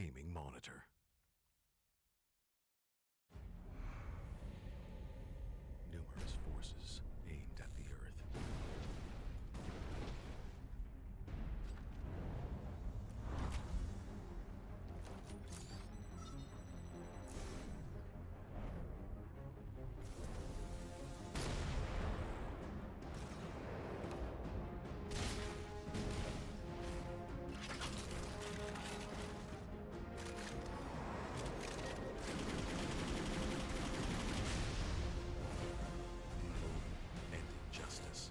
gaming monitor. Numerous forces aimed at the Earth. And injustice.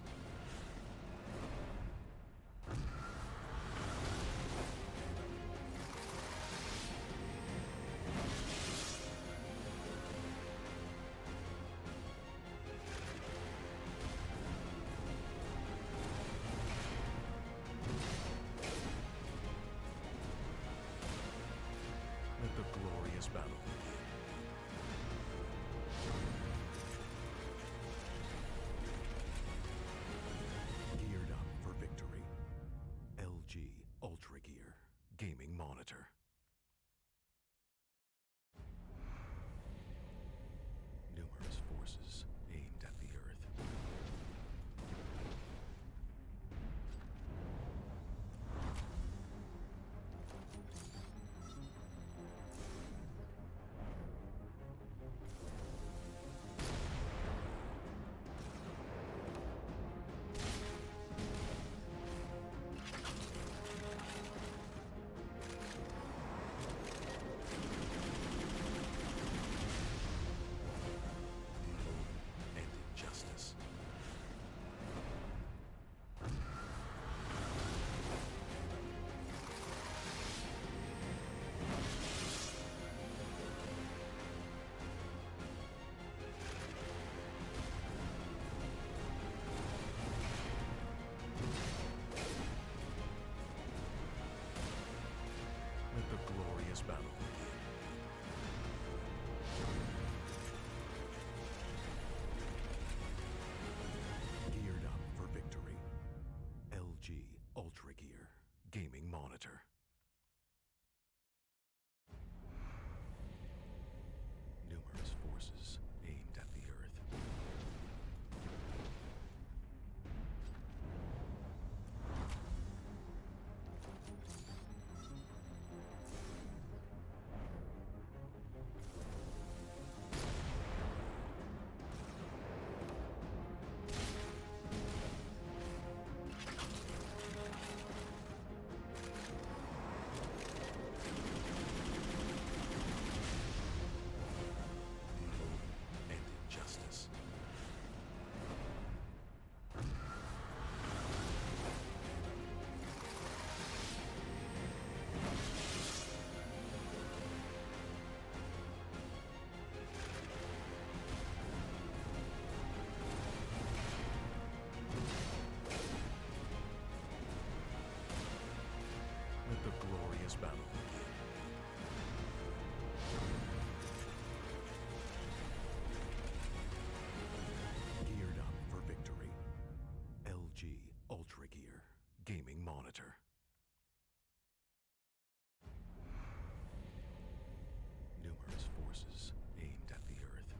Let the glorious battle begin. Geared up for victory. LG UltraGear gaming monitor. Numerous forces aimed at the Earth. And injustice. Let the glorious battle begin. Geared up for victory. LG UltraGear gaming monitor. Numerous forces aimed at the Earth. And injustice. Let the glorious battle begin. Geared up for victory. LG UltraGear gaming monitor. Numerous forces aimed at the Earth.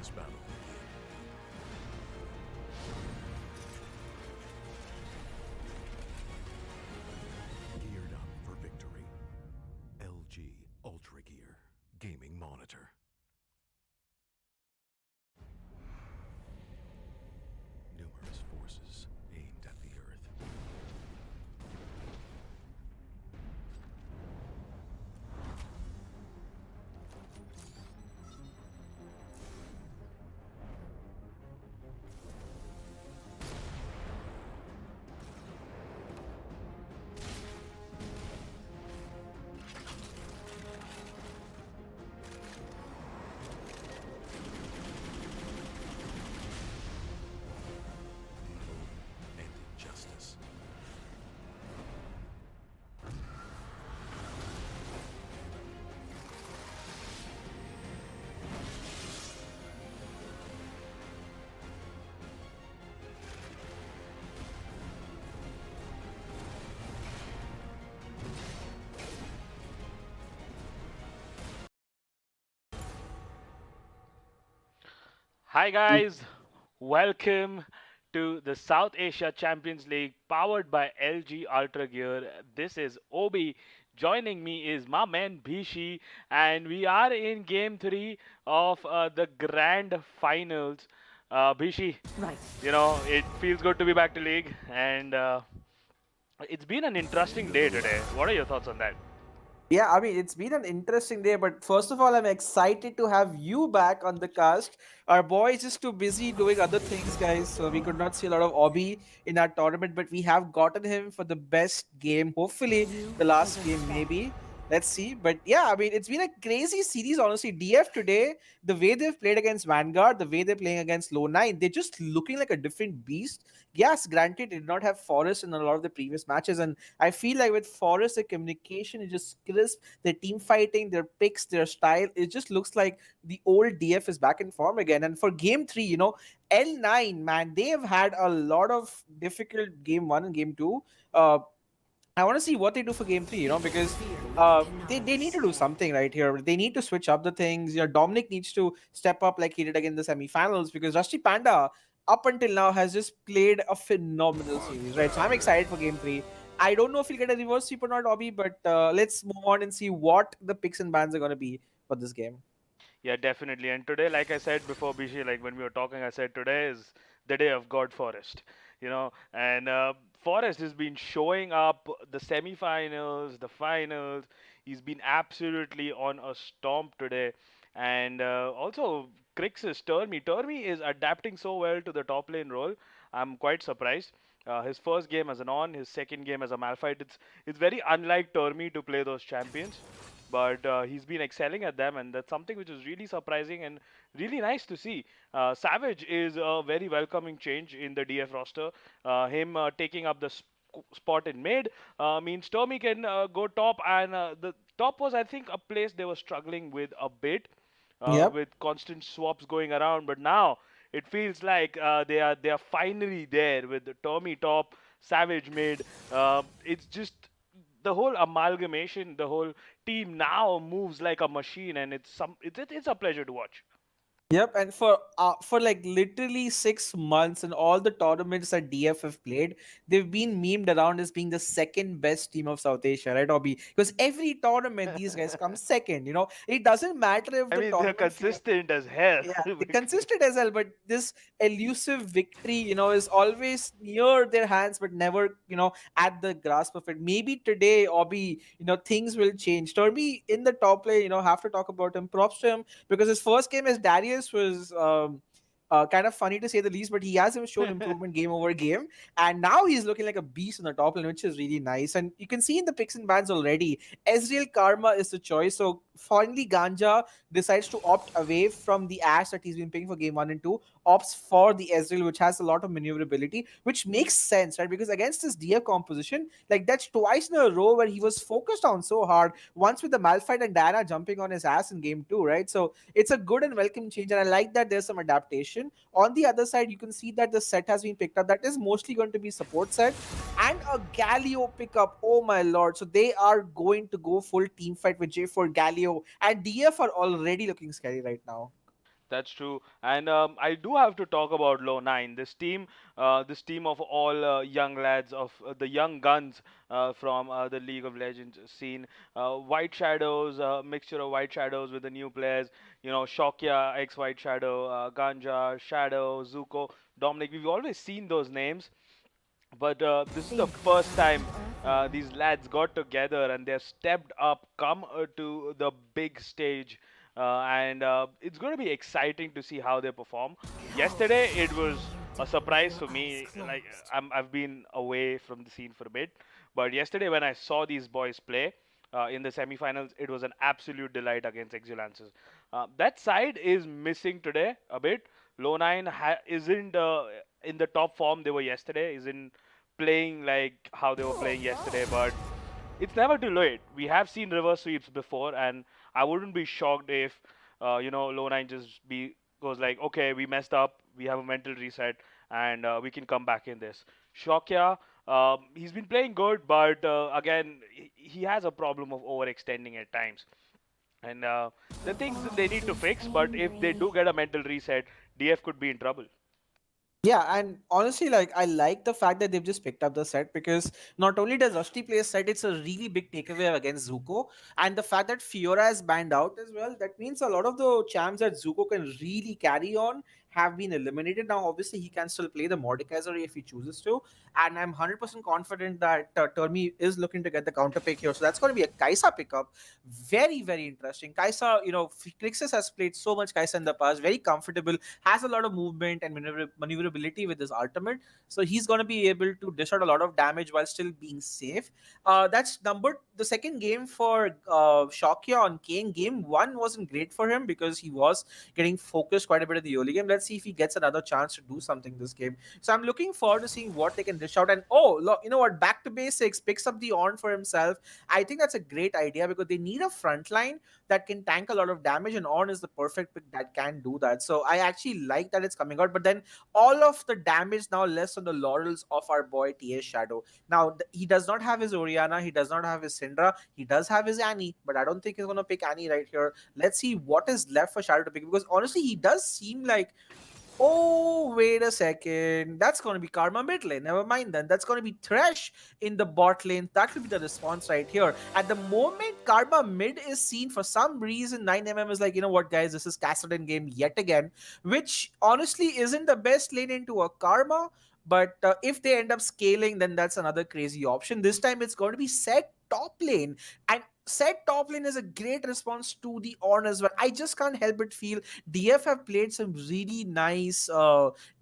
biggest battle. Geared up for victory. LG UltraGear gaming monitor. Numerous forces aimed at the Earth. And injustice. Hi guys, welcome to the South Asia Champions League powered by LG Ultra Gear. This is Obi. Joining me is my man Bishi, and we are in game 3 of the grand finals. Bishi, it feels good to be back to league, and it's been an interesting day today. What are your thoughts on that? Yeah, I mean, it's been an interesting day, but first of all, I'm excited to have you back on the cast. Our boy is just too busy doing other things, guys, so we could not see a lot of Obi in our tournament, but we have gotten him for the best game. Hopefully, the last game, maybe. Let's see. But yeah, I mean, it's been a crazy series, honestly. DF today, the way they've played against Vanguard, the way they're playing against LowNine, they're just looking like a different beast. Yes, granted, they did not have Forest in a lot of the previous matches, and I feel like with Forest, the communication is just crisp. Their team fighting, their picks, their style, it just looks like the old DF is back in form again. And for game 3, L9, man, they have had a lot of difficult game 1 and game 2. I want to see what they do for game 3, because they need to do something right here. They need to switch up the things. Dominic needs to step up like he did again in the semifinals, because Rusty Panda, up until now, has just played a phenomenal series, right? So I'm excited for game 3. I don't know if he'll get a reverse sweep or not, Obby, but let's move on and see what the picks and bans are going to be for this game. Yeah, definitely. And today, like I said before, Bishi, like when we were talking, I said today is the day of God Forest, and Forest has been showing up the semi-finals, the finals. He's been absolutely on a stomp today. And also, Crix's Termi is adapting so well to the top lane role. I'm quite surprised. His first game as an on, his second game as a Malphite. It's very unlike Termi to play those champions, but he's been excelling at them, and that's something which is really surprising and really nice to see. Savage is a very welcoming change in the DF roster. Him taking up the spot in mid means Tommy can go top, and the top was, I think, a place they were struggling with a bit, Yep. with constant swaps going around. But now it feels like they are finally there with the Tommy top, Savage mid. It's just the whole amalgamation, the whole team now moves like a machine, and it's a pleasure to watch. Yep, and for like literally 6 months and all the tournaments that DF have played, they've been memed around as being the second best team of South Asia, right, Obi? Because every tournament these guys come second. It doesn't matter if I the mean, they're tournament consistent as hell. yeah, they consistent as well, but this elusive victory, is always near their hands, but never, at the grasp of it. Maybe today, Obi, things will change. Turby in the top lane, have to talk about him. Props to him because his first game as Darius was kind of funny to say the least, but he has shown improvement game over game, and now he's looking like a beast in the top lane, which is really nice. And you can see in the picks and bans already, Ezreal Karma is the choice. So finally, Ganja decides to opt away from the Ash that he's been paying for game 1 and 2, opts for the Ezreal, which has a lot of maneuverability, which makes sense, right? Because against this DF composition, like that's twice in a row where he was focused on so hard, once with the Malphite and Diana jumping on his ass in game 2, right? So it's a good and welcome change, and I like that there's some adaptation. On the other side, you can see that the set has been picked up. That is mostly going to be support set and a Galio pickup. Oh my lord. So they are going to go full team fight with J4 Galio, and DF are already looking scary right now. That's true, and I do have to talk about LowNine. This team of all young lads, of the young guns from the League of Legends scene. White Shadows, mixture of White Shadows with the new players. You know, Shokya, ex White Shadow, Ganja, Shadow, Zuko, Dominic. We've always seen those names, but this is the first time these lads got together and they've stepped up, come to the big stage, and it's going to be exciting to see how they perform. Yesterday, it was a surprise for me. Like I've been away from the scene for a bit, but yesterday when I saw these boys play in the semifinals, it was an absolute delight against Exulances. That side is missing today a bit. Low9 isn't in the top form they were yesterday, isn't playing like how they were playing yesterday, but it's never too late. We have seen reverse sweeps before, and I wouldn't be shocked if Low9 just be goes like, okay, we messed up, we have a mental reset, and we can come back in this. Shokya, he's been playing good, but again, he has a problem of overextending at times. And the things that they need to fix, but if they do get a mental reset, DF could be in trouble. Yeah, and honestly, like I like the fact that they've just picked up the set because not only does Rusty play a set, it's a really big takeaway against Zuko, and the fact that Fiora is banned out as well. That means a lot of the champs that Zuko can really carry on have been eliminated. Now, obviously, he can still play the Mordekaiser if he chooses to, and I'm 100% confident that Termi is looking to get the counter pick here. So that's going to be a Kaisa pickup. Very, very interesting. Kaisa, Crixus has played so much Kaisa in the past, very comfortable, has a lot of movement and maneuverability with his ultimate. So he's going to be able to dish out a lot of damage while still being safe. That's numbered. The second game for Shokya on Kane, game one wasn't great for him because he was getting focused quite a bit in the early game. Let's see if he gets another chance to do something this game. So I'm looking forward to seeing what they can dish out. And you know what? Back to basics, picks up the on for himself. I think that's a great idea because they need a front line that can tank a lot of damage, and on is the perfect pick that can do that. So I actually like that it's coming out. But then all of the damage now less on the laurels of our boy TS Shadow. Now he does not have his Oriana, he does not have his Syndra, he does have his Annie, but I don't think he's gonna pick Annie right here. Let's see what is left for Shadow to pick because honestly, he does seem like, oh, wait a second. That's going to be Karma mid lane. Never mind then. That's going to be Thresh in the bot lane. That will be the response right here. At the moment Karma mid is seen, for some reason 9mm is like, you know what, guys, this is Kassadin game yet again, which honestly isn't the best lane into a Karma. But if they end up scaling, then that's another crazy option. This time it's going to be set top lane. And set top lane is a great response to the on as well. I just can't help but feel DF have played some really nice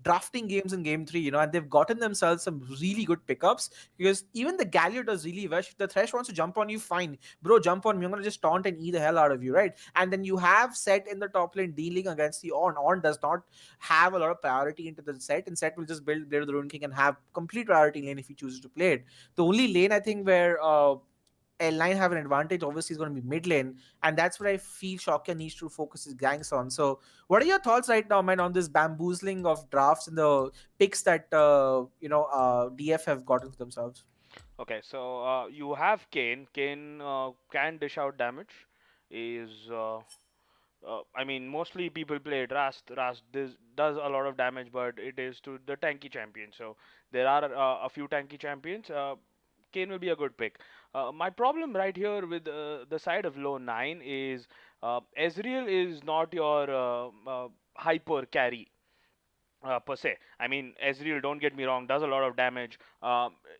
drafting games in game three, and they've gotten themselves some really good pickups because even the Galio does really well. If the Thresh wants to jump on you, fine, bro, jump on me. I'm gonna just taunt and eat the hell out of you, right? And then you have Set in the top lane dealing against the on. On does not have a lot of priority into the Set, and Set will just build Blade of the Rune King and have complete priority lane if he chooses to play it. The only lane I think where L9 have an advantage, obviously, is going to be mid lane, and that's what I feel Shokya needs to focus his ganks on. So, what are your thoughts right now, man, on this bamboozling of drafts and the picks that DF have gotten for themselves? Okay, so you have Kane. Kane can dish out damage. Is I mean, mostly people play it Rast. Rast does a lot of damage, but it is to the tanky champion. So there are a few tanky champions. Kane will be a good pick. My problem right here with the side of low 9 is Ezreal is not your hyper carry per se. I mean, Ezreal, don't get me wrong, does a lot of damage,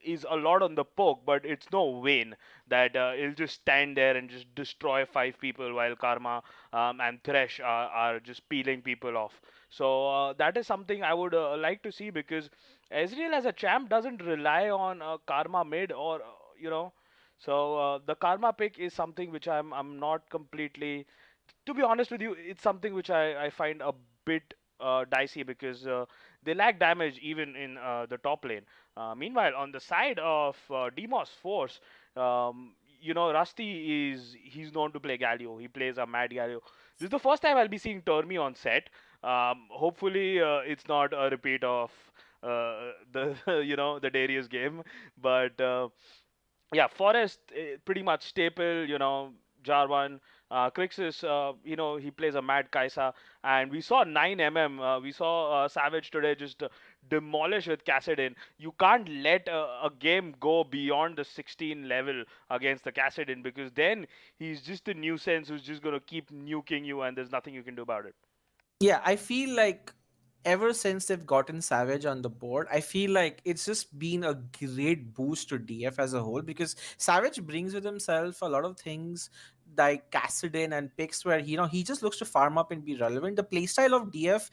is a lot on the poke, but it's no Vayne that it'll just stand there and just destroy five people while Karma and Thresh are just peeling people off. So that is something I would like to see because Ezreal as a champ doesn't rely on Karma mid or, you know. So the Karma pick is something which I'm not completely, to be honest with you, it's something which I find a bit dicey because they lack damage even in the top lane. Meanwhile, on the side of Deimos Force, Rusty he's known to play Galio. He plays a mad Galio. This is the first time I'll be seeing Termi on set. Hopefully, it's not a repeat of the the Darius game, but yeah, Forest pretty much staple. Jarvan, Crixus, he plays a mad Kaisa, and we saw 9 we saw Savage today just demolish with Cassidin. You can't let a game go beyond the 16 level against the Cassidin, because then he's just a nuisance who's just gonna keep nuking you, and there's nothing you can do about it. Yeah, I feel like ever since they've gotten Savage on the board, I feel like it's just been a great boost to DF as a whole, because Savage brings with himself a lot of things like Cassidin and picks where he just looks to farm up and be relevant. The playstyle of DF,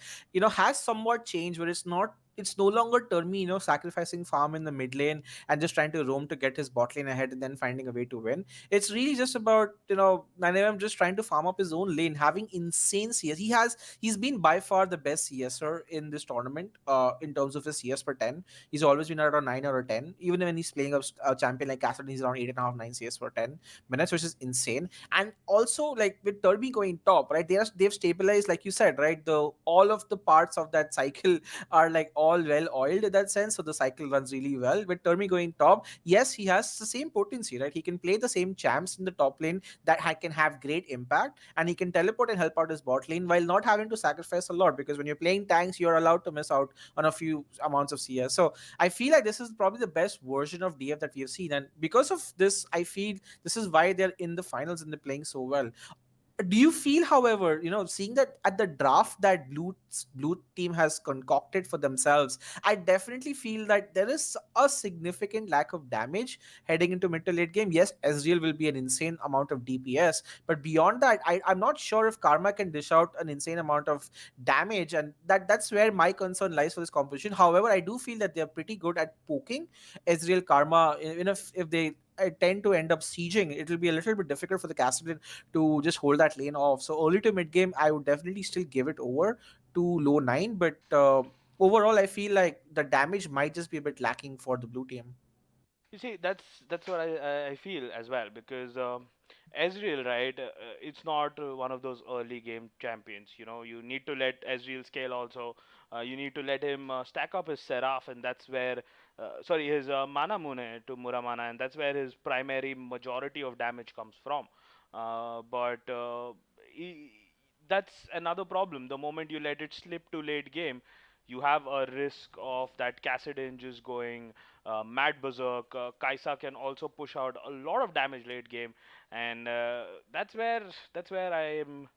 has somewhat changed where it's no longer Termi, sacrificing farm in the mid lane and just trying to roam to get his bot lane ahead and then finding a way to win. It's really just about, 9 just trying to farm up his own lane, having insane CS. He's been by far the best CSer in this tournament in terms of his CS per 10. He's always been around 9 or a 10. Even when he's playing a champion like Cassidy, he's around 8.5, 9 CS per 10 minutes, which is insane. And also, like with Turby going top, right? They've stabilized, like you said, right? The all of the parts of that cycle are like all well oiled in that sense. So the cycle runs really well. With Turby going top, yes, he has the same potency, right? He can play the same champs in the top lane that can have great impact, and he can teleport and help out his bot lane while not having to sacrifice a lot, because when you're playing tanks you're allowed to miss out on a few amounts of CS. So I feel like this is probably the best version of DF that we have seen, and because of this I feel this is why they're in the finals and they're playing so well. Do you feel, however, seeing that at the draft that blue team has concocted for themselves, I definitely feel that there is a significant lack of damage heading into mid to late game. Yes, Ezreal will be an insane amount of DPS, but beyond that, I'm not sure if Karma can dish out an insane amount of damage, and that's where my concern lies for this competition. However, I do feel that they're pretty good at poking Ezreal Karma. Even if they tend to end up sieging, it will be a little bit difficult for the Castellan to just hold that lane off. So early to mid game, I would definitely still give it over to LowNine, but overall, I feel like the damage might just be a bit lacking for the blue team. You see, that's what I feel as well, because Ezreal, right? It's not one of those early game champions. You need to let Ezreal scale also. You need to let him stack up his Seraph, and that's where, sorry, his Mana Mune to Muramana, and that's where his primary majority of damage comes from. But he, that's another problem. The moment you let it slip to late game, you have a risk of that Cassidin just going mad berserk. Kaisa can also push out a lot of damage late game, and that's where I am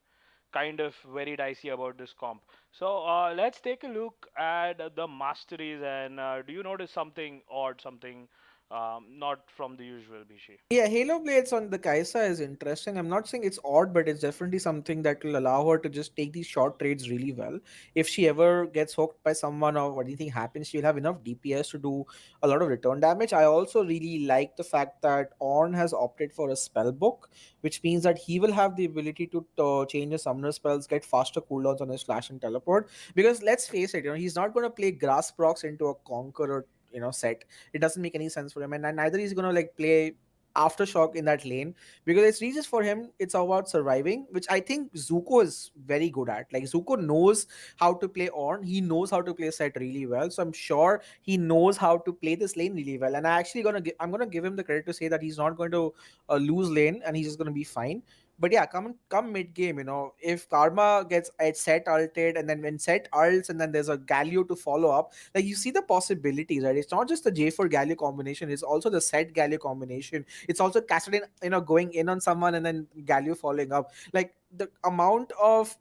kind of very dicey about this comp. So let's take a look at the masteries, and do you notice something odd, something not from the usual, Bishi? Yeah, Halo Blades on the Kaisa is interesting. I'm not saying it's odd, but it's definitely something that will allow her to just take these short trades really well. If she ever gets hooked by someone or anything happens, she'll have enough DPS to do a lot of return damage. I also really like the fact that Ornn has opted for a spell book, which means that he will have the ability to change his summoner spells, get faster cooldowns on his flash and teleport. Because let's face it, he's not going to play grass procs into a conqueror set. It doesn't make any sense for him, and neither he's gonna like play aftershock in that lane, because it's really just for him it's about surviving, which I think Zuko is very good at. Like Zuko knows how to play on, he knows how to play set really well, so I'm sure he knows how to play this lane really well, and I'm gonna give him the credit to say that he's not going to lose lane and he's just going to be fine. But yeah, come mid game, if Karma gets at set ulted, and then when set ults and then there's a Galio to follow up, like you see the possibilities, right? It's not just the J4 Galio combination, it's also the set Galio combination. It's also Cassadin, going in on someone and then Galio following up. Like the amount of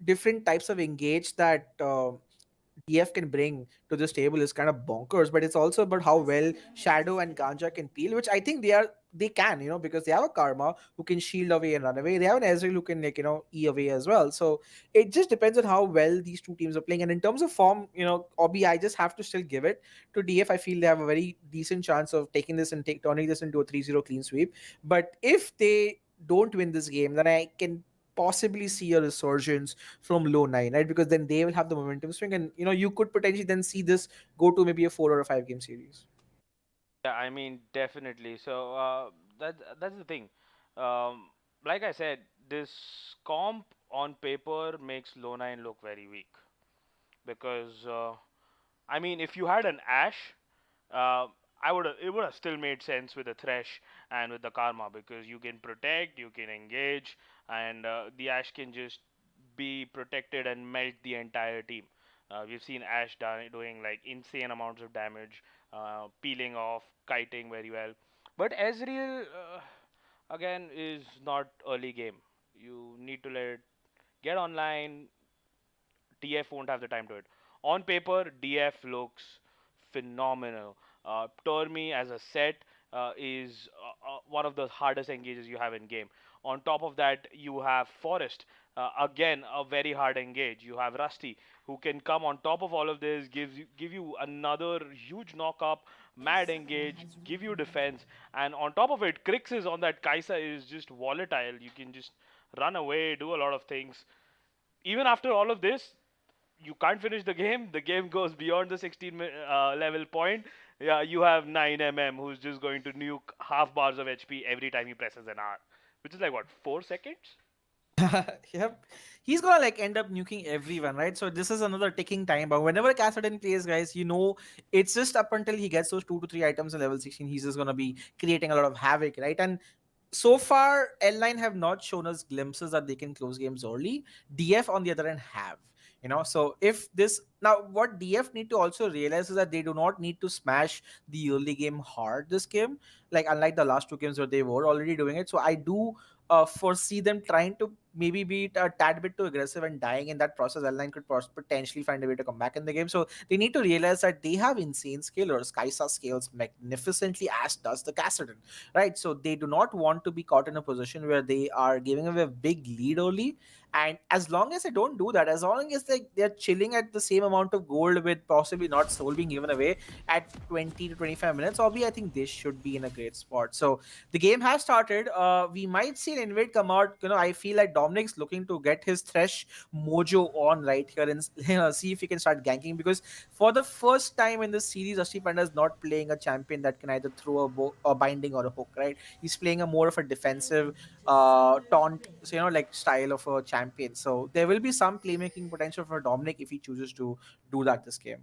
different types of engage that DF can bring to this table is kind of bonkers, but it's also about how well Shadow and Ganja can peel, which I think they can, because they have a Karma who can shield away and run away. They have an Ezreal who can E away as well. So it just depends on how well these two teams are playing. And in terms of form, Obi, I just have to still give it to DF. I feel they have a very decent chance of taking this and turning this into a 3-0 clean sweep. But if they don't win this game, then I can possibly see a resurgence from LowNine, right? Because then they will have the momentum swing, and you could potentially then see this go to maybe a 4 or a 5 game series. Yeah, I mean, definitely. So that's the thing. Um, like I said, this comp on paper makes LowNine look very weak, because I mean, if you had an Ash, uh, it would have still made sense with the Thresh and with the Karma, because you can protect, you can engage, and the Ash can just be protected and melt the entire team. We've seen Ash doing like insane amounts of damage, peeling off, kiting very well. But Ezreal, again, is not early game. You need to let it get online. DF won't have the time to it. On paper, DF looks phenomenal. Tormi as a set is one of the hardest engages you have in game. On top of that, you have Forest. Again, a very hard engage. You have Rusty, who can come on top of all of this, give you another huge knock up, mad engage, give you defense, and on top of it, Krix is on that Kaisa is just volatile. You can just run away, do a lot of things. Even after all of this, you can't finish the game. The game goes beyond the 16 level point. Yeah, you have 9mm who's just going to nuke half bars of HP every time he presses an R, which is like what, 4 seconds? Yep. He's gonna like end up nuking everyone, right? So this is another ticking time bomb. Whenever Kassadin plays, guys, it's just up until he gets those 2 to 3 items in level 16, he's just gonna be creating a lot of havoc, right? And so far, L9 have not shown us glimpses that they can close games early. DF, on the other hand, have. So if this now, what DF need to also realize is that they do not need to smash the early game hard this game, like unlike the last 2 games where they were already doing it. So I do foresee them trying to maybe be a tad bit too aggressive and dying in that process. L9 could potentially find a way to come back in the game. So they need to realize that they have insane scalers. Kaisa scales magnificently, as does the Kassadin, right? So they do not want to be caught in a position where they are giving away a big lead early. And as long as they don't do that, as long as they're chilling at the same amount of gold with possibly not soul being given away at 20 to 25 minutes, Obby, I think they should be in a great spot. So the game has started. We might see an invade come out. I feel like Dominic's looking to get his Thresh mojo on right here and see if he can start ganking, because for the first time in this series, Ashti Panda is not playing a champion that can either throw a binding or a hook, right? He's playing a more of a defensive taunt, so, like style of a champion. So there will be some playmaking potential for Dominic if he chooses to do that this game.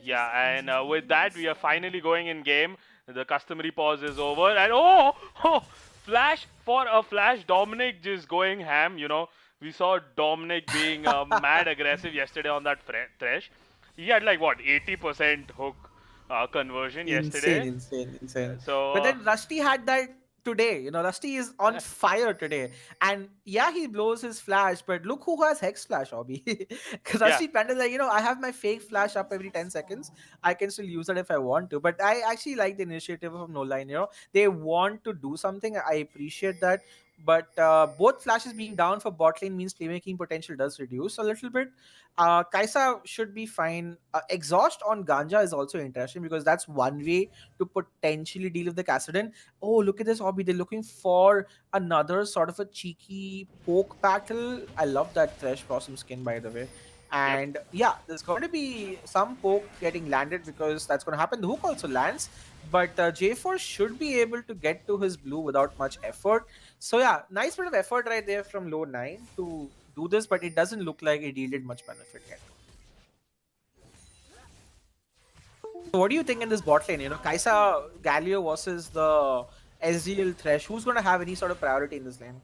Yeah, and with that, we are finally going in game. The customary pause is over, and oh, flash for a flash. Dominic just going ham. We saw Dominic being mad aggressive yesterday on that Thresh. He had like what, 80% hook conversion Insane, yesterday. insane, insane. So But then Rusty had that today. Rusty is on fire today. And yeah, he blows his flash, but look who has Hex Flash, Hobby. Because yeah, Rusty Panda, like, I have my fake flash up every 10 seconds. I can still use it if I want to. But I actually like the initiative from LowNine. They want to do something. I appreciate that. But both flashes being down for bot lane means playmaking potential does reduce a little bit. Kaisa should be fine. Exhaust on Ganja is also interesting because that's one way to potentially deal with the Kassadin. Oh, look at this hobby. They're looking for another sort of a cheeky poke battle. I love that Thresh Blossom skin, by the way. yep. And yeah, there's going to be some poke getting landed because that's going to happen. The hook also lands, but J4 should be able to get to his blue without much effort. So yeah, nice bit of effort right there from LowNine to do this, but it doesn't look like it yielded much benefit yet. So what do you think in this bot lane? Kaisa Galio versus the SDL Thresh. Who's going to have any sort of priority in this lane?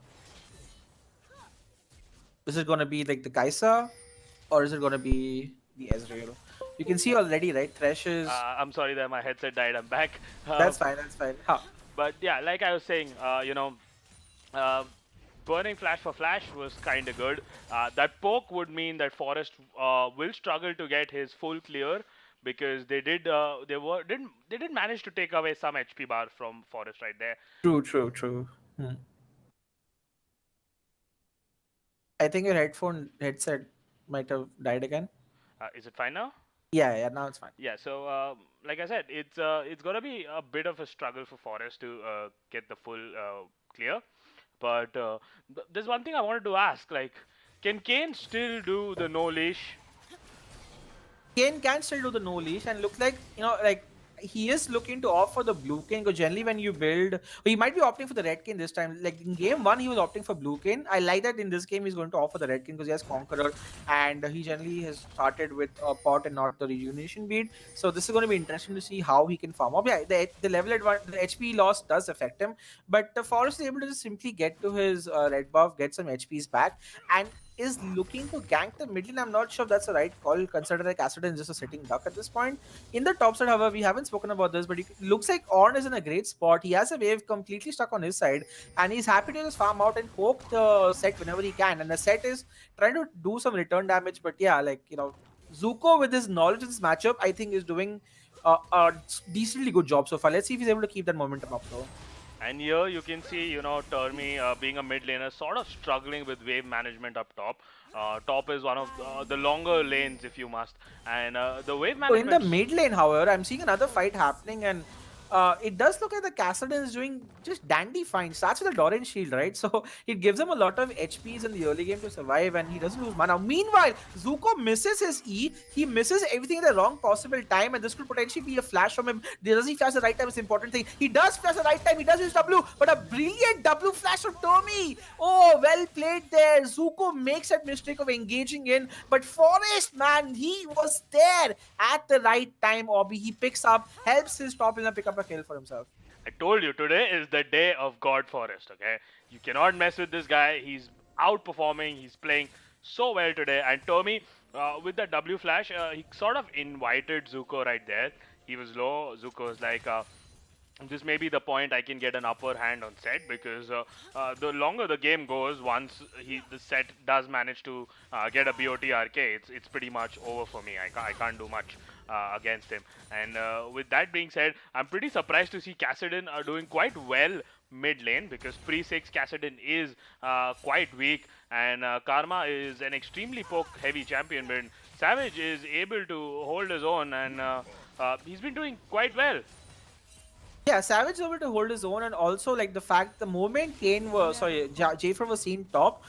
Is it going to be like the Kaisa, or is it going to be the Ezreal? You can see already, right? Thresh is... I'm sorry that my headset died. I'm back. That's fine, that's fine. Huh. But yeah, like I was saying, uh, burning flash for flash was kind of good. That poke would mean that Forest will struggle to get his full clear because they did manage to take away some HP bar from Forest right there. True. I think your headset might have died again. Is it fine now? Yeah, now it's fine. Yeah, so like I said, it's gonna be a bit of a struggle for Forest to get the full clear. But there's one thing I wanted to ask, like, can Kane still do the no leash? Kane can still do the no leash and look like, like he is looking to opt for the blue cane because generally when you build, he might be opting for the red cane this time. Like in game one, he was opting for blue cane. I like that in this game he's going to opt for the red cane because he has Conqueror and he generally has started with a pot and not the rejuvenation bead. So this is going to be interesting to see how he can farm up. Yeah, the level advantage, the HP loss does affect him, but the Forest is able to just simply get to his red buff, get some HPs back, and is looking to gank the mid lane. I'm not sure if that's the right call, considering that Kassadin is just a sitting duck at this point. In the top side, however, we haven't spoken about this, but it looks like Ornn is in a great spot. He has a wave completely stuck on his side, and he's happy to just farm out and poke the set whenever he can. And the set is trying to do some return damage, but yeah, like, you know, Zuko with his knowledge of this matchup, I think is doing a decently good job so far. Let's see if he's able to keep that momentum up, though. And here you can see, Termi being a mid laner, sort of struggling with wave management up top. Top is one of the longer lanes, if you must. And the wave So in the management. mid lane, however, I'm seeing another fight happening, and it does look like the Kassadin is doing just dandy fine. Starts with a Doran shield, right? So it gives him a lot of HPs in the early game to survive, and he doesn't lose mana. Meanwhile, Zuko misses his E. He misses everything at the wrong possible time, and this could potentially be a flash from him. Does he flash the right time? Is the important thing. He does flash the right time. He does use W, but a brilliant W flash from Tomi. Oh, well played there. Zuko makes that mistake of engaging in, but Forest, man, he was there at the right time. Obi, he picks up, helps his top laner pick up a kill for himself. I told you, today is the day of God Forest, okay? You cannot mess with this guy. He's outperforming. He's playing so well today. And Tomi, with the W flash, he sort of invited Zuko right there. He was low. Zuko was like, this may be the point I can get an upper hand on set, because the longer the game goes, once the set does manage to get a BOTRK, it's pretty much over for me. I can't do much against him. And with that being said, I'm pretty surprised to see Kassadin doing quite well mid lane, because pre-6 Kassadin is quite weak, and Karma is an extremely poke heavy champion, but Savage is able to hold his own, and he's been doing quite well. Yeah, Savage is able to hold his own, and also like the fact the moment Kane was Jafer was seen top,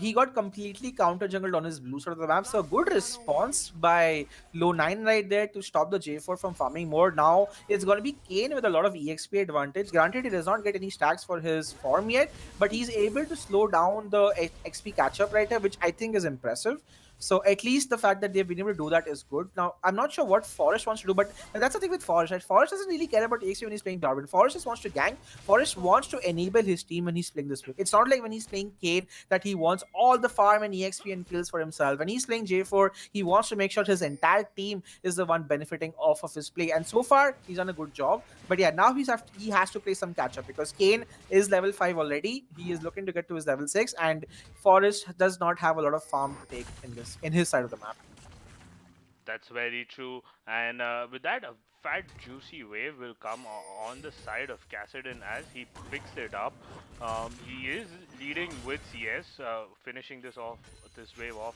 he got completely counter jungled on his blue side of the map. So a good response by LowNine right there to stop the J4 from farming more. Now it's gonna be Kane with a lot of EXP advantage. Granted, he does not get any stacks for his farm yet, but he's able to slow down the XP catch up right here, which I think is impressive. So at least the fact that they've been able to do that is good. Now, I'm not sure what Forest wants to do, but that's the thing with Forest, right? Forest doesn't really care about EXP when he's playing Darwin. Forest just wants to gank. Forest wants to enable his team when he's playing this way. It's not like when he's playing Cade that he wants all the farm and EXP and kills for himself. When he's playing J4, he wants to make sure his entire team is the one benefiting off of his play. And so far, he's done a good job. But yeah, now he has to play some catch up, because Kane is level 5 already. He is looking to get to his level 6, and Forest does not have a lot of farm to take in his side of the map. That's very true. And with that, a fat juicy wave will come on the side of Kassadin as he picks it up. He is leading with CS, finishing this wave off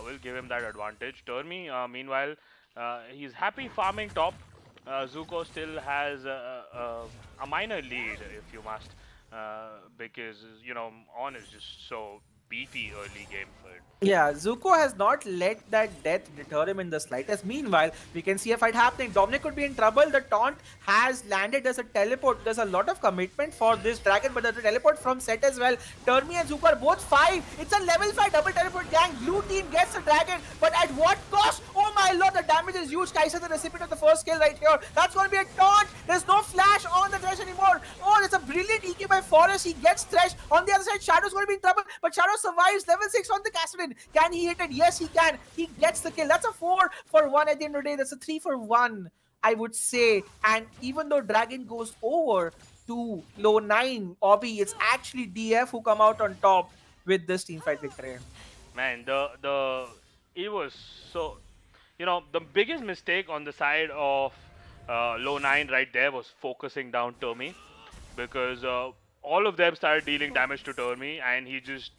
will give him that advantage. Termi, meanwhile, he's happy farming top. Zuko still has a minor lead, if you must, because On is just so beefy early game for it. Yeah, Zuko has not let that death deter him in the slightest. Meanwhile, we can see a fight happening. Dominic could be in trouble. The taunt has landed. There's a teleport. There's a lot of commitment for this dragon, but there's a teleport from Set as well. Termi and Zuko are both 5. It's a level 5 double teleport gang. Blue team gets the dragon, but at what cost? Oh my lord, the damage is huge. Kaisa, the recipient of the first kill right here. That's going to be a taunt. There's no flash on the Thresh anymore. Oh, it's a brilliant EQ by Forest. He gets Thresh. On the other side, Shadow's going to be in trouble, but Shadow survives. Level 6 on the Kassadin. Can he hit it? Yes, he can. He gets the kill. That's a 4 for 1 at the end of the day. That's a 3 for 1, I would say. And even though Dragon goes over to LowNine, Obi, it's actually DF who come out on top with this teamfight victory. Man, it was so, the biggest mistake on the side of LowNine right there was focusing down Termi, because all of them started dealing damage to Termi, and he just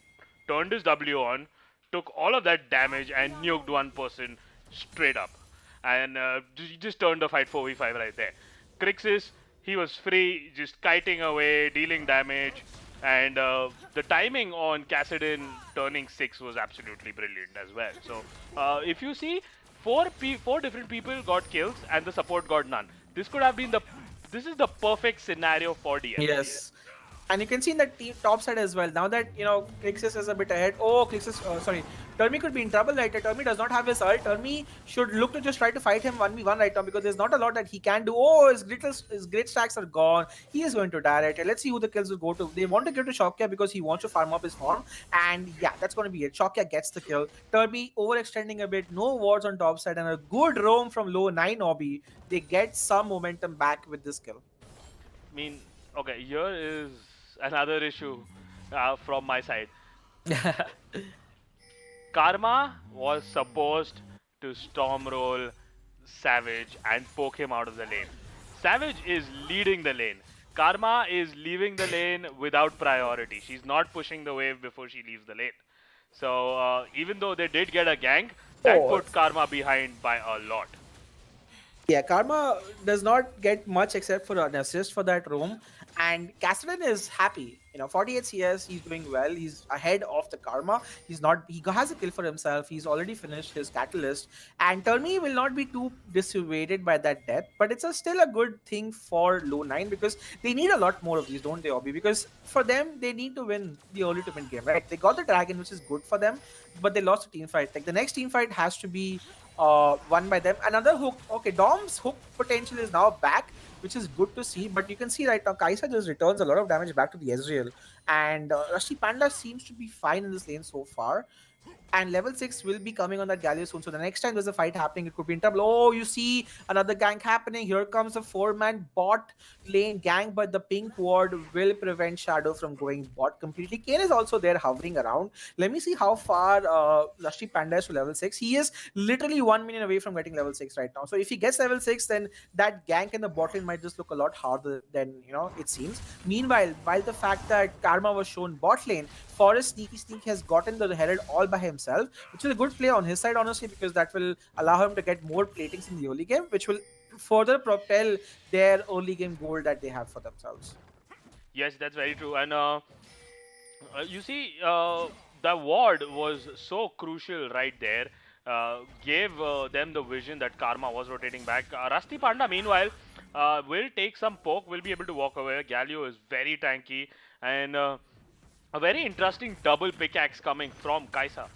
turned his W on, took all of that damage, and nuked one person straight up. And he just turned the fight 4v5 right there. Crixus, he was free, just kiting away, dealing damage. And the timing on Kassadin turning 6 was absolutely brilliant as well. So if you see, four different people got kills and the support got none. this could have been the this is the perfect scenario for DF. Yes. And you can see in the team top side as well. Now that, Crixus is a bit ahead. Oh, Crixus, sorry. Termi could be in trouble right now. Termi does not have his ult. Termi should look to just try to fight him 1v1 right now because there's not a lot that he can do. Oh, his great stacks are gone. He is going to die right here. Let's see who the kills will go to. They want to give to Shokya because he wants to farm up his farm. And yeah, that's going to be it. Shokya gets the kill. Termi overextending a bit. No wards on top side and a good roam from LowNine Obby. They get some momentum back with this kill. I mean, okay, here is another issue from my side. Karma was supposed to stormroll Savage and poke him out of the lane. Savage is leading the lane. Karma is leaving the lane without priority. She's not pushing the wave before she leaves the lane. So even though they did get a gank, that put Karma behind by a lot. Yeah, Karma does not get much except for an assist for that roam. And Castellan is happy. 48 CS, he's doing well. He's ahead of the Karma. He has a kill for himself. He's already finished his Catalyst. And Termi will not be too dissuaded by that death. But it's still a good thing for LowNine because they need a lot more of these, don't they, Obby? Because for them, they need to win the early to mid game, right? They got the Dragon, which is good for them. But they lost the team fight. Like the next team fight has to be won by them. Another hook. Okay, Dom's hook potential is now back, which is good to see. But you can see right now, Kai'Sa just returns a lot of damage back to the Ezreal. And Rusty Panda seems to be fine in this lane so far. And level 6 will be coming on that Galio soon. So the next time there's a fight happening, it could be in trouble. Oh, you see another gank happening. Here comes a 4-man bot lane gank, but the pink ward will prevent Shadow from going bot completely. Kane is also there hovering around. Let me see how far Lusty Panda is to level 6. He is literally 1 million away from getting level 6 right now. So if he gets level 6, then that gank in the bot lane might just look a lot harder than, it seems. Meanwhile, while the fact that Karma was shown bot lane, Forest Sneaky has gotten the Herald all by himself, which is a good play on his side, honestly, because that will allow him to get more platings in the early game, which will further propel their early game goal that they have for themselves. Yes, that's very true. And you see, the ward was so crucial right there. Gave them the vision that Karma was rotating back. Rusty Panda, meanwhile, will take some poke, will be able to walk away. Galio is very tanky, and a very interesting double pickaxe coming from Kai'Sa.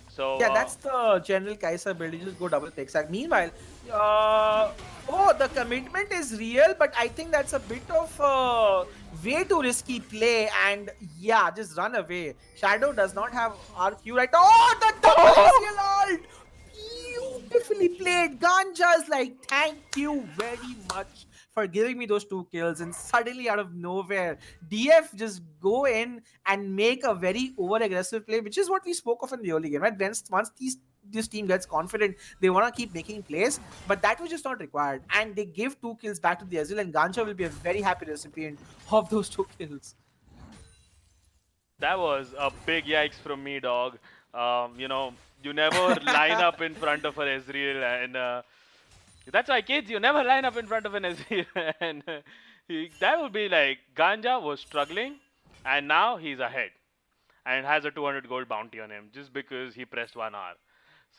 So yeah, that's the general Kai'Sa build. You just go double pickaxe. Meanwhile, the commitment is real, but I think that's a bit of way too risky play. And yeah, just run away. Shadow does not have RQ right. Oh, the double ult! Beautifully played. Ganja is like, thank you very much for giving me those 2 kills. And suddenly out of nowhere, DF just go in and make a very over-aggressive play, which is what we spoke of in the early game, right? Once this team gets confident, they want to keep making plays, but that was just not required. And they give 2 kills back to the Ezreal, and Ganja will be a very happy recipient of those 2 kills. that was a big yikes from me, dog. You never line up in front of an Ezreal, and that's why, kids, you never line up in front of an Ezreal. And that would be like, Ganja was struggling, and now he's ahead, and has a 200 gold bounty on him, just because he pressed 1R.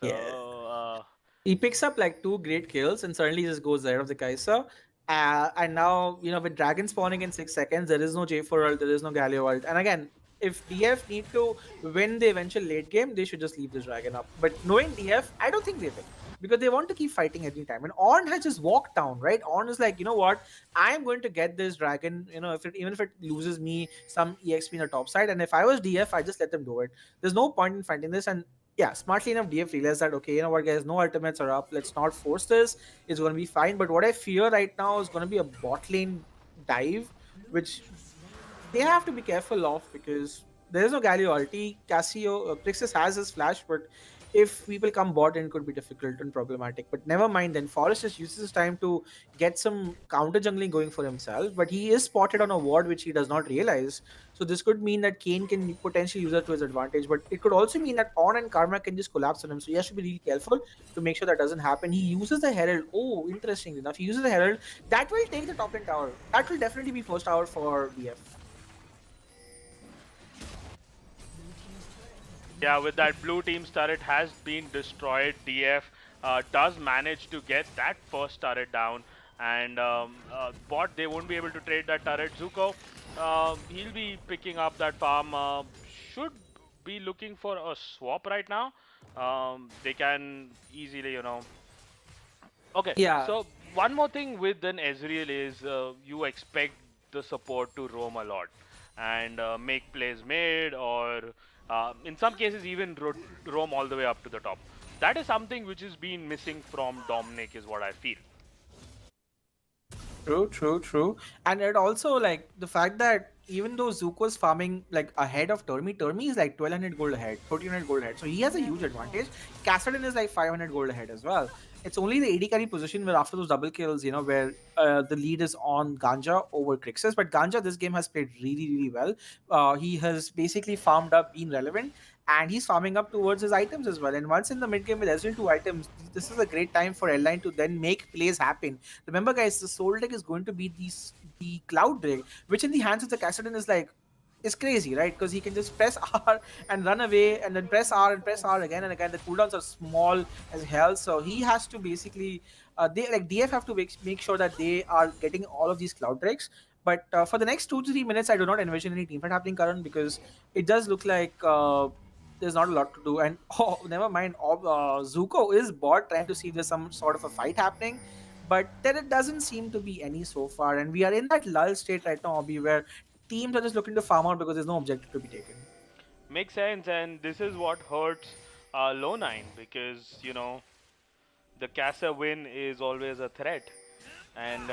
So, Yeah. He picks up like 2 great kills and suddenly just goes ahead of the Kai'Sa. And now, with Dragon spawning in 6 seconds, there is no J4 ult, there is no Galio ult. And again, if DF need to win the eventual late game, they should just leave this Dragon up. But knowing DF, I don't think they will. Because they want to keep fighting every time. And Ornn has just walked down, right? Ornn is like, you know what? I am going to get this Dragon, even if it loses me some EXP in the top side. And if I was DF, I just let them do it. There's no point in fighting this. And yeah, smartly enough, DF realized that, okay, you know what, guys, no ultimates are up. Let's not force this. It's going to be fine. But what I fear right now is going to be a bot lane dive, which they have to be careful of because there is no Galio ulti. Crixus has his flash, but if people come bot in, it could be difficult and problematic. But never mind then. Forrest just uses his time to get some counter jungling going for himself, but he is spotted on a ward which he does not realize. So this could mean that Kane can potentially use that to his advantage, but it could also mean that Ornn and Karma can just collapse on him. So he has to be really careful to make sure that doesn't happen. He uses the Herald. Oh, interesting enough. He uses the Herald. That will take the top lane tower. That will definitely be first tower for BF. yeah, with that blue team's turret has been destroyed. DF does manage to get that first turret down. and bot they won't be able to trade that turret. Zuko, he'll be picking up that farm. Should be looking for a swap right now. They can easily, Okay, Yeah, so one more thing with an Ezreal is you expect the support to roam a lot and make plays mid, or in some cases even roam all the way up to the top. That is something which has been missing from Dominic, is what I feel. true. And it also like the fact that even though Zuko's farming like ahead of Termi is like 1200 gold ahead, 1300 gold ahead. So he has a huge advantage. Kassadin is like 500 gold ahead as well. It's only the AD carry position where after those double kills, where the lead is on Ganja over Crixus. But Ganja this game has played really well. He has basically farmed up, been relevant, and he's farming up towards his items as well. And once in the mid game with Ezreal 2 items, this is a great time for L9 to then make plays happen. Remember, guys, the soul deck is going to be the Cloud Drake, which in the hands of the Kassadin is like is crazy, right? Because he can just press R and run away, and then press R and press R again and again. The cooldowns are small as hell, so he has to basically they like DF have to make sure that they are getting all of these Cloud Drakes. But for the next 2 to 3 minutes, I do not envision any teamfight happening, Karan, because it does look like there's not a lot to do. And oh, never mind, Zuko is bot trying to see if there's some sort of a fight happening, but there doesn't seem to be any so far. And we are in that lull state right now, Obi, where teams are just looking to farm out because there's no objective to be taken. Makes sense, and this is what hurts LowNine, because the Casa win is always a threat, and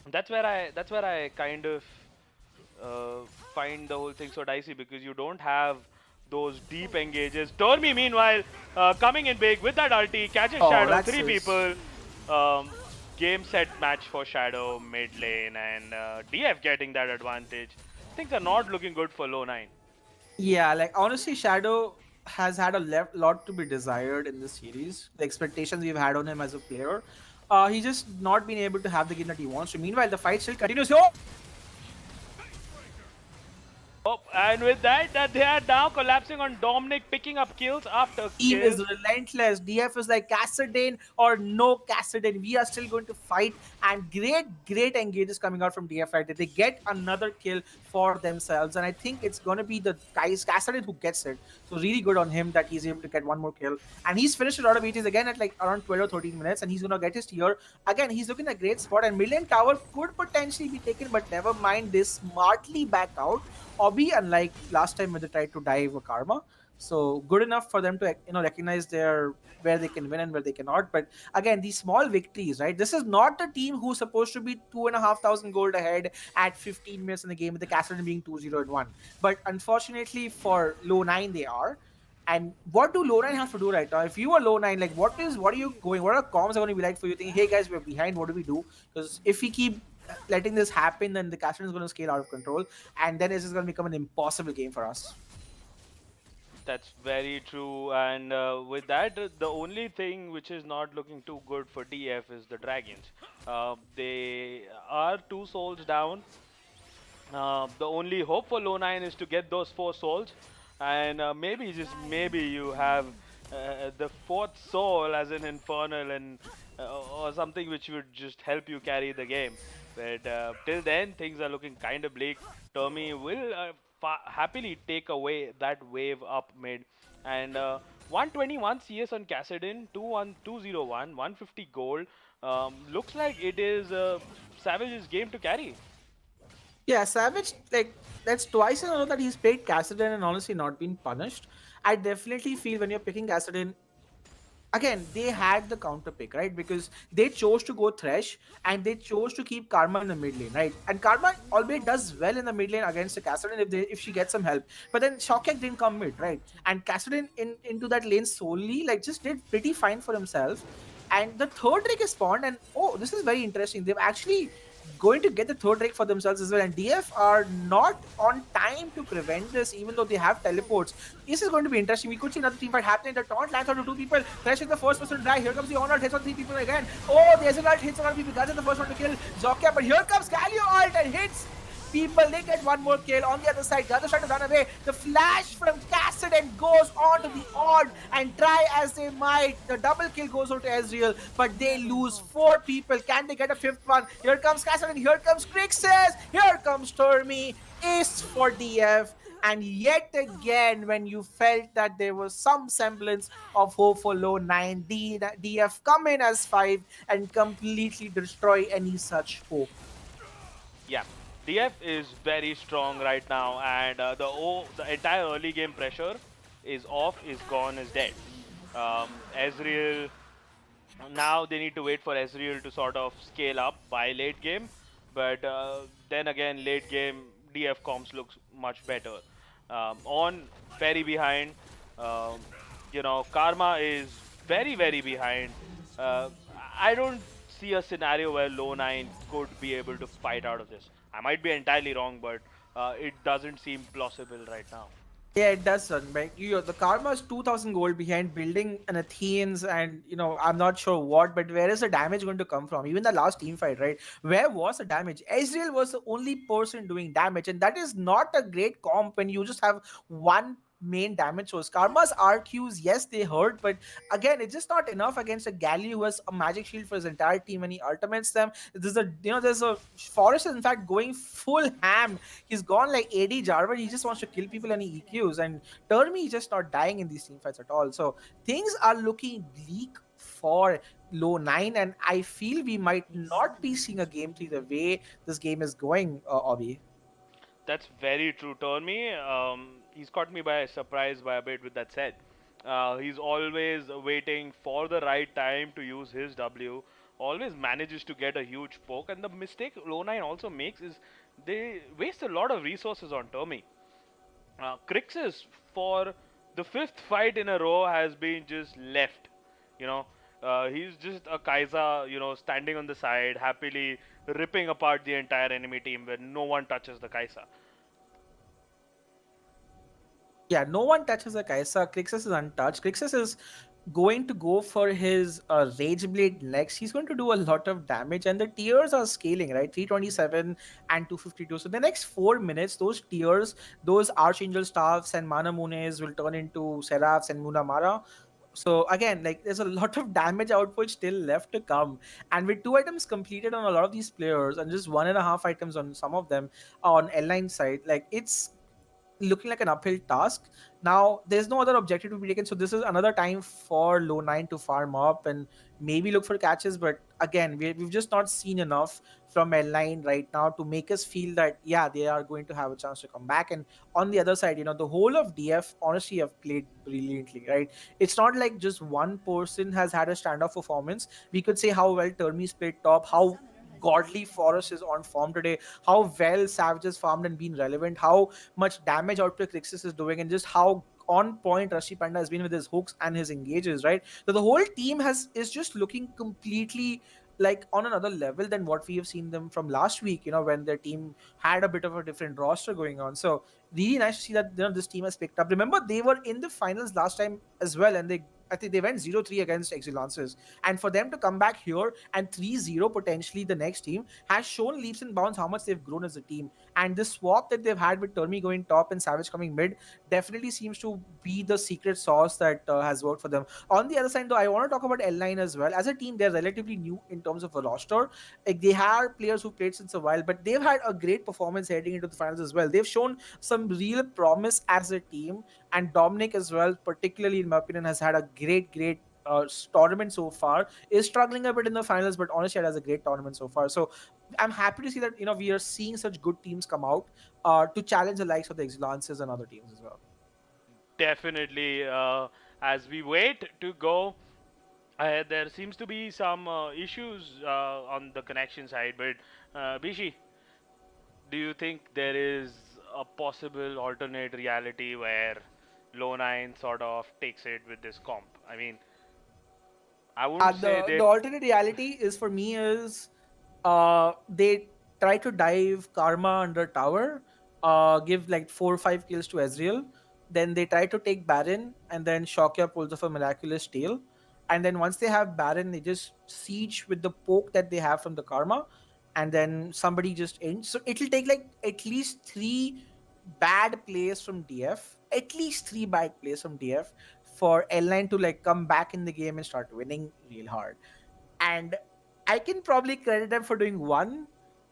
that's where I kind of find the whole thing so dicey, because you don't have those deep engages. Tormi, meanwhile, coming in big with that ulti, catches Oh, Shadow, that's three just people. Um, Game set match for Shadow mid lane, and DF getting that advantage. Things are not looking good for LowNine. yeah. Like honestly, Shadow has had a lot to be desired in this series. The expectations we've had on him as a player, he's just not been able to have the game that he wants to. Meanwhile, the fight still continues. Oh, Oh, and with that they are now collapsing on Dominic, picking up kills after team is kills. relentless. DF is like Kassadin or no Kassadin. We are still going to fight, and great engages coming out from DF right there. They get another kill for themselves, and I think it's going to be the guys Kassadin who gets it. So really good on him that he's able to get one more kill, and he's finished a lot of ETs again at like around 12 or 13 minutes, and he's going to get his tier again. He's looking at a great spot, and Million Tower could potentially be taken, but never mind. They smartly back out. Obi, unlike last time when they tried to dive a Karma. So good enough for them to recognize their where they can win and where they cannot. But again, these small victories, right? This is not a team who's supposed to be 2,500 gold ahead at 15 minutes in the game with the Castle being 2-0-1. But unfortunately for LowNine, they are. And what do LowNine have to do right now? If you are LowNine, like what are you going? What are comms are going to be like for you? Thinking, hey guys, we're behind. What do we do? Because if we keep letting this happen, then the Castle is going to scale out of control, and then it's just going to become an impossible game for us. That's very true, and with that, the only thing which is not looking too good for DF is the Dragons. They are 2 souls down. The only hope for LowNine is to get those 4 souls, and maybe, just maybe, you have the 4th soul as an Infernal, and or something which would just help you carry the game. But till then, things are looking kind of bleak. Tommy will happily take away that wave up mid, and 121 CS on Kassadin, 201, 150 gold. Looks like it is Savage's game to carry. Yeah, Savage, like, that's twice in a row that he's played Kassadin and honestly not been punished. I definitely feel when you're picking Kassadin, again, they had the counter pick, right? Because they chose to go Thresh and they chose to keep Karma in the mid lane, right? And Karma always does well in the mid lane against the Kassadin if she gets some help. But then Shockwave didn't come mid, right? And Kassadin into that lane solely, like, just did pretty fine for himself. And the third Drake is spawned, and oh, this is very interesting. They've actually going to get the third Drake for themselves as well, and DF are not on time to prevent this, even though they have teleports. This is going to be interesting. We could see another team fight happening. The taunt lands onto 2 people. Thresh is the first person to die. Here comes the Honor, hits on 3 people again. Oh, the Ezreal ult hits on 1 people. Guns is the first one to kill Zokia, but here comes Galio ult and hits people. They get one more kill on the other side. The other side to run away. The flash from Kassadin goes on to the odd, and try as they might, the double kill goes over to Ezreal, but they lose 4 people. Can they get a 5th one? Here comes Kassadin. Here comes Grixis. Here comes Termi. Ace for DF. And yet again, when you felt that there was some semblance of hope for LowNine, DF come in as 5 and completely destroy any such hope. Yeah, DF is very strong right now, and the entire early game pressure is off, is gone, is dead. Ezreal, now they need to wait for Ezreal to sort of scale up by late game, but then again, late game DF comps looks much better. On very behind, um, Karma is very behind. Uh, I don't see a scenario where LowNine could be able to fight out of this. I might be entirely wrong, but it doesn't seem plausible right now. Yeah, it does, son. Like, the Karma is 2000 gold behind building an Athenians, and I'm not sure what, but where is the damage going to come from? Even the last team fight, right? Where was the damage? Ezreal was the only person doing damage, and that is not a great comp when you just have one main damage source. Karma's RQs, yes, they hurt, but again, it's just not enough against a Galio who has a magic shield for his entire team and he ultimates them. There's a Forest is in fact going full ham. He's gone like AD Jarvan. He just wants to kill people and he EQs. And Termi is just not dying in these team fights at all. So things are looking bleak for LowNine, and I feel we might not be seeing a game 3 the way this game is going, Obi. That's very true, Tony. He's caught me by surprise by a bit with that said. He's always waiting for the right time to use his W, always manages to get a huge poke, and the mistake LowNine also makes is they waste a lot of resources on Termi. Crixus, for the 5th fight in a row, has been just left. You know, he's just a Kai'Sa, standing on the side, happily ripping apart the entire enemy team when no one touches the Kai'Sa. Yeah, no one touches the Kaisa. Crixus is untouched. Crixus is going to go for his Rage Blade next. He's going to do a lot of damage, and the tiers are scaling, right? 327 and 252. So the next 4 minutes, those tiers, those Archangel Staffs and Mana Munes will turn into Seraphs and Munamara. So again, like there's a lot of damage output still left to come, and with 2 items completed on a lot of these players, and just 1.5 items on some of them on L9 side, like it's looking like an uphill task. Now, there's no other objective to be taken, so this is another time for LowNine to farm up and maybe look for catches. But again, we've just not seen enough from L9 right now to make us feel that, yeah, they are going to have a chance to come back. And on the other side, the whole of DF honestly have played brilliantly, right? It's not like just one person has had a standout performance. We could say how well Termi's played top, how godly Forest is on form today, how well Savage has farmed and been relevant, how much damage output Crixus is doing, and just how on point Rashi Panda has been with his hooks and his engages, right? So the whole team is just looking completely like on another level than what we have seen them from last week, when their team had a bit of a different roster going on. So really nice to see that this team has picked up. Remember, they were in the finals last time as well, and I think they went 0-3 against Exilances. And for them to come back here and 3-0 potentially the next team has shown leaps and bounds how much they've grown as a team. And the swap that they've had with Termi going top and Savage coming mid definitely seems to be the secret sauce that has worked for them. On the other side, though, I want to talk about L9 as well. As a team, they're relatively new in terms of a roster. Like, they have players who played since a while, but they've had a great performance heading into the finals as well. They've shown some real promise as a team, and Dominic as well, particularly in my opinion, has had a great tournament so far. Is struggling a bit in the finals, but honestly, it has a great tournament so far. So I'm happy to see that we are seeing such good teams come out to challenge the likes of the Exlances and other teams as well. Definitely, as we wait to go, there seems to be some issues on the connection side. But Bishi, do you think there is a possible alternate reality where LowNine sort of takes it with this comp? I mean, I wouldn't say The they. alternate reality is for me is they try to dive Karma under tower, give like 4 or 5 kills to Ezreal. Then they try to take Baron, and then Shokya pulls off a miraculous tail. And then once they have Baron, they just siege with the poke that they have from the Karma. and then somebody just ends. So it'll take like at least three bad plays from DF, at least three bad plays from DF for L9 to like come back in the game and start winning real hard. And I can probably credit them for doing one,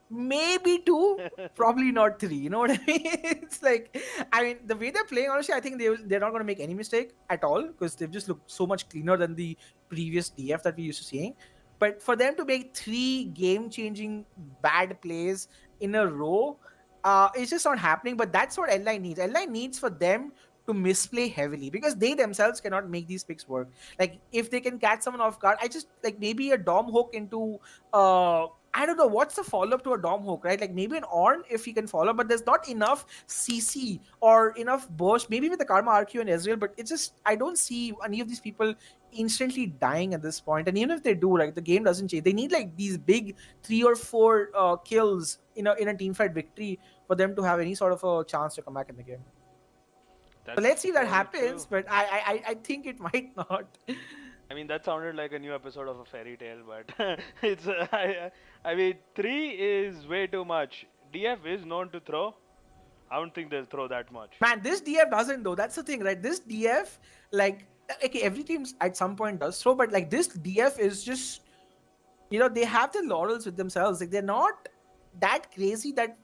maybe two, probably not three. You know what I mean? It's like, I mean, the way they're playing, honestly, I think they're not going to make any mistake at all because they've just looked so much cleaner than the previous DF that we used to seeing. But for them to make three game-changing bad plays in a row, it's just not happening. But that's what L9 needs. L9 needs for them to misplay heavily because they themselves cannot make these picks work. Like if they can catch someone off guard, I just like maybe a dom hook into I don't know what's the follow up to a dom hook, right? Like maybe an Orn if he can follow, but there's not enough CC or enough burst. Maybe with the Karma RQ and Ezreal, but it's just I don't see any of these people instantly dying at this point. And even if they do, like the game doesn't change. They need like these big 3 or 4 kills in a team fight victory for them to have any sort of a chance to come back in the game. So That's let's see if that very happens, true. but I think it might not. I mean, that sounded like a new episode of a fairy tale, but it's. I mean, three is way too much. DF is known to throw. I don't think they'll throw that much. Man, this DF doesn't though. That's the thing, right? This DF, like, okay, every team at some point does so, but like this DF is just, they have the laurels with themselves. Like they're not that crazy that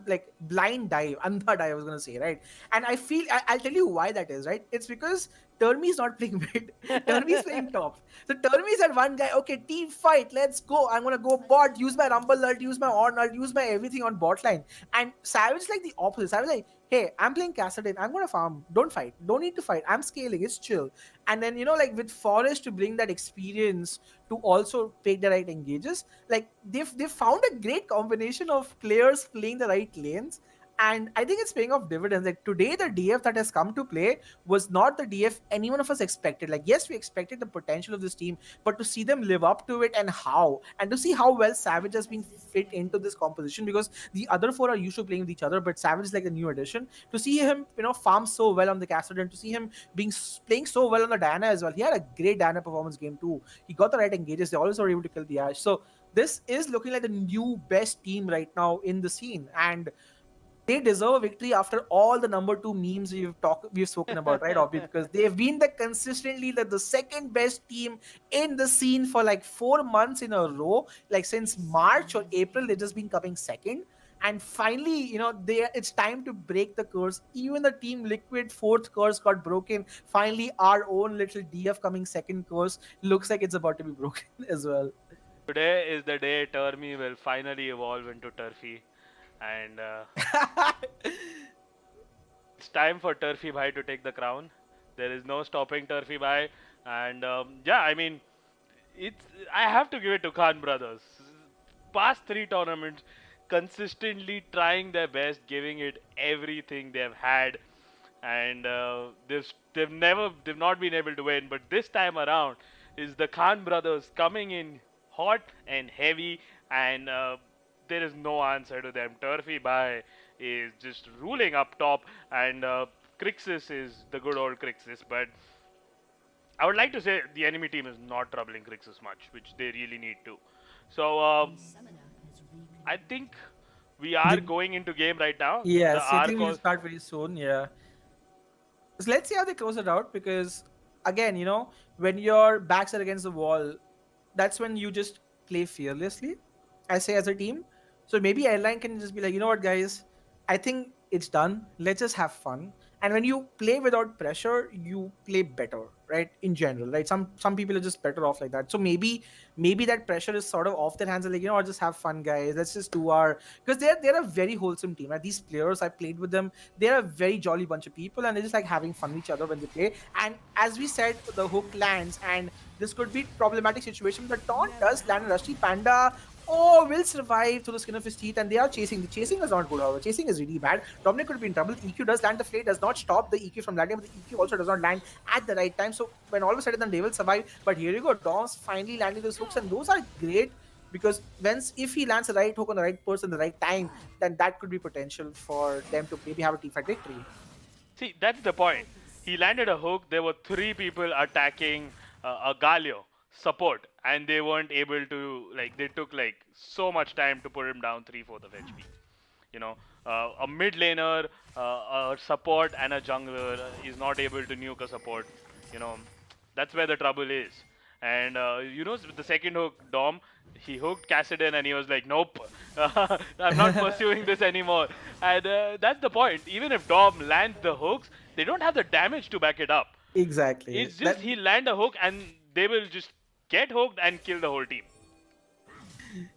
like blind dive, andha dive. I was gonna say, right? And I feel I'll tell you why that is, right? It's because Termi is not playing mid. Termi is playing top. So Termi is that one guy. Okay, team fight. Let's go. I'm gonna go bot. Use my rumble. I'll use my on. I'll use my everything on bot line. And Savage like the opposite. Savage like, hey, I'm playing Cassadin. I'm gonna farm. Don't fight. Don't need to fight. I'm scaling. It's chill. And then like with Forest to bring that experience to also take the right engages, like they've found a great combination of players playing the right lanes, and I think it's paying off dividends. Like today, the DF that has come to play was not the DF any one of us expected. Like yes, we expected the potential of this team, but to see them live up to it and to see how well Savage has been fit into this composition, because the other four are used to playing with each other, but Savage is like a new addition. To see him, farm so well on the Cassidy, and to see him playing so well on the Diana as well. He had a great Diana performance game too. He got the right engages. They always were able to kill the Ashe. So this is looking like the new best team right now in the scene, and they deserve a victory after all the number two memes we've spoken about, right, Obby? Because they've been consistently the second best team in the scene for like 4 months in a row. Like since March or April, they've just been coming second. And finally, it's time to break the curse. Even the Team Liquid fourth curse got broken. Finally, our own little DF coming second curse looks like it's about to be broken as well. Today is the day Termi will finally evolve into Turfy, and it's time for Turfy Bhai to take the crown. There is no stopping Turfy Bhai, and yeah, I mean, it's. I have to give it to Khan brothers. Past three tournaments, consistently trying their best, giving it everything they've had, and they've not been able to win. But this time around, is the Khan brothers coming in hot and heavy, and there is no answer to them. Turfy Bhai is just ruling up top, and Crixus is the good old Crixus. But I would like to say the enemy team is not troubling Crixus much, which they really need to. So I think we are going into game right now. The Yes, I think we'll Arcos. start very soon. Yeah. So let's see how they close it out, because again, when your backs are against the wall, that's when you just play fearlessly, I say, as a team. So maybe airline can just be like, you know what, guys, I think it's done. Let's just have fun. And when you play without pressure, you play better, right? In general, right? Some people are just better off like that. So maybe that pressure is sort of off their hands. And like, just have fun, guys. Let's just do our, because they're a very wholesome team. Right? These players, I played with them. They're a very jolly bunch of people, and they're just like having fun with each other when they play. And as we said, the hook lands, and this could be problematic situation. The taunt does land. Rusty Panda will survive through the skin of his teeth, and they are chasing. The chasing is not good, however. Chasing is really bad. Dominic could be in trouble. EQ does land. The flay does not stop the EQ from landing, but the EQ also does not land at the right time. So when all of a sudden they will survive. But here you go, Dom's finally landing those hooks, and those are great, because if he lands the right hook on the right person at the right time, then that could be potential for them to maybe have a team fight victory. See, that's the point. He landed a hook. There were three people attacking a Galio. support, and they weren't able to, like, they took like so much time to put him down 3/4 of HP. You know, a mid laner, a support, and a jungler is not able to nuke a support. You know, that's where the trouble is. And with the second hook, Dom, he hooked Cassidon, and he was like, "Nope, I'm not pursuing this anymore." And that's the point. Even if Dom lands the hooks, they don't have the damage to back it up. Exactly. It's just That he land a hook, and they will just get hooked and kill the whole team.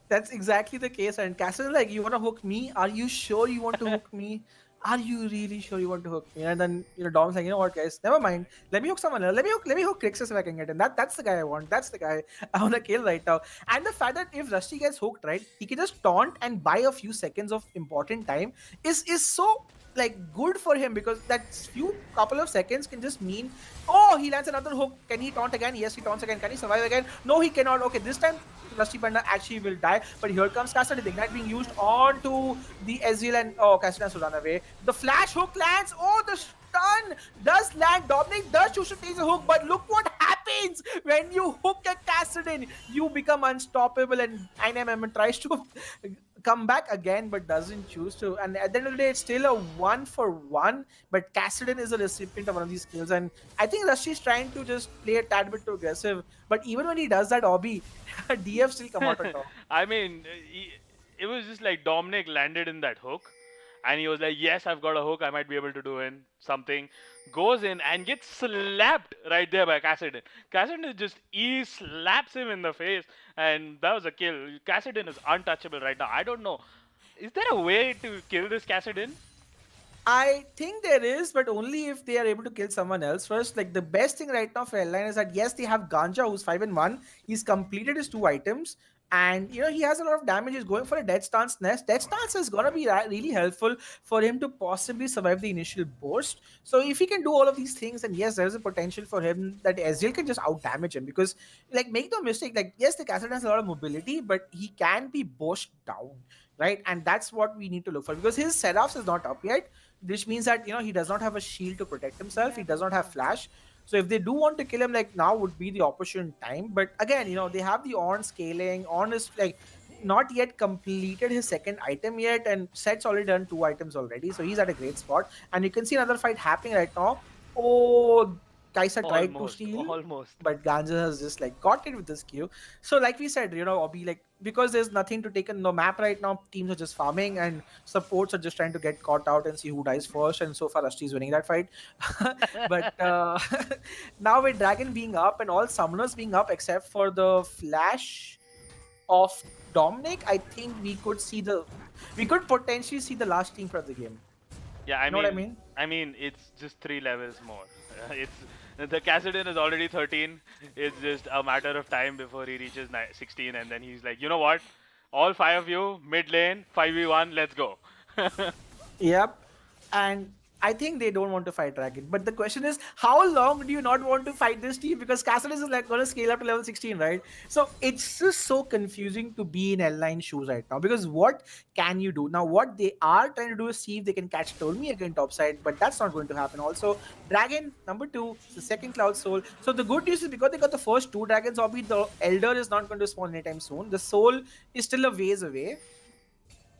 That's exactly the case. And Castle is like, you want to hook me? Are you sure you want to hook me? Are you really sure you want to hook me? And then Dom's like, you know what, guys? Never mind. Let me hook someone else. Let me hook Crixus if I can get him. That's the guy I want. That's the guy I want to kill right now. And the fact that if Rusty gets hooked, right, he can just taunt and buy a few seconds of important time is so like good for him, because that few couple of seconds can just mean, oh, he lands another hook. Can he taunt again? Yes, he taunts again. Can he survive again? No, he cannot. Okay, this time Rusty Panda actually will die. But here comes Caster, the ignite being used onto the Ezreal, and oh, Caster has to run away. The flash hook lands. Oh, the stun does land. Dominic does choose to take the hook, but look what happens when you hook a Cassidy. You become unstoppable, and INMM tries to come back again but doesn't choose to. And at the end of the day, it's still a 1-for-1, but Cassidy is a recipient of one of these kills. And I think Rusty is trying to just play a tad bit too aggressive, but even when he does that, Obby, DF still come out on top. I mean, it was just like Dominic landed in that hook, and he was like, "Yes, I've got a hook. I might be able to do in something." Goes in and gets slapped right there by Cassidon. Cassidon just slaps him in the face, and that was a kill. Cassidon is untouchable right now. I don't know. Is there a way to kill this Cassidon? I think there is, but only if they are able to kill someone else first. Like the best thing right now for L9 is that yes, they have Ganja, who's 5-1. He's completed his 2 items, and he has a lot of damage. He's going for a Dead Stance nest. Dead Stance is gonna be really helpful for him to possibly survive the initial burst. So if he can do all of these things, then yes, there is a potential for him that Ezreal can just out damage him. Because like make no mistake, like yes, the Castle has a lot of mobility, but he can be burst down. Right, and that's what we need to look for, because his Seraphs is not up yet, which means that he does not have a shield to protect himself. He does not have flash. So if they do want to kill him, like now would be the opportune time. But again, they have the on scaling. On is like not yet completed his second item yet, and Set's already done 2 items already. So he's at a great spot. And you can see another fight happening right now. Oh, Kaisa tried to Almost, steal, almost. but Ganja has just like got it with this Q. So like we said, Obi, like because there's nothing to take in the map right now, teams are just farming and supports are just trying to get caught out and see who dies first. And so far, Rusty is winning that fight. But now with Dragon being up and all summoners being up except for the flash of Dominic, I think we could potentially see the last team for the game. Yeah, I You know what I mean, mean? I mean, it's just 3 levels more. It's the Cassidon is already 13. It's just a matter of time before he reaches 16, and then he's like, you know what? All 5 of you, mid lane, 5v1, let's go. Yep. And I think they don't want to fight Dragon. But the question is, how long do you not want to fight this team? Because Cassidy is like going to scale up to level 16, right? So it's just so confusing to be in L9 shoes right now. Because what can you do? Now, what they are trying to do is see if they can catch Tolmi again topside, but that's not going to happen. Also, Dragon, number 2, the second Cloud Soul. So the good news is because they got the first 2 dragons, Obby, the Elder is not going to spawn anytime soon. The Soul is still a ways away.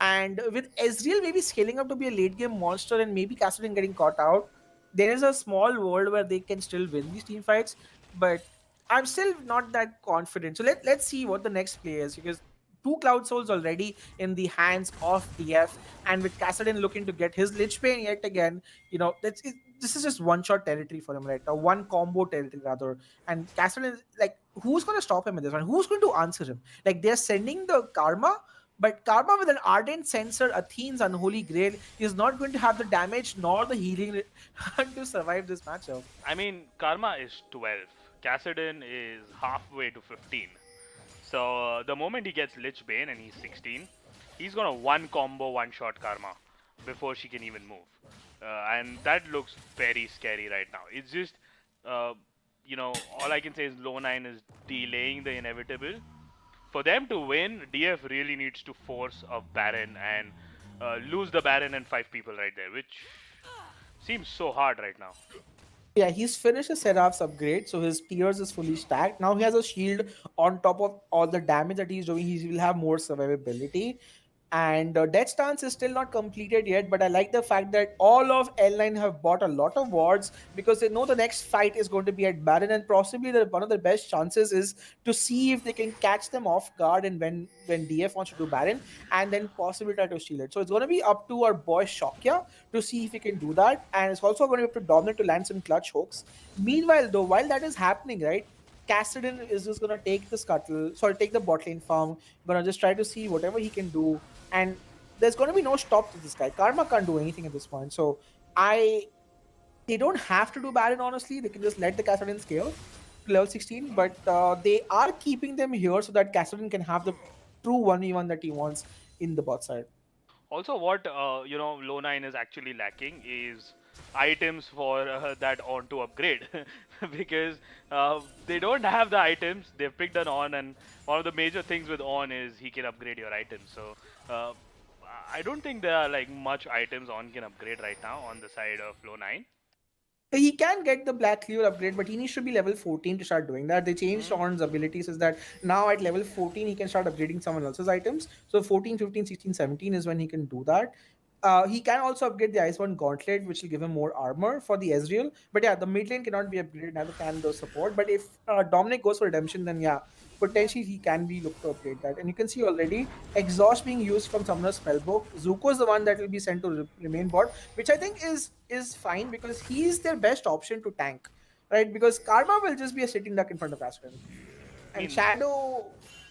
And with Ezreal maybe scaling up to be a late game monster and maybe Cassidy getting caught out, there is a small world where they can still win these team fights. But I'm still not that confident. So let's see what the next play is, because 2 Cloud Souls already in the hands of DF, and with Cassidy looking to get his Lich Bane yet again, this is just one-shot territory for him right now, one combo territory rather. And Cassidy is like, who's going to stop him in this one? Who's going to answer him? Like they're sending the Karma, but Karma with an Ardent Sensor, Athene's Unholy Grail, is not going to have the damage nor the healing to survive this matchup. I mean, Karma is 12. Cassidon is halfway to 15. So the moment he gets Lich Bane and he's 16, he's gonna one combo, one shot Karma before she can even move. And that looks very scary right now. It's just, all I can say is LowNine is delaying the inevitable. For them to win, DF really needs to force a Baron and lose the Baron and 5 people right there, which seems so hard right now. Yeah, he's finished his Seraph's upgrade, so his tears is fully stacked. Now he has a shield on top of all the damage that he's doing. He will have more survivability. And Death Stance is still not completed yet, but I like the fact that all of L9 have bought a lot of wards because they know the next fight is going to be at Baron, and possibly one of the best chances is to see if they can catch them off guard and when DF wants to do Baron, and then possibly try to steal it. So it's going to be up to our boy Shokya to see if he can do that, and it's also going to be up to Dominic to land some clutch hooks. Meanwhile, though, while that is happening, right? Kassadin is just gonna take the scuttle, sorry, take the bot lane farm, gonna just try to see whatever he can do, and there's gonna be no stop to this guy. Karma can't do anything at this point, so I they don't have to do Baron, honestly. They can just let the Kassadin scale to level 16, but they are keeping them here so that Kassadin can have the true 1v1 that he wants in the bot side. Also, what LowNine is actually lacking is items for that on to upgrade because they don't have the items. They've picked an on, and one of the major things with on is he can upgrade your items. So uh, I don't think there are like much items on can upgrade right now on the side of LowNine. He can get the Black Cleaver upgrade, but he needs to be level 14 to start doing that. They changed Hmm. Sean's abilities is that now at level 14 he can start upgrading someone else's items. So 14, 15, 16, 17 is when he can do that. He can also upgrade the Iceborne Gauntlet, which will give him more armor for the Ezreal. But yeah, the mid lane cannot be upgraded, neither can the support. But if Dominic goes for Redemption, then yeah, potentially he can be looked to upgrade that. And you can see already Exhaust being used from Summoner's Spellbook. Zuko is the one that will be sent to remain bot, which I think is fine because he's their best option to tank, right? Because Karma will just be a sitting duck in front of Aspen. I And mean, Shadow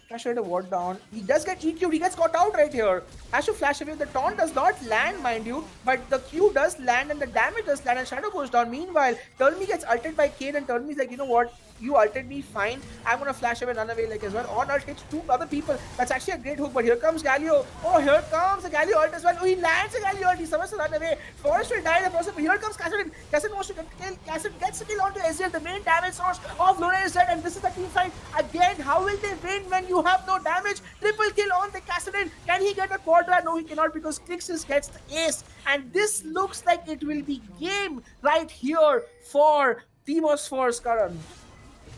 Flash away the ward down. He does get EQ'd. He gets caught out right here. Has to flash away. The taunt does not land, mind you, but the Q does land and the damage does land and Shadow goes down. Meanwhile, Turnme gets ulted by Cade and Turnme's like, you know what? You ulted me, fine. I'm gonna flash away and run away like as well. On ult hits two other people. That's actually a great hook, but here comes Galio. Oh, here comes the Galio ult as well. Oh, he lands the Galio ult. He's supposed to run away. Forrest will die in the process, but here comes Kassadin. Kassadin wants to get the kill. Kassadin gets the kill onto Ezreal. The main damage source of LowNine is dead, and this is the team fight. Again, how will they win when you have no damage? Triple kill on the Kassadin. Can he get a quadra? No, he cannot because Crixus gets the ace. And this looks like it will be game right here for Deimos Force Karan.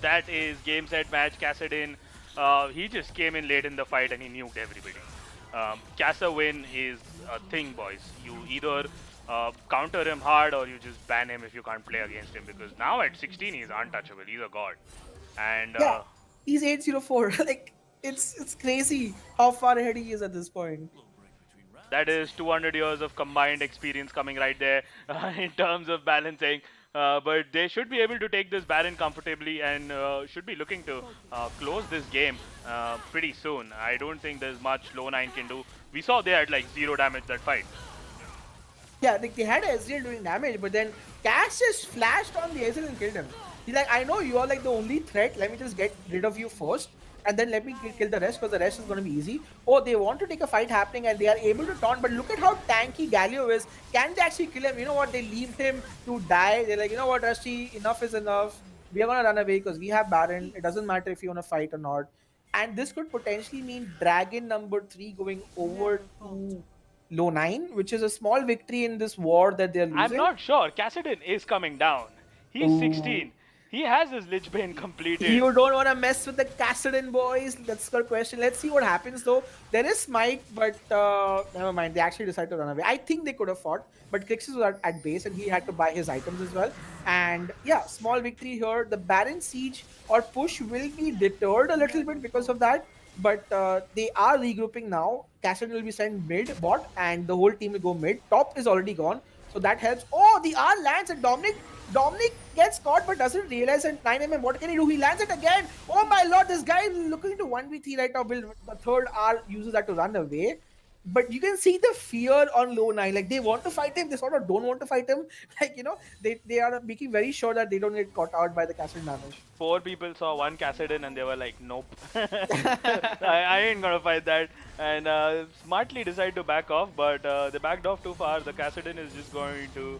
that is game set match. Kassadin, he just came in late in the fight and he nuked everybody. Kassa win is a thing, boys. You either counter him hard or you just ban him if you can't play against him because now at 16 he's untouchable. He's a god. And Yeah, he's 804. Like it's crazy how far ahead he is at this point. that is 200 years of combined experience coming right there in terms of balancing. But they should be able to take this Baron comfortably and should be looking to close this game pretty soon. I don't think there's much LowNine can do. We saw they had like zero damage that fight. Yeah, like they had Ezreal doing damage, but then Cash just flashed on the Ezreal and killed him. He's like, I know you are like the only threat. Let me just get rid of you first, and then let me kill the rest because the rest is going to be easy. Oh, they want to take a fight happening and they are able to taunt, but look at how tanky Galio is. Can they actually kill him? You know what? They leave him to die. They're like, you know what, Rusty, enough is enough. We are going to run away because we have Baron. It doesn't matter if you want to fight or not. And this could potentially mean Dragon number 3 going over to LowNine, which is a small victory in this war that they're I'm losing. not sure. Kassadin is coming down. He's Ooh. 16. He has his Lich Bane completed. You don't want to mess with the Kassadin boys. That's the question. Let's see what happens though. There is Smite, but never mind. They actually decided to run away. I think they could have fought, but Crixus was at base and he had to buy his items as well. And yeah, small victory here. The Baron siege or push will be deterred a little bit because of that. But they are regrouping now. Kassadin will be sent mid bot, and the whole team will go mid. Top is already gone, so that helps. Oh, the R lands and Dominic gets caught but doesn't realize at 9mm. What can he do? He lands it again. Oh my lord, this guy is looking to 1v3 right now. Will the third R uses that to run away. But you can see the fear on LowNine. Like they want to fight him, they sort of don't want to fight him. Like, you know, they are making very sure that they don't get caught out by the castle damage. Four people saw one Kassadin and they were like, nope. I ain't gonna fight that. And smartly decide to back off, but they backed off too far. The Kassadin is just going to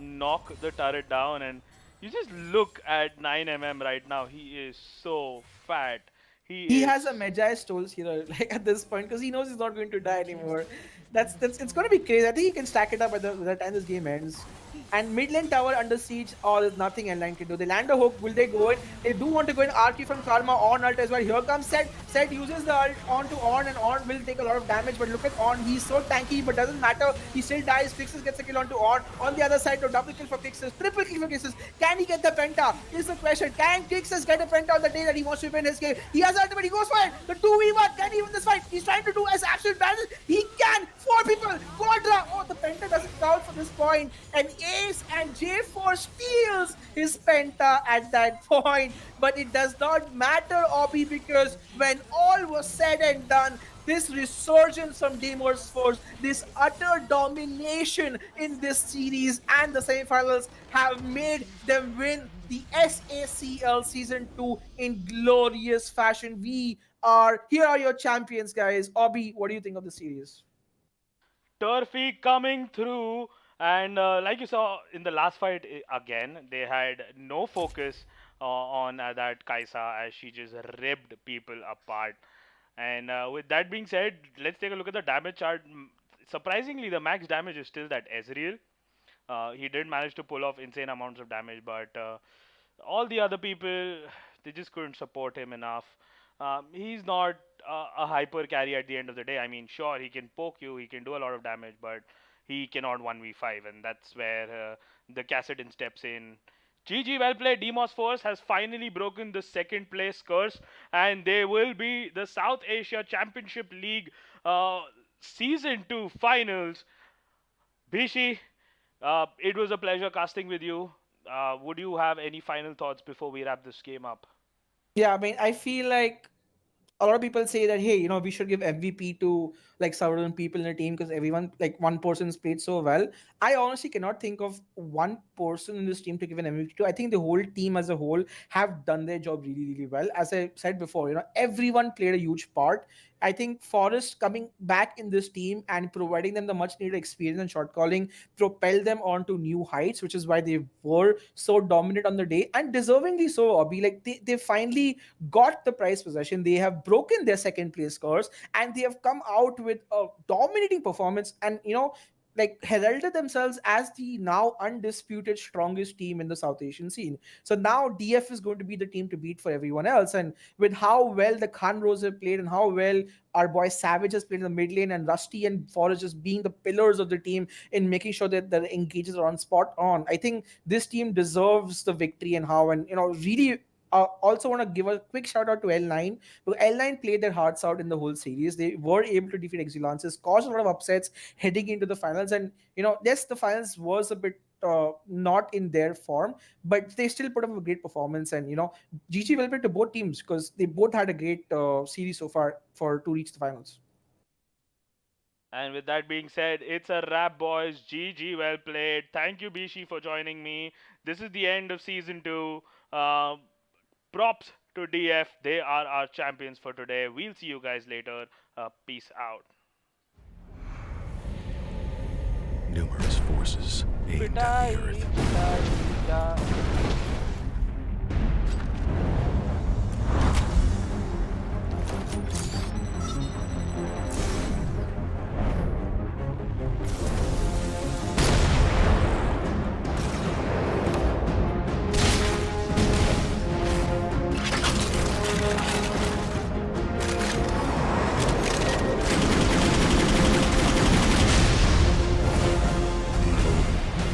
knock the turret down. And you just look at 9mm right now. He is so fat. He He is. has a Magi Stoles here, like at this point, because he knows he's not going to die anymore. That's it's gonna be crazy. I think he can stack it up by the time this game ends. And mid lane tower under siege, all is nothing L9 can do. They land a hook. Will they go in? They do want to go in. RT from Karma on ult as well. Here comes Set. Set uses the ult onto On, and On will take a lot of damage. But look at On. He's so tanky, but doesn't matter. He still dies. Fixes gets a kill onto On. On the other side, no double kill for Kixes. Triple kill for Kixes. Can he get the penta? Is the question. Can Kixes get a penta on the day that he wants to win his game? He has ultimate. He goes for it. The 2v1. Can he win this fight? He's trying to do as absolute battle. He can. 4 people. Quadra. Oh, the penta doesn't count for this point. And Ace and J4 steals his penta at that point. But it does not matter, Obi, because when all was said and done, this resurgence from Deimos Force, this utter domination in this series and the semifinals have made them win the SACL Season 2 in glorious fashion. Here are your champions, guys. Obi, what do you think of the series? Turfy coming through, and like you saw in the last fight again, they had no focus on that Kaisa as she just ripped people apart. And with that being said, let's take a look at the damage chart. Surprisingly, the max damage is still that Ezreal. He did manage to pull off insane amounts of damage, but all the other people, they just couldn't support him enough. He's not a hyper carry at the end of the day. I mean, sure, he can poke you, he can do a lot of damage, but he cannot 1v5, and that's where the Cassidon steps in. GG, well played. Deimos Force has finally broken the second place curse, and they will be the South Asia Championship League Season 2 finals. Bishi, it was a pleasure casting with you. Would you have any final thoughts before we wrap this game up? Yeah, I mean, I feel like a lot of people say that, hey, we should give MVP to like several people in the team because everyone, like one person's played so well. I honestly cannot think of one person in this team to give an MVP to. I think the whole team as a whole have done their job really, really well. As I said before, everyone played a huge part. I think Forest coming back in this team and providing them the much needed experience and shot calling propelled them on to new heights, which is why they were so dominant on the day and deservingly so, Obi. Like they finally got the prize possession. They have broken their second place scores and they have come out with a dominating performance and like heralded themselves as the now undisputed strongest team in the South Asian scene. So now DF is going to be the team to beat for everyone else. And with how well the Khan Rose have played and how well our boy Savage has played in the mid lane and Rusty and Forrest just being the pillars of the team in making sure that the engages are on spot on, I think this team deserves the victory and how, and really also want to give a quick shout out to L9 because L9 played their hearts out in the whole series. They were able to defeat Exilances, caused a lot of upsets heading into the finals. And, yes, the finals was a bit not in their form, but they still put up a great performance. And, GG well played to both teams because they both had a great series so far to reach the finals. And with that being said, it's a wrap, boys. GG, well played. Thank you, Bishi, for joining me. This is the end of Season 2. Props to DF. They are our champions for today. We'll see you guys later. Peace out. Numerous forces aimed at the earth.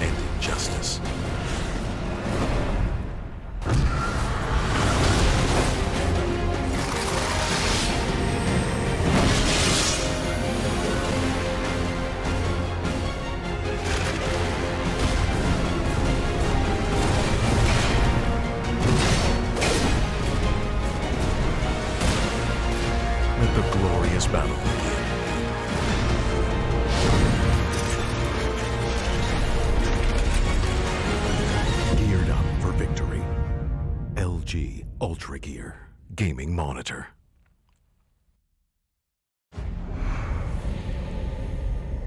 And injustice. Let the glorious battle begin. Geared up for victory. LG UltraGear Gaming Monitor.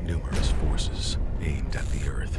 Numerous forces aimed at the earth.